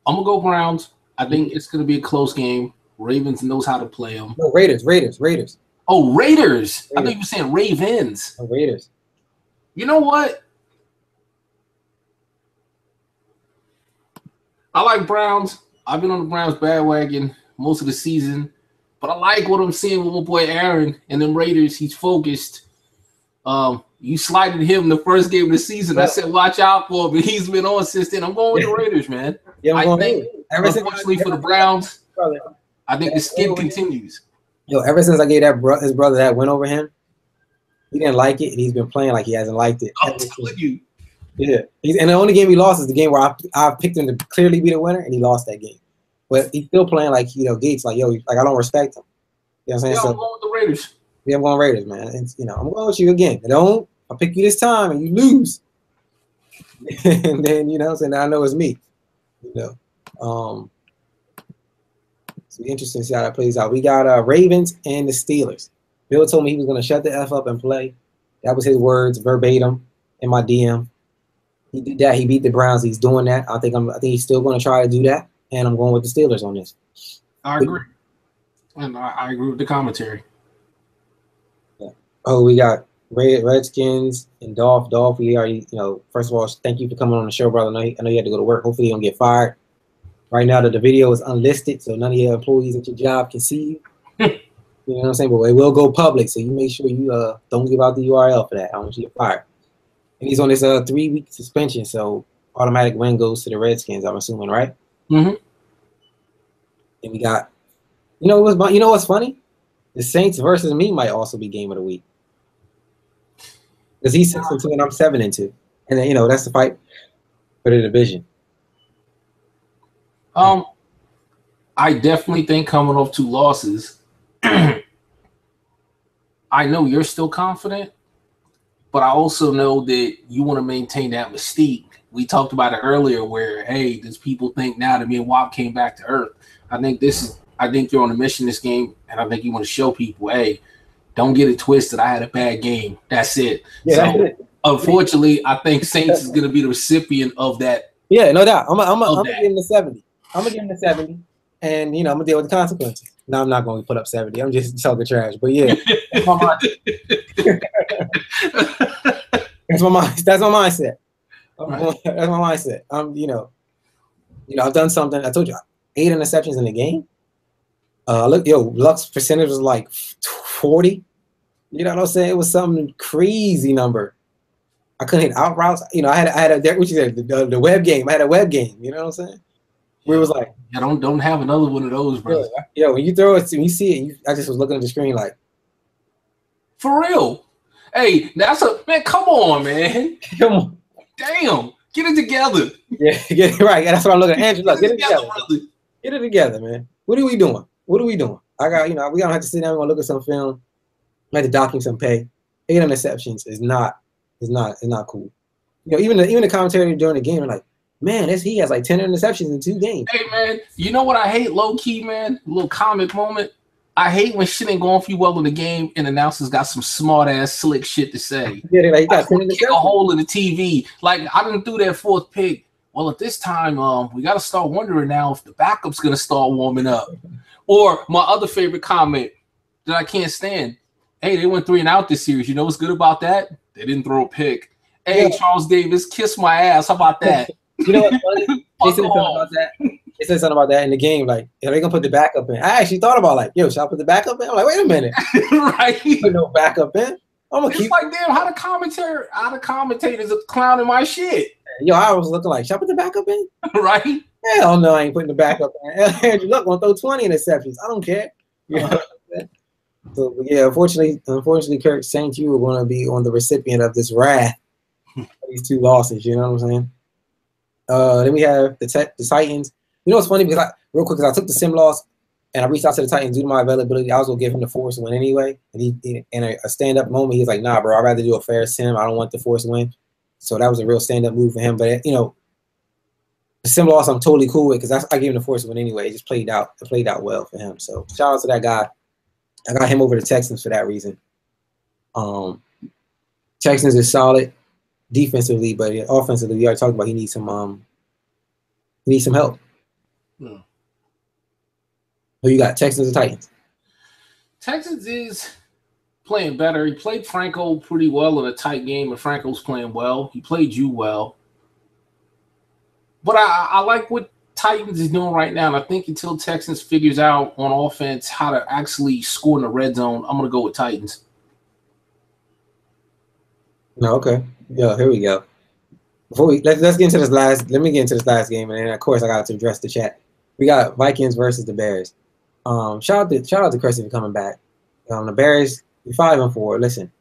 I'm gonna go Browns. I think it's gonna be a close game. Ravens knows how to play them. No, Raiders. Oh, Raiders. I thought you were saying Ravens. No, Raiders. You know what? I like Browns. I've been on the Browns bandwagon most of the season, but I like what I'm seeing with my boy Aaron and them Raiders. He's focused. You slighted him the first game of the season. I said, watch out for him. He's been on since then. I'm going with the Raiders, man. Yeah, I think, unfortunately for the Browns, I think the skid continues. Yo, ever since I gave his brother that win over him, he didn't like it, and he's been playing like he hasn't liked it. I'm telling you. Yeah, and the only game he lost is the game where I picked him to clearly be the winner, and he lost that game. But he's still playing like Gates, like like I don't respect him. You know what I'm saying? Yeah, so, I'm going with the Raiders. Yeah, I'm going Raiders, man. And, I'm going with you again. I'll pick you this time, and you lose. And then saying I know it's me. It's interesting to see how that plays out. We got Ravens and the Steelers. Bill told me he was going to shut the F up and play. That was his words verbatim in my DM. He did that. He beat the Browns. He's doing that. I think he's still going to try to do that. And I'm going with the Steelers on this. I agree. And I agree with the commentary. Yeah. Oh, we got Redskins and Dolph. Dolph, we already, first of all, thank you for coming on the show, brother. I know you had to go to work. Hopefully you don't get fired. Right now, the video is unlisted, so none of your employees at your job can see you. You know what I'm saying? But it will go public, so you make sure you don't give out the URL for that. I don't want you to get fired. And he's on this 3-week suspension, so automatic win goes to the Redskins, I'm assuming, right? Mm-hmm. And we got, what's funny? The Saints versus me might also be game of the week. Because he's 6-2 and I'm 7-2. And then, that's the fight for the division. I definitely think coming off 2 losses, I know you're still confident, but I also know that you want to maintain that mystique. We talked about it earlier where, hey, does people think now that me and Wop came back to earth? I think you're on a mission this game, and I think you want to show people, hey, don't get it twisted. I had a bad game. That's it. Yeah, so, that's it. Unfortunately, I think Saints is going to be the recipient of that. Yeah, no doubt. I'm going to give him the 70. I'm going to give him the 70, and, I'm going to deal with the consequences. No, I'm not going to put up 70. I'm just talking trash. But, yeah, that's my mindset. That's my mindset. Right. That's my mindset. I've done something. I told you, 8 interceptions in the game. Luck's percentage was like 40. You know what I'm saying? It was some crazy number. I couldn't hit out routes. I had a what you said, the web game. I had a web game. You know what I'm saying? Where it was like, yeah, don't have another one of those, bro. Yeah, when you throw it, when you see it, I just was looking at the screen like, for real. Hey, man. Come on, man. Come on. Damn, get it together. Yeah, get it right. Yeah, that's what I'm looking at. Andrew, look, get it together. Brother. Get it together, man. What are we doing? I got, we gonna have to sit down. We're gonna look at some film. I had to dock him some pay. 8 interceptions is not cool. Even the commentary during the game are like, man, he has like 10 interceptions in 2 games. Hey, man, you know what I hate, low key, man? A little comic moment. I hate when shit ain't going for you well in the game and announcers got some smart ass slick shit to say. Yeah, he got 10 kick a hole in the TV. Like I didn't do that 4th pick. Well, at this time, we got to start wondering now if the backup's gonna start warming up. Or my other favorite comment that I can't stand. Hey, they went 3 and out this series. You know what's good about that? They didn't throw a pick. Hey, yeah. Charles Davis, kiss my ass. How about that? You know what's funny? They said something about that. They said something about that in the game. Like, they're gonna put the backup in. I actually thought about should I put the backup in? I'm like, wait a minute. Right. Put no backup in. I'm gonna keep like, damn, how the commentators are clowning my shit. Yo, I was looking like, should I put the backup in? Right. Hell no, I ain't putting the backup in. Andrew Luck gonna throw 20 interceptions. I don't care. You know what I'm saying? So yeah, unfortunately, Kirk, Saints, you were gonna be on the recipient of this wrath. These 2 losses, you know what I'm saying? Then we have the Titans. You know what's funny? Because I took the sim loss and I reached out to the Titans due to my availability. I was gonna give him the force win anyway. And he in a stand-up moment, he's like, nah, bro, I'd rather do a fair sim. I don't want the force win. So that was a real stand-up move for him. But the sim loss I'm totally cool with because I gave him the force win anyway. It just played out well for him. So shout out to that guy. I got him over the Texans for that reason. Texans is solid defensively, but offensively, we already talked about he needs some help. Who you got, Texans or Titans? Texans is playing better. He played Franco pretty well in a tight game, and Franco's playing well. He played you well. But I like what Titans is doing right now, and I think until Texans figures out on offense how to actually score in the red zone, I'm going to go with Titans. No, okay. Yeah, here we go. Before let's get into this last. Let me get into this last game, and then of course I got to address the chat. We got Vikings versus the Bears. Shout out to Chrissy for coming back. The Bears, you're 5-4. Listen,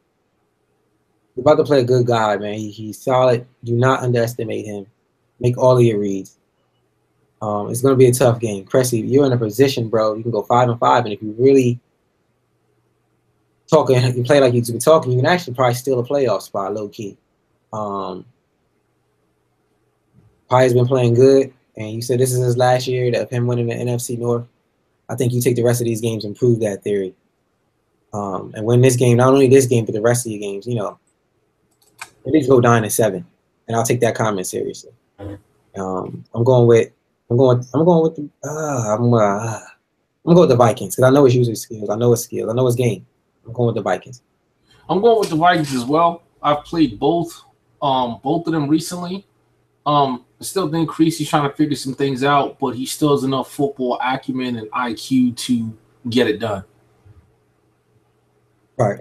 you're about to play a good guy, man. He's solid. Do not underestimate him. Make all of your reads. It's going to be a tough game. Cressy, you're in a position, bro. You can go 5-5, and if you really talking, you play like you've been talking, you can actually probably steal a playoff spot, low key. Pye's been playing good, and you said this is his last year of him winning the NFC North. I think you take the rest of these games and prove that theory. And win this game, not only this game, but the rest of your games, you know, at least go 9-7. And I'll take that comment seriously. I'm going with the Vikings because I know it's usually skills. I know it's skills. I know it's game. I'm going with the Vikings. I'm going with the Vikings as well. I've played both of them recently. I still think Creasy's trying to figure some things out, but he still has enough football acumen and IQ to get it done. Right.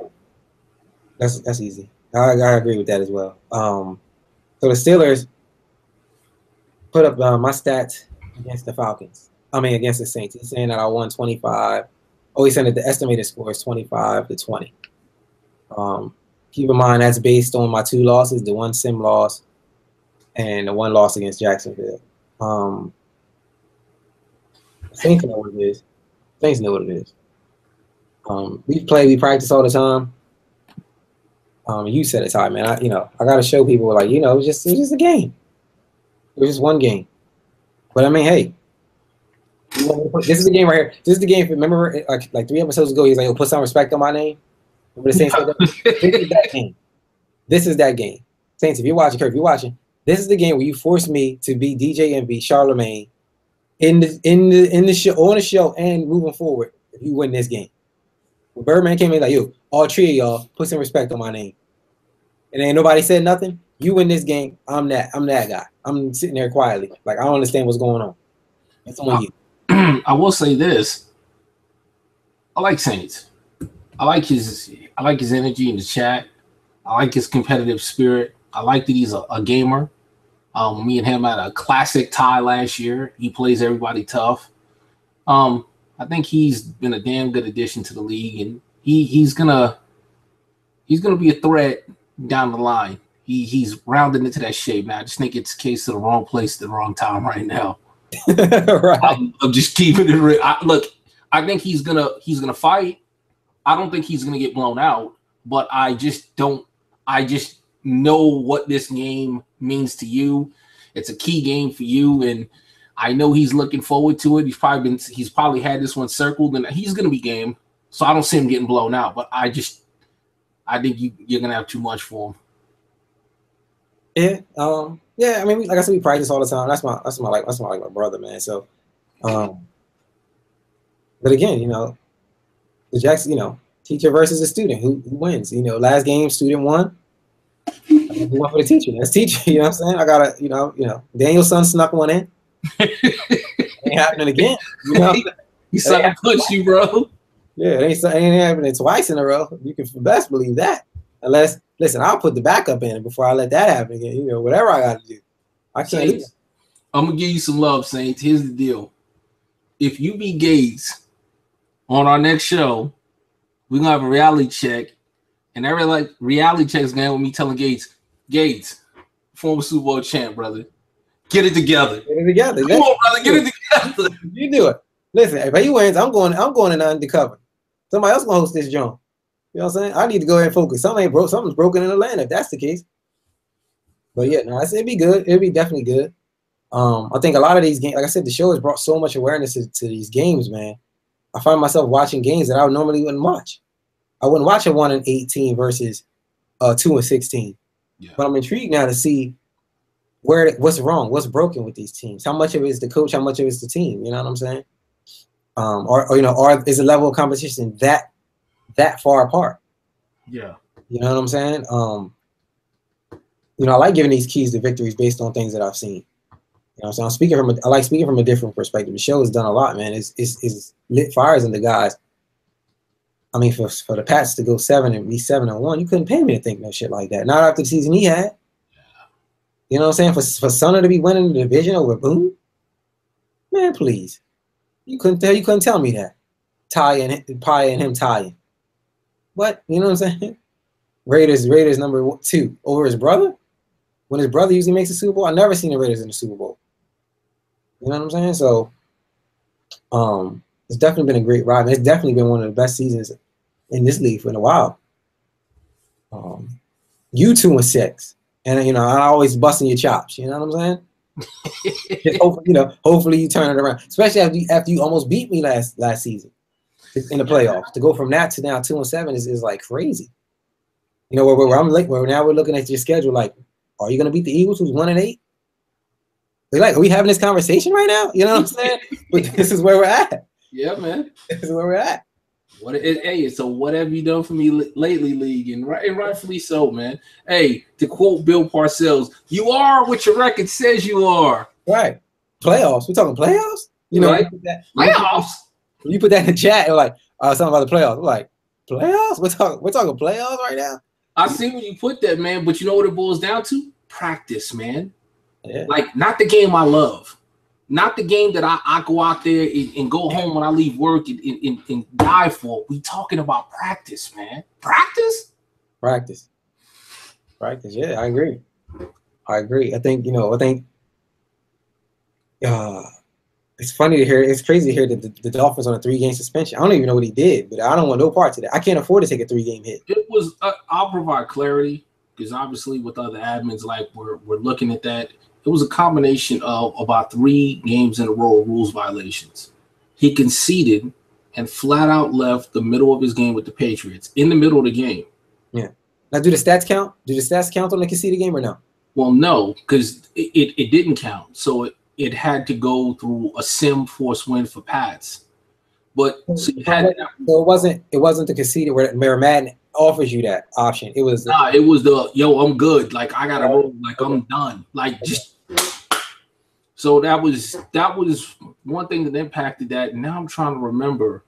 That's easy. I agree with that as well. So the Steelers put up my stats against the Falcons. Against the Saints. He's saying that I won 25. Oh, he's saying that the estimated score is 25-20. Keep in mind that's based on my 2 losses, the 1 sim loss and the 1 loss against Jacksonville. Saints know what it is. Saints know what it is. We practice all the time. You said it, Ty, man. I got to show people like, it's just a game. It was just one game. But I mean, hey, this is the game right here. This is the game. Remember, like 3 episodes ago, he's like, put some respect on my name. Remember the Saints said that? This is that game. This is that game. Saints, if you're watching, Kirk, if you're watching, this is the game where you force me to be DJ and be Charlemagne in the show, on the show, and moving forward. If you win this game, when Birdman came in like, yo, all 3 of y'all put some respect on my name, and ain't nobody said nothing. You win this game, I'm that guy. I'm sitting there quietly, like I don't understand what's going on. It's on you. I will say this: I like Saints. I like his energy in the chat. I like his competitive spirit. I like that he's a gamer. Me and him had a classic tie last year. He plays everybody tough. I think he's been a damn good addition to the league, and he's gonna be a threat down the line. He's rounding into that shape now. I just think it's a case of the wrong place at the wrong time right now. Right. I'm just keeping it real. Look, I think he's gonna fight. I don't think he's gonna get blown out, but I just know what this game means to you. It's a key game for you, and I know he's looking forward to it. He's probably had this one circled, and he's gonna be game. So I don't see him getting blown out, but I think you're gonna have too much for him. Yeah. Yeah. I mean, like I said, we practice all the time. That's my brother, man. So, but again, the Jackson, teacher versus a student, who wins? Last game, student won. We won for the teacher. That's teacher. You know what I'm saying? I gotta, Daniel's son snuck one in. Ain't happening again. He's trying to push you, bro. Yeah, it ain't happening twice in a row. You can best believe that. Unless, listen, I'll put the backup in before I let that happen again. Whatever I got to do. I can't leave. I'm going to give you some love, Saints. Here's the deal. If you beat Gates on our next show, we're going to have a reality check. And every reality check is going to have me telling Gates, former Super Bowl champ, brother, get it together. Get it together. Come on, brother, get it together. You do it. Listen, if he wins, I'm going in undercover. Somebody else going to host this joint. You know what I'm saying? I need to go ahead and focus. Something's broken in Atlanta if that's the case. But yeah, no, it'd be good. It'd be definitely good. I think a lot of these games, like I said, the show has brought so much awareness to these games, man. I find myself watching games that I normally wouldn't watch. I wouldn't watch a 1-18 versus 2-16. Yeah. But I'm intrigued now to see what's wrong, what's broken with these teams. How much of it is the coach? How much of it is the team? You know what I'm saying? or you know, or is the level of competition that far apart? Yeah. You know what I'm saying? You know, I like giving these keys to victories based on things that I've seen. You know, so I like speaking from a different perspective. The show has done a lot, man. It's lit fires in the guys. I mean, for the Pats to go 7-1, you couldn't pay me to think no shit like that. Not after the season he had. You know what I'm saying? For Sumner to be winning the division over Boone, man, please. You couldn't tell me that. Pie and him tying. What? You know what I'm saying? Raiders number 2 over his brother. When his brother usually makes the Super Bowl, I've never seen the Raiders in the Super Bowl. You know what I'm saying? So, it's definitely been a great ride. It's definitely been one of the best seasons in this league for a while. You 2-6, and you know I always busting your chops. You know what I'm saying? Hopefully you turn it around, especially after you almost beat me last season in the playoffs. To go from that to now 2-7 is like crazy. You know where now we're looking at your schedule. Like, are you going to beat the Eagles, who's 1-8? Are we having this conversation right now? You know what I'm saying? But this is where we're at. Yeah, man. This is where we're at. So what have you done for me lately, league? And rightfully so, man. Hey, to quote Bill Parcells, you are what your record says you are. Right. Playoffs. We're talking playoffs? You know, right? Playoffs? You put that in the chat, and like, something about the playoffs. We're like, playoffs? We're talking playoffs right now? I see when you put that, man, but you know what it boils down to? Practice, man. Yeah. Like, not the game I love. Not the game that I go out there and go home when I leave work and die for. We talking about practice, man. Practice. Yeah, I agree. I think, it's funny to hear. It's crazy to hear that the Dolphins on a 3-game suspension. I don't even know what he did, but I don't want no parts of that. I can't afford to take a 3-game hit. It was. I'll provide clarity because obviously with other admins, like we're looking at that. It was a combination of about 3 games in a row of rules violations. He conceded and flat out left the middle of his game with the Patriots in the middle of the game. Yeah. Now, do the stats count? Do the stats count on the conceded game or no? Well, no, because it didn't count. So it had to go through a sim force win for Pats. But so you had it wasn't the conceded where Madden offers you that option. It was it was the I'm good. Like I gotta roll. Like I'm done. Like just. So that was one thing that impacted that. And now I'm trying to remember.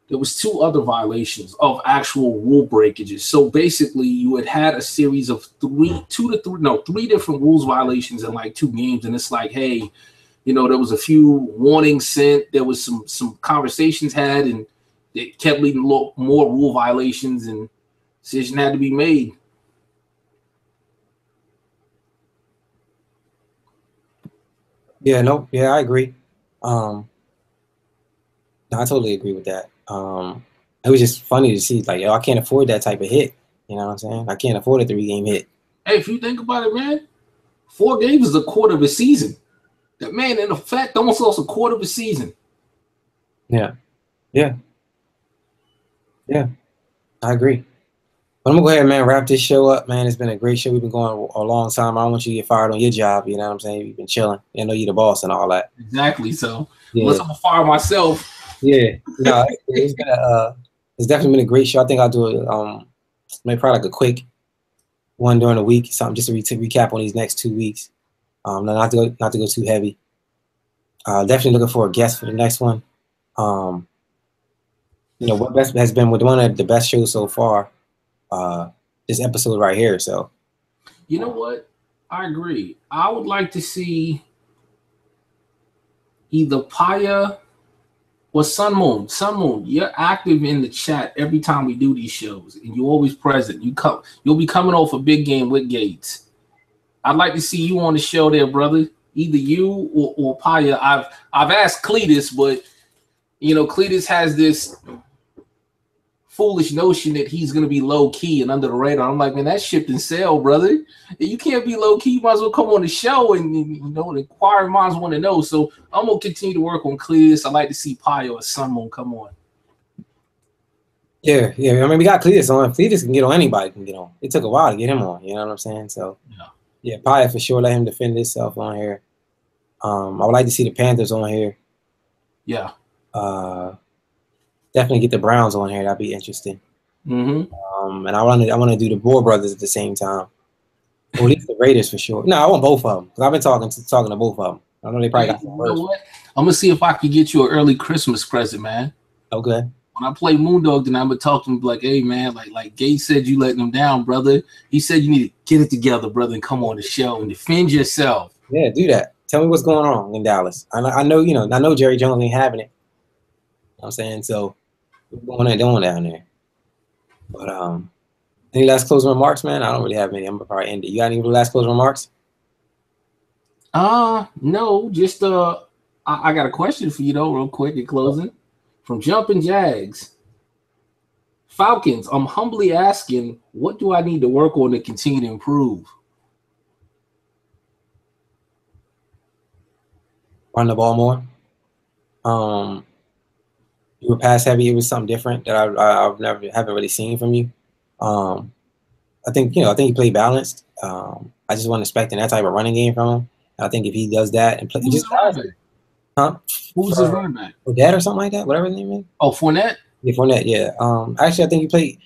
There was 2 other violations of actual rule breakages. So basically, you had a series of 3 different rules violations in like 2 games, and it's like, hey, there was a few warnings sent. There was some conversations had, and it kept leading more rule violations, and decision had to be made. Yeah, I agree. I totally agree with that. It was just funny to see, like, I can't afford that type of hit. You know what I'm saying? I can't afford a 3-game hit. Hey, if you think about it, man, 4 games is a quarter of a season. That man, in effect, almost lost a quarter of a season. Yeah. I agree. But I'm gonna go ahead, man, wrap this show up, man. It's been a great show. We've been going a long time. I don't want you to get fired on your job. You know what I'm saying? You've been chilling. I know you're the boss and all that. Exactly. So unless I'm gonna fire myself. Yeah. No, it's definitely been a great show. I think I'll do maybe probably like a quick one during the week, something just to recap on these next 2 weeks. Not to go too heavy. Definitely looking for a guest for the next one. What best has been with one of the best shows so far. This episode right here. So, you know what? I agree. I would like to see either Paya or Sun Moon. Sun Moon, you're active in the chat every time we do these shows, and you're always present. You'll be coming off a big game with Gates. I'd like to see you on the show there, brother. Either you or Paya. I've asked Cletus, but Cletus has this foolish notion that he's going to be low key and under the radar. I'm like, man, that ship and sail, brother. You can't be low key. You might as well come on the show and the inquiry minds want to know. So I'm gonna continue to work on Cletus. I'd like to see Pio or Sun Moon come on. Yeah. I mean, we got Cletus on. Cletus can get on. Anybody can get on. It took a while to get him on. You know what I'm saying? So yeah, Pio for sure. Let him defend himself on here. I would like to see the Panthers on here. Yeah. Definitely get the Browns on here. That'd be interesting. Mm-hmm. And I want to do the Boer brothers at the same time, or at least the Raiders for sure. No, I want both of them because I've been talking to both of them. I know they probably Hey, got some you know worse. what? I'm gonna see if I can get you an early Christmas present, man. Okay. When I play Moondog, then I'm gonna talk to him like, hey man, like Gates said you letting him down, brother. He said you need to get it together, brother, and come on the show and defend yourself. Yeah, do that. Tell me what's going on in Dallas. I know, I know Jerry Jones ain't having it. You know what I'm saying? So what's going on down there? But any last closing remarks, man? I don't really have many. I'm gonna probably end it. You got any last closing remarks? No, just I got a question for you though, real quick in closing. From Jumpin' Jags. Falcons, I'm humbly asking, what do I need to work on to continue to improve? Run the ball more. You were pass heavy. It was something different that I've never haven't really seen from you. I think you played balanced. I just wasn't expecting that type of running game from him. And I think if he does that and play, Who's just his running back? huh? Who's his running back? Fournette or something like that. Whatever his name is. Oh, Fournette. Yeah, Fournette. Yeah. Actually, I think you played.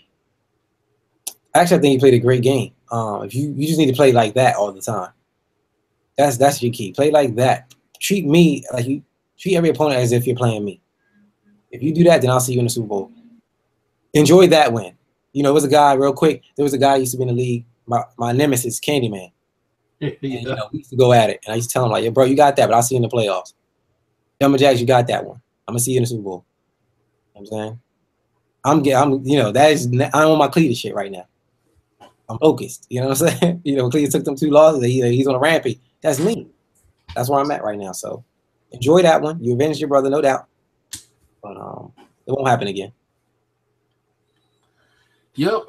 Actually, I think you played a great game. If you just need to play like that all the time. That's your key. Play like that. Treat me like you treat every opponent as if you're playing me. If you do that, then I'll see you in the Super Bowl. Enjoy that win. It was a guy, real quick, there was a guy who used to be in the league, my nemesis, Candyman. Yeah. And, we used to go at it. And I used to tell him, like, yo, bro, you got that, but I'll see you in the playoffs. Jumpin' Jacks, you got that one. I'm going to see you in the Super Bowl. You know what I'm saying? I'm on my Cletus shit right now. I'm focused. You know what I'm saying? Cletus took them 2 losses. He's on a rampage. That's me. That's where I'm at right now. So enjoy that one. You avenged your brother, no doubt. But it won't happen again. Yep.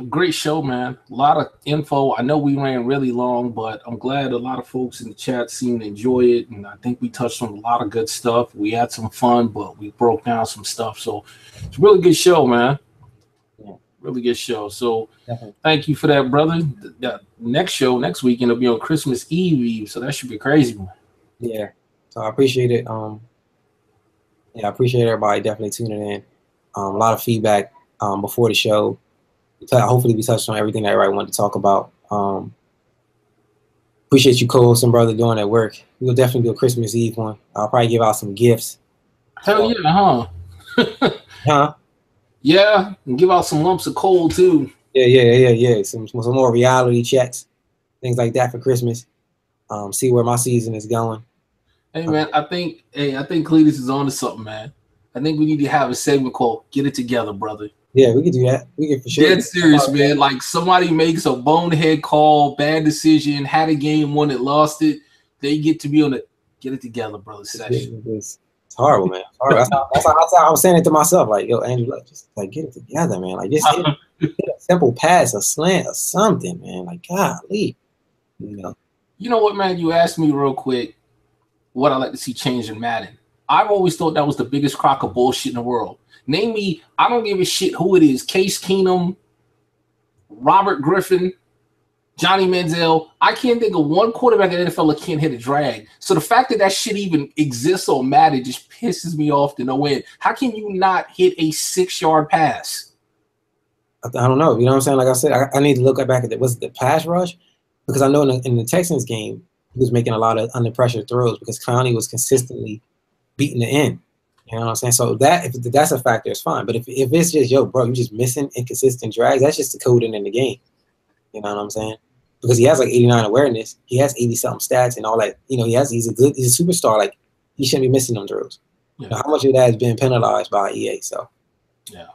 Great show, man. A lot of info. I know we ran really long, but I'm glad a lot of folks in the chat seem to enjoy it. And I think we touched on a lot of good stuff. We had some fun, but we broke down some stuff. So it's a really good show, man. Yeah. Really good show. So Thank you for that, brother. The next show next weekend will be on Christmas Eve. So that should be crazy, man. Yeah. So I appreciate it. I appreciate everybody definitely tuning in. A lot of feedback before the show. Hopefully we touched on everything that everybody wanted to talk about. Appreciate you co-hosting, brother, doing that work. We'll definitely do a Christmas Eve one. I'll probably give out some gifts. Hell yeah, huh? Huh? Yeah, and give out some lumps of coal too. Yeah. Some more reality checks, things like that for Christmas. See where my season is going. Hey man, I think Cletus is on to something, man. I think we need to have a segment called "Get It Together, Brother." Yeah, we could do that. We could for sure. Dead serious, man. Like somebody makes a bonehead call, bad decision, had a game, won it, lost it. They get to be on the "Get It Together, Brother" session. It's horrible, man. It's horrible. That's how I was saying it to myself. Like, yo, Andrew, just like get it together, man. Like, just hit a simple pass, a slant, or something, man. Like, golly, You know what, man? You asked me real quick what I like to see change in Madden. I've always thought that was the biggest crock of bullshit in the world. Name me, I don't give a shit who it is. Case Keenum, Robert Griffin, Johnny Manziel. I can't think of one quarterback in the NFL that can't hit a drag. So the fact that shit even exists on Madden just pisses me off to no end. How can you not hit a 6-yard pass? I don't know. You know what I'm saying? Like I said, I need to look back at it. Was it the pass rush? Because I know in the Texans game, he was making a lot of under pressure throws because Clowney was consistently beating the end. You know what I'm saying? So if that's a factor, it's fine. But if it's just, yo, bro, you're just missing inconsistent drags, that's just the coding in the game. You know what I'm saying? Because he has like 89 awareness. He has 80-something stats and all that. He's a superstar. Like, he shouldn't be missing them drills. Yeah. How much of that has been penalized by EA? So, yeah.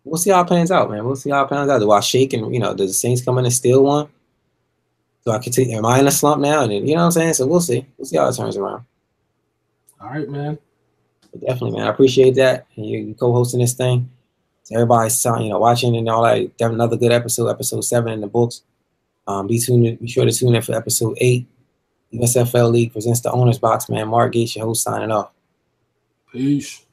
We'll see how it pans out, man. We'll see how it pans out. Do I shake and, does the Saints come in and steal one? Do I continue? Am I in a slump now? And then, you know what I'm saying? So we'll see. We'll see how it turns around. All right, man. But definitely, man. I appreciate that. And you co-hosting this thing. So everybody's watching and all that. Another good episode 7 in the books. Be sure to tune in for episode 8. USFL League presents the Owner's Box, man. Mark Gates, your host, signing off. Peace.